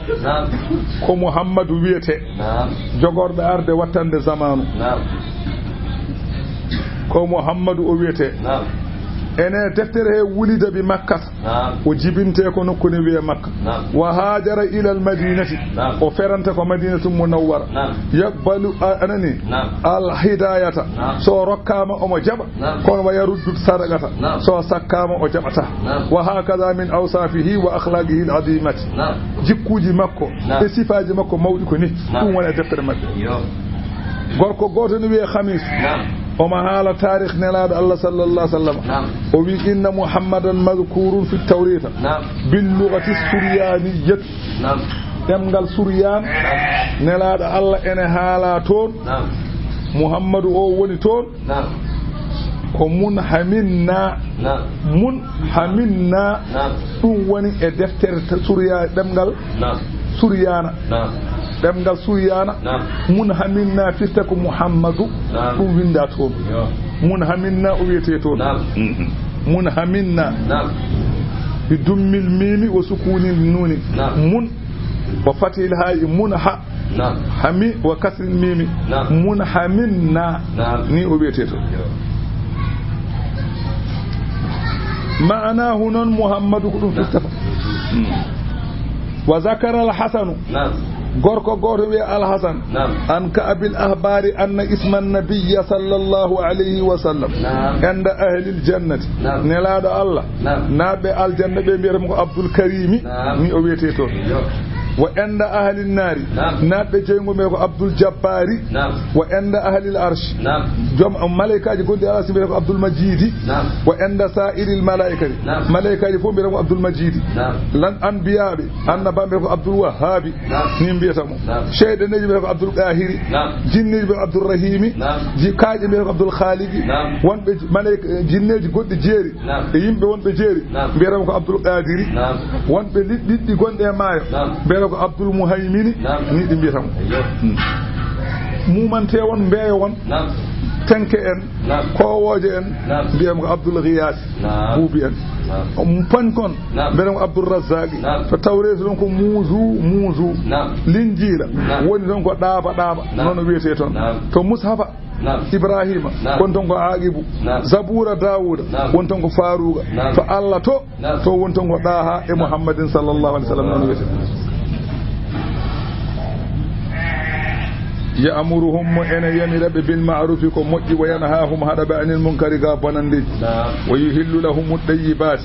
ko Muhammadu wiyete jogorɗo arde wattande zamanu ko Muhammadu o wiyete ene deftere he wulida bi Makka o jibinte ko nokkune wiye Makka wa hajara ila al madinati o feranta ko madinatu munawwara yaqbalu anani al hidayata so rokkama omo jaba kono wa yaruddu sadaqata so sakkama o jabata wa hakaza min awsafihi wa akhlaqihi al azimati jikkuji makko e sifaji makko mawdi ko ni dum wona deftere mabbe gorko goto ni wiye Khamis وما هذا تاريخ نلاد الله صلى الله عليه وسلم وبي إن محمدا مذكور في التوريث باللغة السريانية دمغال سريان نلاد الله إن هالاتون محمد أو ولتون ومن حملنا وني دفتر سريان دمغال سريانا demgal suyana mun haminna fistaku Muhammadu ɗum winda toon mun haminna o wiyete toon mun haminna bi dummil mimi wa sukunil nuni mun wa fatil hayi mun ha hami wa kasril mimi mun haminna ni o wiyete toon ma'anahu non Muhammadu ko ɗum fistafa wa zakara al-Hasanu gorko goto wiya al-Hasan an ka'abil ahbari anna isma an-nabiy sallallahu alayhi wa sallam inda ahli al-jannati nelado Allah nabe aljanna be mbiyata ko Abdul Karimi ni o wiyete to وعند أهل النار نبتجيهم بيكو عبد الجباري وعند أهل العرش جمع ملائكة يقول لي الله سبحانه عبد المجيد وعند سائر الملائكة ملائكة يقول بيكو عبد المجيد لن أنبياء أنبا بيكو عبد الوهاب نيم بيتامو شهد نجي بيكو عبد القاهري جن نجي بيكو عبد الرحيم جكاج بيكو عبد الخالق وان ملائكة جن نجي قد جيري يم بيوان بجيري بيكو عبد القادري وان بيدي قد مايو ko Abdul Muhaymini ni di mbiyatam mumante won mbeyo won tanke en kowoje en mbiyam ko Abdul Ghiyas bubi en pan kon mbiyam ko Abdul Razzaq to tawreto don ko muzu linjila woni don ko daaba non wiyete ton to mushafa Ibrahima won ton ko Aqibu Zabura Dawuda won ton ko Faruga to Allah to won ton ko Daha e Muhammadin sallallahu alaihi wasallam non wiyete يأمرهم وإن يمر بالمعروف كمجد وينهاهم هذا عن المنكر كابنندي ويهل لهم الطيبات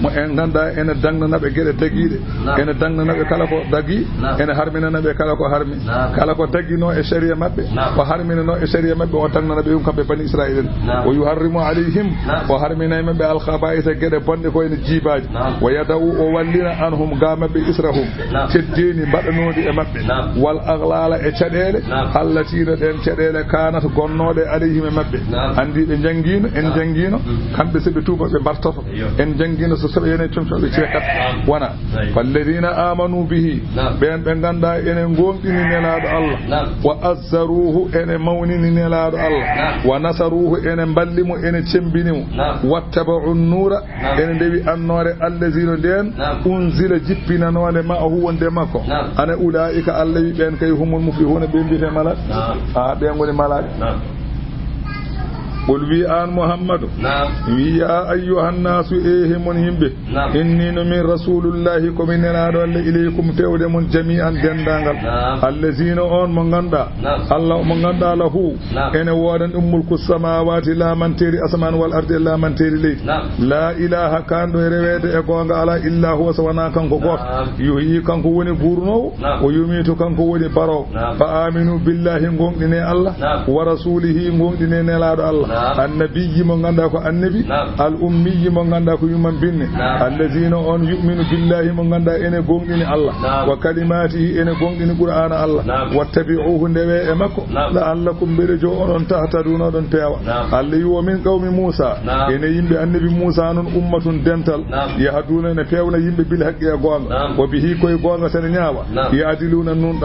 وإن غندا إن دعنا نبي كده تجيد إن دعنا نبي كلاكو دعي إن هرمنا نبي كلاكو هرمي كلاكو دعي نو إشريا مبي وهرمنا نو إشريا مبي وتعنا نبي يوم كبي بني إسرائيل ويحرم عليهم وهرمنا مبي الخبائث كده بند كوين جيباج ويدعو أولنا عنهم قام بإسرهم تديني بدنو دي مبي والأغلال إشريل التي ندم شديله كانت غنود عليهم مبه عندي جنجينو ان جنجينو كامbe se be tuba be bartoto en jangino so sobe yene tumto be cekat wana falladina amanu bihi ben be ganda ene gondini nelado Allah wa azzaruhu ene mawnini nelado Allah wa nasaruhu ene ballimo ene cembinimo wattaba'u an-nura ene dewi annore allazina den unzila jippina none ma huwonde makko ana ulaika allahi ben kay humul muflihuna be mbite mala be ngoni malade قل بي آن محمد يا أيها الناس إيه من به إني من رسول الله كمن نادو إليكم تود من جميعا جندانغال الذين أون من غندا الله من غندا له إن وادن ملك السماوات لا من تيري أسمان والأرض لا من تيري لي لا إله كان ريويد إغوانغ على إلا هو سوانا كان كوكوت يحيي كان كوني بورنو ويميت كان كوني بارو فآمنوا بالله غوندني الله ورسوله غوندني نلادو الله النبي من غندا كو النبي الأمي من غندا كو يمن بن الذين أون يؤمن بالله من غندا إن غوندني الله وكلماته إن غوندني قرآن الله واتبعوه نبي أمكو لعلكم برجو أن تهتدون دون تيوا اللي هو من قوم موسى إن يمبي النبي موسى أن أمة دنتل يهدون نفيونا يمبي بالحق يا غوان وبه كوي غوان سننياوا يعدلون النون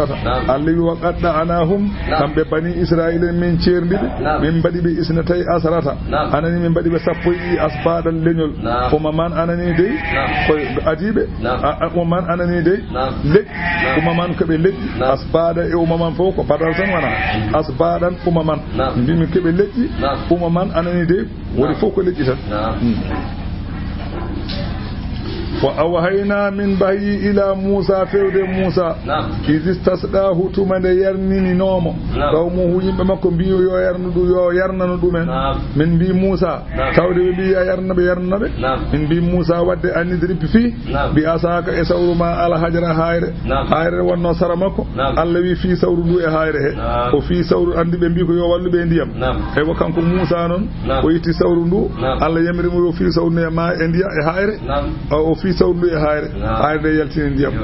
اللي هو قد عناهم كم بني إسرائيل من شيرندي من بدي بإسنتي أسرة أنني من بدي بسفوي أسباد اللينول ومن أنني دي أجيب ومن أنني دي لك ومن كبي لك أسباد ومن فوق بدل سنوانا أسبادا ومن بيم كبي لك ومن أنني دي ولي فوق لك وأوهينا من بهي إلى موسى فيود موسى إذ استسقاه تمن يرني نومو قومه يمكم بيو يو يرنندو من بي موسى تاود بي يرنا من بي موسى ود أن يدرب فيه بأساك يسور ما الحجر هاير والنصر مكو الذي في سور دو هايره وفي سور عند بيكو يو والو بنديام اي وكانكو موسى نون ويتي سور دو الله يمرمو في سور ما انديا هاير او في سawdu e hayre yaltini ndiyam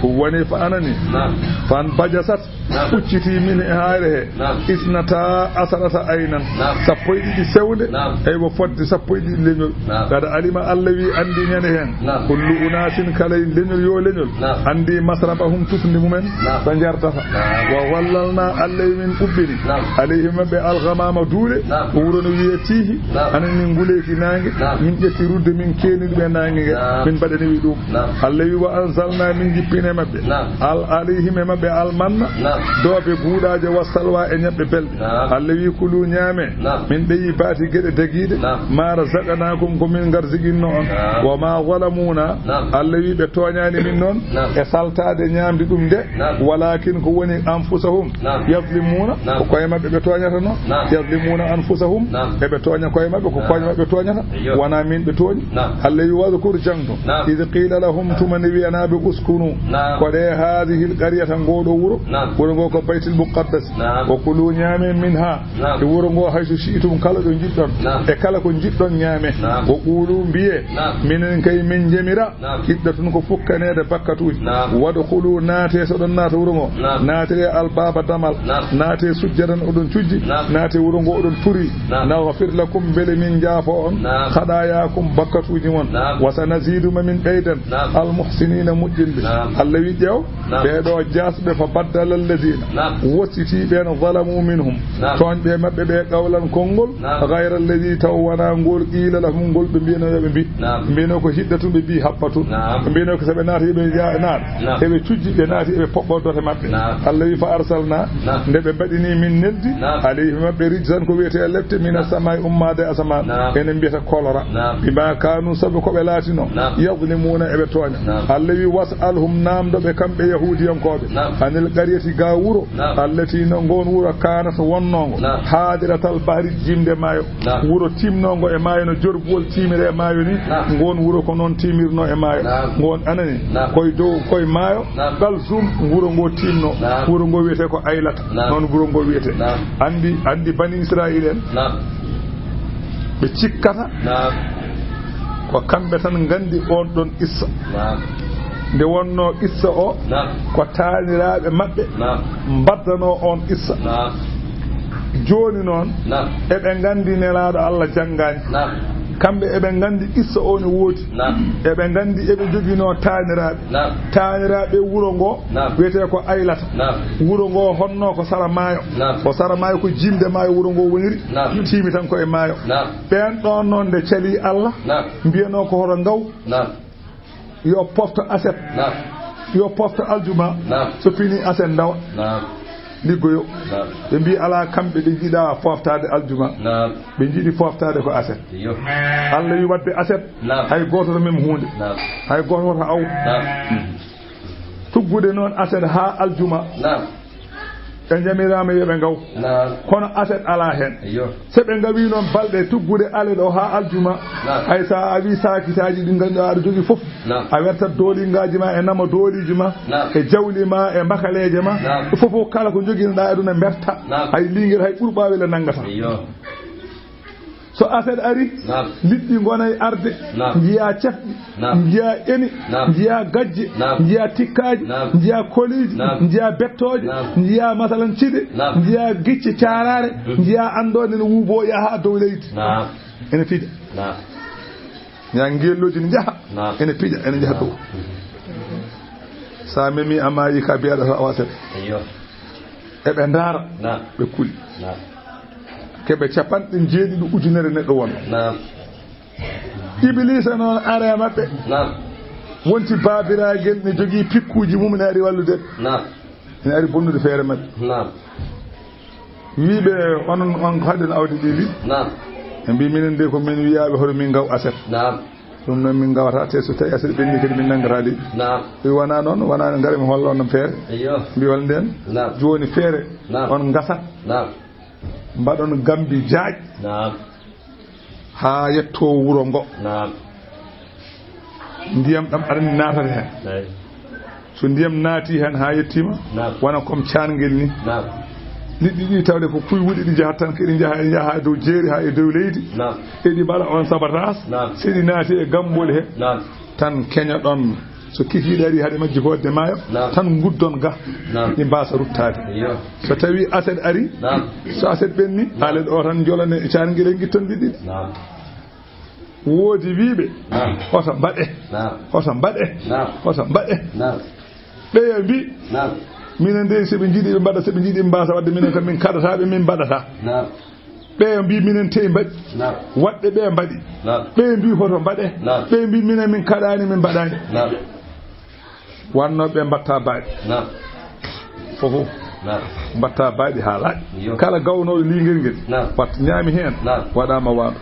woni fa anani fan bajasat ucciti min e hayre he isnata asarata aynan sappo e ɗiɗi sewde e bo fodde sappo e ɗiɗi leñol kada alima allah wi andi ñande hen kullu unasin kala leñol yo leñol andi masrabahum tufndi mumen ɓe jartata wa wallalna allah min ubbini alayhim ɓe alghamama duule wuro no wiye tihi anani nguleki nangue min ƴetti rudde min keniɗo ɓe nangue min mbaɗani wi ɗum allah wi wa anzalna min jippine mabɓe al alayhim mabɓe almanna doobe buuɗaje wassalwa e ñebbe belde allah wi kulu ñaame min ɓeyi baati gueɗe daguiɗe ma razaqnakum ko min garsiginno on wa ma zalamuna allah wi ɓe toñani min noon e saltade ñamde ɗum de walakin ko woni anfusahum yazlimuna ko koye mabɓe ɓe toñata noon yazlimuna anfusahum eɓe toña koye mabɓe ko koye mabɓe toñata wona min ɓe tooñi allah wi wadkur jangto id qila lahum tumani wiyanaɓe uskunu koɗe hadihi l qaryata ngoɗo wuro ngo ko baytul muqaddas wa kulu ñaame min ha e wuro ngo hayso shiitum kala ɗo jiɗɗon e kala ko jiɗɗon ñaame wo qulu mbiye minen kay min jemira kiɗɗa tun ko fukkanede bakkatuji wadkhulu naate so ɗon naata wuro ngo naatire albaba damal naate sujjadan oɗon cujji naate wuro ngo oɗon turi naghfir lakum bele min jaafo on khadayakum bakkatuji mon wa sanaziduma min ɓeydan almuhsinina moƴƴinde allah wi ƴeew ɓeɗo jasɓe fa baddala alladina wossiti ɓen zalamu minhum toñɓe mabɓe ɓe qawlan konngol gayra alladi taw wona ngol qila lahum ngol ɓe mbino yoɓe mbi mbino ko hiɗɗatu ɓe mbi haɓɓatu ɓe mbino ko soɓe naati eɓe naat eɓe cujji ɓe naati eɓe poɓɓodote mabɓe allah wi fa arsalna nde ɓe mbaɗini min neldi alayhi mabɓe rijsan ko wiyete lebte mina samay ummade asaman enen mbiyata kolora bima kanu saabu koɓe laatino yadlimuna eɓe tooña allah wi wasalhum namdoɓe kamɓe yahudiyankoɓe anil qaryati ga wuro allati no ngon wuro kanata wonnongo haadiratal bahri jimde maayo wuro timnongo e maayo no jorbuwol timire e maayo ni ngon wuro ko noon timirno e maayo ngon anani koye dow koye maayo dal zoom wuro ngo timno wuro ngo wiyete ko aylata noon wuro ngo wiyete andi bani israil en ɓe cikkata ko kamɓe tan gandi on ɗon issa nde wonno issa o ko taaniraaɓe maɓɓe mbaddano on issa jooni noon eɓe nganndi nelaaɗo Allah janngaani kamɓe eɓe nganndi issa o ne woodi eɓe nganndi eɓe joginoo taaniraaɓe wuro ngoo wiyetee ko aylata wuro ngoo honnoo ko sara maayo ko jimde maayo wuro ngoo woniri tiimi tan koye maayo ɓeen ɗon noon nde calii Allah mbiyanoo ko hoto ngaw yo pofto aset yo pofto aljuma so fini aset ndawa liggoyo ɓe mbi ala kamɓe ɓe jiiɗa foftade aljuma ɓe jiiɗi foftade ko aset Allah wi wadde aset hay goto to mem hunde hay goto woto aw tuggude noon aset ha aljuma ɓe jamirama yoɓe gaw kono aset ala hen se ɓe gawi noon balɗe tuggude ale ɗo ha aljuma hay sa a wi sakitaji ɗi ganduɗa aɗa jogui foof a wertat doolingaji ma e nama dooliji ma e jawli ma e makaleje ma fofo kala ko joguinoɗa aduna berta hay linguel hay ɓuurɓawele nanggata so aset ari liɗɗi gonay arde jiya cefɗi jiya eni jiya gajje jiya tikkaji jiya koliji jiya bettoje jiya masalan ciɗe jiya gicce carare jiya andode no wuuboya ha dow leydi ene pija ya ngelloji ne jaaha ene pija ene jaaha dow sa memi amayi ka biyaɗa to awaset eɓe ndaara ɓe kuli keɓe capanɗe jeeɗiɗi ujunere neɗɗo won iblisa noon are maɓɓe wonti babiragel ne jogii pikkuji mum ne ari wallude ne ari bonnude feere maɓɓe wiiɓe onon on haɗen awdi ɗiɗi ɓe mbi minen de ko min wiyaɓe hoto min gaw aset ɗum noon min gawata te so tawi aset ɓenni kadi min nanggata ɗi wi wona noon wona gaare mi holla on feere mbi wal nden joni feere on gasat mbaɗon gambi jaaƴ ha yetto wuro ngo ndiyam ɗam arani natata hen so ndiyam naati hen ha yettima wona comme cangel ni liɗɗi ɗi tawde ko kuy wuɗi ɗi jahat tan keɗi jaaha dow jeeri ha e dow leydi eɗi mbaɗa on sabatas seɗi naati e gambol he tan keñoɗon so kikiɗe ari haɗe majji hodde maayo tan guddon ga ɗi mbasa ruttade so tawi aset ari so aset ɓenni haale ɗo tan jolane canguel guitton ɗiɗi woodi wiiɓe hoto mbaɗe hoto mbaɗe hoto mbaɗe ɓeya mbi minen de soɓe jiiɗi ɓe mbaɗa soɓe jiiɗi ɓe mbasa wadde minen kam min kaɗataɓe min mbaɗata ɓe mbi minen teyi mbaɗi waɗɓe ɓe mbaɗi ɓe mbi hoto mbaɗe ɓe mbi minen min kaɗani min mbaɗani wannoɓe mbatta baaɗi fofo mbatta baaɗi ha laaƴi kala gawnoɗo ligel ngel watta ñaami hen waɗama waaɗo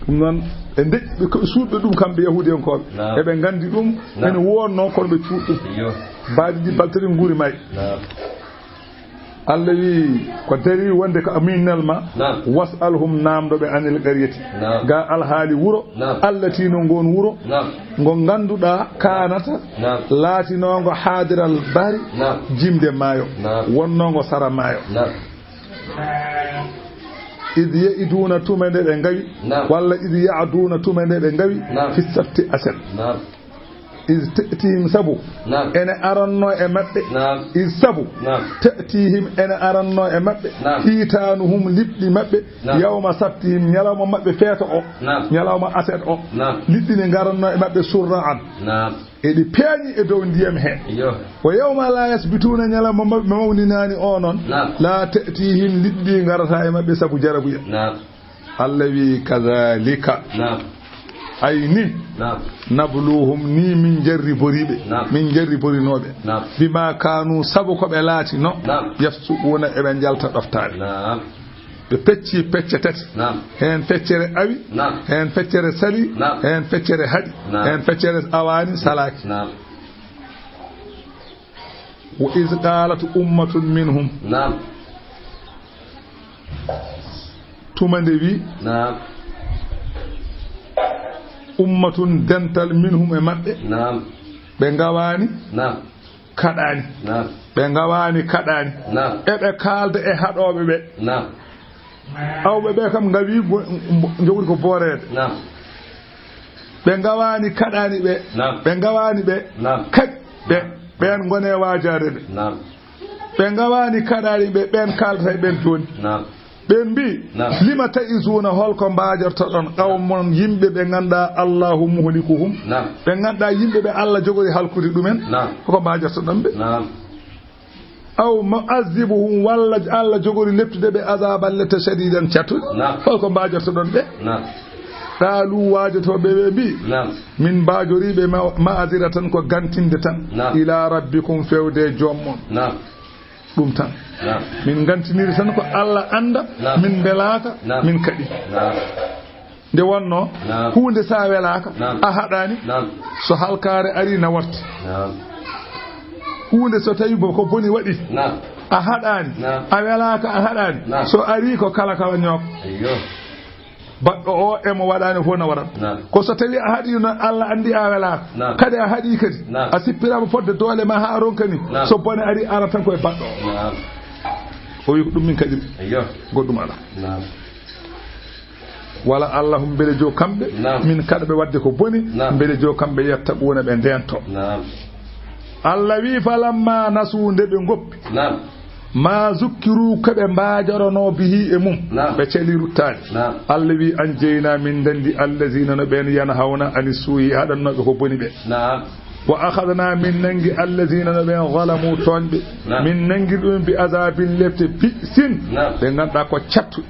ɗum noon e deƴƴi koɓe suuɗɓe ɗum kamɓe yahudi en koɓe eɓe gandi ɗum ene wonno kono ɓe cuuɗɗum baaɗi ɗi baltari guuri mayyi Allah wi ko dari wonde ko aminnal ma wasalhum namdoɓe anil qaryati ga alhaali wuro allatino ngon wuro ngo ganduɗa kanata laatinongo hadiral bari jimde maayo wonnongo sara maayo id yaiduna tume nde ɓe ngawi walla id yaaduna tume nde ɓe ngawi fi sabti aset is ta'tihim sabu ene aranno e mabbe is sabu ta'tihim ene aranno e mabbe hitanuhum libdi mabbe yawma sabtihim nyalawma mabbe feeto o nyalawma aset o libdi ne garanno e mabbe surra'an e di peñi e dow ndiyam he wa yawma la yasbituna nyalawma mabbe mawninani onon la ta'tihim libdi garata e mabbe sabu jarabuya Allah wi kadhalika ayni nabluhum ni min jarri boribe min jarri borinobe bima kanu sabu ko be laati no yafsuuna e be jalta doftade be pecci pecce tati hen feccere awi hen feccere sali hen feccere hadi hen feccere awani salaki wa iz qalat ummatun minhum tumande wi ummatun dental minhum e mabbe be ngawani kadani be ngawani kadani e be kalde e hadobe be awbe be kam ngawi joguri ko borede be ngawani kadani be ngawani be kaj be ben ngone wajade be ngawani kadani be ben kalde ben joni ben bi lima taizuna holko mbaajarto don qawmon yimbe be ganda Allahu muhlikuhum be ganda yimbe be Allah jogori halkude dumen ko mbaajarto don be aw mu'azzibuhum walla Allah jogori leptude be azaban lata shadidan chatu holko mbaajarto don be qalu wajato be bi min baajori be ma'aziratan ko gantinde tan ila rabbikum fewde jommon ɗum tan min gantiniri tan ko Allah anda min belaka min kadi nde wonno hunde sa welaka a haɗani so halkare ari na warti hunde so tawi ko boni waɗi a haɗani a welaka a haɗani so ari ko kala kala ñook baɗɗo o emo waɗani fof no waɗat ko so tawi a haɗi no Allah andi a welaka kadi a haɗi kadi a sippirama fodde doole ma ha ronkani so bone ari ara tan koye baɗɗo o wi ko ɗum min kadi goɗɗum ala wala allahum mbele jo kamɓe min kada ɓe wadde ko boni mbele jo kamɓe yettaɓuna ɓe ndento Allah wi falamma nasu nde ɓe goppi ma zukkiru koɓe mbajorono bihi e mum ɓe celi ruttani Allah wi an jeyna min dandi allazina no ɓen yanhawna ani suuyi haɗannoɓe ko boni ɓe wa akhadna min nangi allazina no ɓen zalamu toñɓe min nangi ɗum bi azabin lefte bisin ɓe ganduɗa ko cattu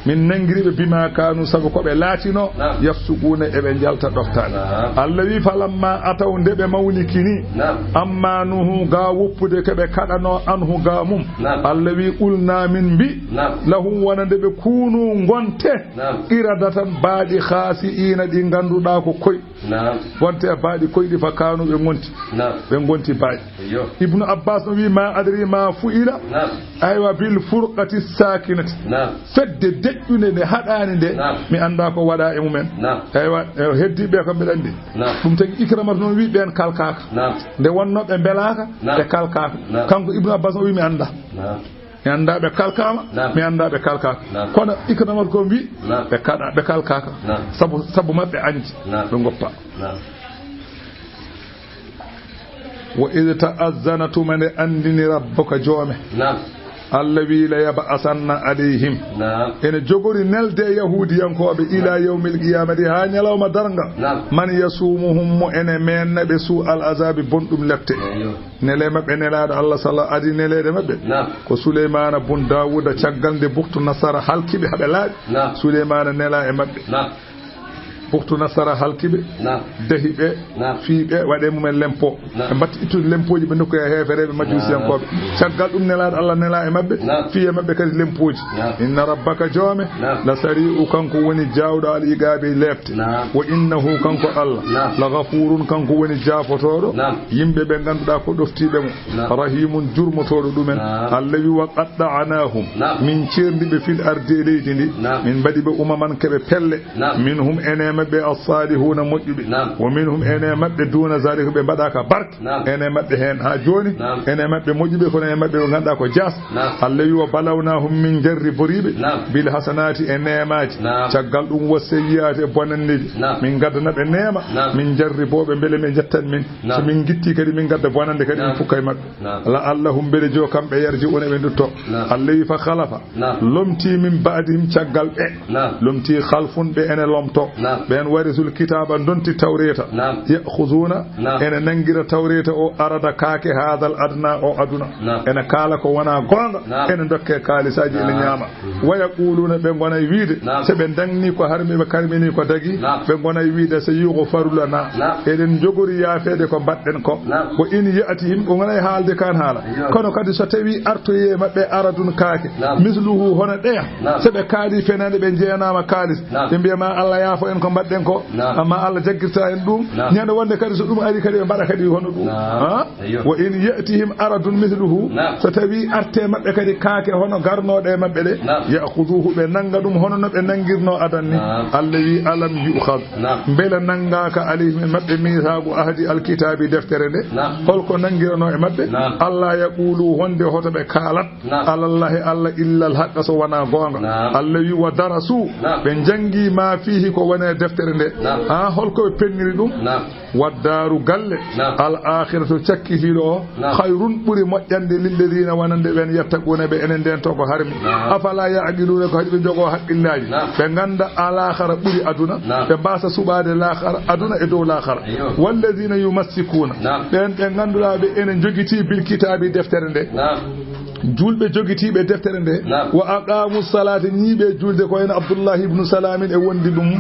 min nangiriɓe bima kanu sabu koɓe laatino yafsuguna eɓe jalta ɗoftani Allah wi falamma ataw nde ɓe mawnikini amma nuhu ga woppude keɓe kaɗano anhu ga mum Allah wi qulna min mbi lahum wona nde ɓe kunu gonte iradatan baaɗi khasi'ina ɗi ganduɗa ko koy gonte baaɗi koyɗi fa kanu ɓe gonti baaɗi Ibnu Abbas no wi ma adri ma fu'ila aywa bil furqati sakinati fedde deƴƴude nde haɗani nde mi anda ko waɗa e mumen aywa heddiɓe ko mbiɗa andi ɗum tagi Ikramata noon wi ɓen kalkaka nde wonno ɓe belaka ɓe kalkaka kanko Ibnu Abbas o wi mi anda mi anda ɓe kalkama mi anda ɓe kalkaka kono Ikramata ko wi ɓe kaɗa ɓe kalkaka sabu mabɓe anji ɓe goppa wa id ta'azzana tuma nde andini rabbuka joome Allah wi la yab'asanna alayhim ene jogori nelde yahudiyankoɓe ila yawmil qiyamati ha nyalawma darga man yasumuhum mo ene menna ɓe su al azabi bonɗum lefte nele mabɓe nelaɗo Allah sallallahu adi nelede mabɓe ko Suleymana bun Dawuda caggal nde buktu nasara halkiɓe haɓe laaɓi Suleymana nela e mabɓe buktu nasara halkiɓe dahiɓe fiiɓe waɗe mumen lempo ɓe mbatti ittude lempoji ɓe dokkoye heefereɓe majusiyankoɓe caggal ɗum nelaɗo Allah nela e mabɓe fiye mabɓe kadi lempoji inna rabbaka joome la sari'u kanko woni jawɗo al igaɓe lefte wa innahu kanko Allah la ghafurun kanko woni jafotoɗo yimɓe ɓe ganduɗa ko ɗoftiɓe mo rahimun jurmotoɗo ɗumen Allah wi wa qatta'nahum min cerdiɓe fil ardi leydi ndi min mbaɗiɓe umaman keɓe pelle minhum ene mabɓe as-salihuna moƴƴuɓe wa minhum ene mabɓe duna zalika ɓe mbaɗaka barke ene mabɓe hen ha joni ene mabɓe moƴƴuɓe kono ene mabɓe ɓe ganduɗa ko jas Allah wi wa balawnahum min jarri boriɓe bil hasanati e nemaji caggal ɗum wa sayyiati e bonandeji min gaddana ɓe nema min jarri boɓe beele min jettan min so min guitti kadi min gadda bonande kadi min fukka e mabɓe la allahum beele jo kamɓe yarji one ɓe dutto Allah wi fa khalafa lomti min ba'dihim caggal ɓe lomti khalfun ɓe ene lomto ɓen warisul kitaba donti tawreta yakhuzuna ene nangira tawreta o arada kaake hadal adna o aduna ene kala ko wona gonga ene dokke kalisaji ene nyama waya quluna ɓe gona wiide se ɓe dangni ko harmi ɓe karmini ko dagi ɓe gona wiide so yugo farulana eɗen jogori yaafede ko mbaɗɗen ko in ya'tihim ko gona haalde kan haala kono kadi so tawi artoye mabɓe aradun kaake misluhu hono ɗeya se ɓe kaali fenande ɓe jeenama kalis ɓe mbiyama Allah yaafo en ko mbaɗɗen ko amma Allah jaggirta en ɗum ñande wonde kadi so ɗum ari kadi ɓe mbaɗa kadi hono ɗum wa in ya'tihim aradun mithluhu so tawi arte mabɓe kadi kaake hono garnoɗe e mabɓe ɗe ya'khuduhu ɓe nanga ɗum hono no ɓe nangirno adanni Allah wi alam yu'khad mbele nangaka alayhim e mabɓe misagu ahdi alkitabi deftere nde holko nangirano e mabɓe Allah yaqulu honde hoto ɓe kaalat alallahi Allah illa alhaqqa so wona gonga Allah wi wa darasu ɓe jangi ma fihi ko wone deftere nde ha holko ɓe penniri ɗum waddaru galle al akhiratu cakkitiɗo o hayrun ɓuuri moƴƴande lilladina wonande ɓen yettaquna ɓe enen nden to ko harmi afala yaqiluna ko haɗi ɓe jogo haqqillaji ɓe ganda alakhara ɓuuri aduna ɓe mbasa suɓade lakhara aduna e dow lakhara walladina yumassikuna ɓen ɓe ganduɗa ɓe enen joguiti bil kitabi deftere nde julɓe jogitiɓe deftere nde wa aqamu salata ñiiɓe julde ko en Abdoullahi ibnu Salamin e wondi ɗum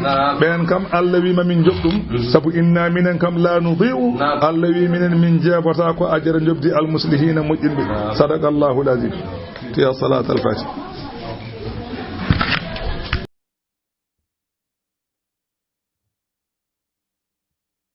ɓen kam Allah wima min joɓ ɗum saabu inna minen kam la nudi'u Allah wi minen min jeebata ko ajara jobdi almuslihina moƴƴinɓe sadaqallahu lazim tiya salat al-fatih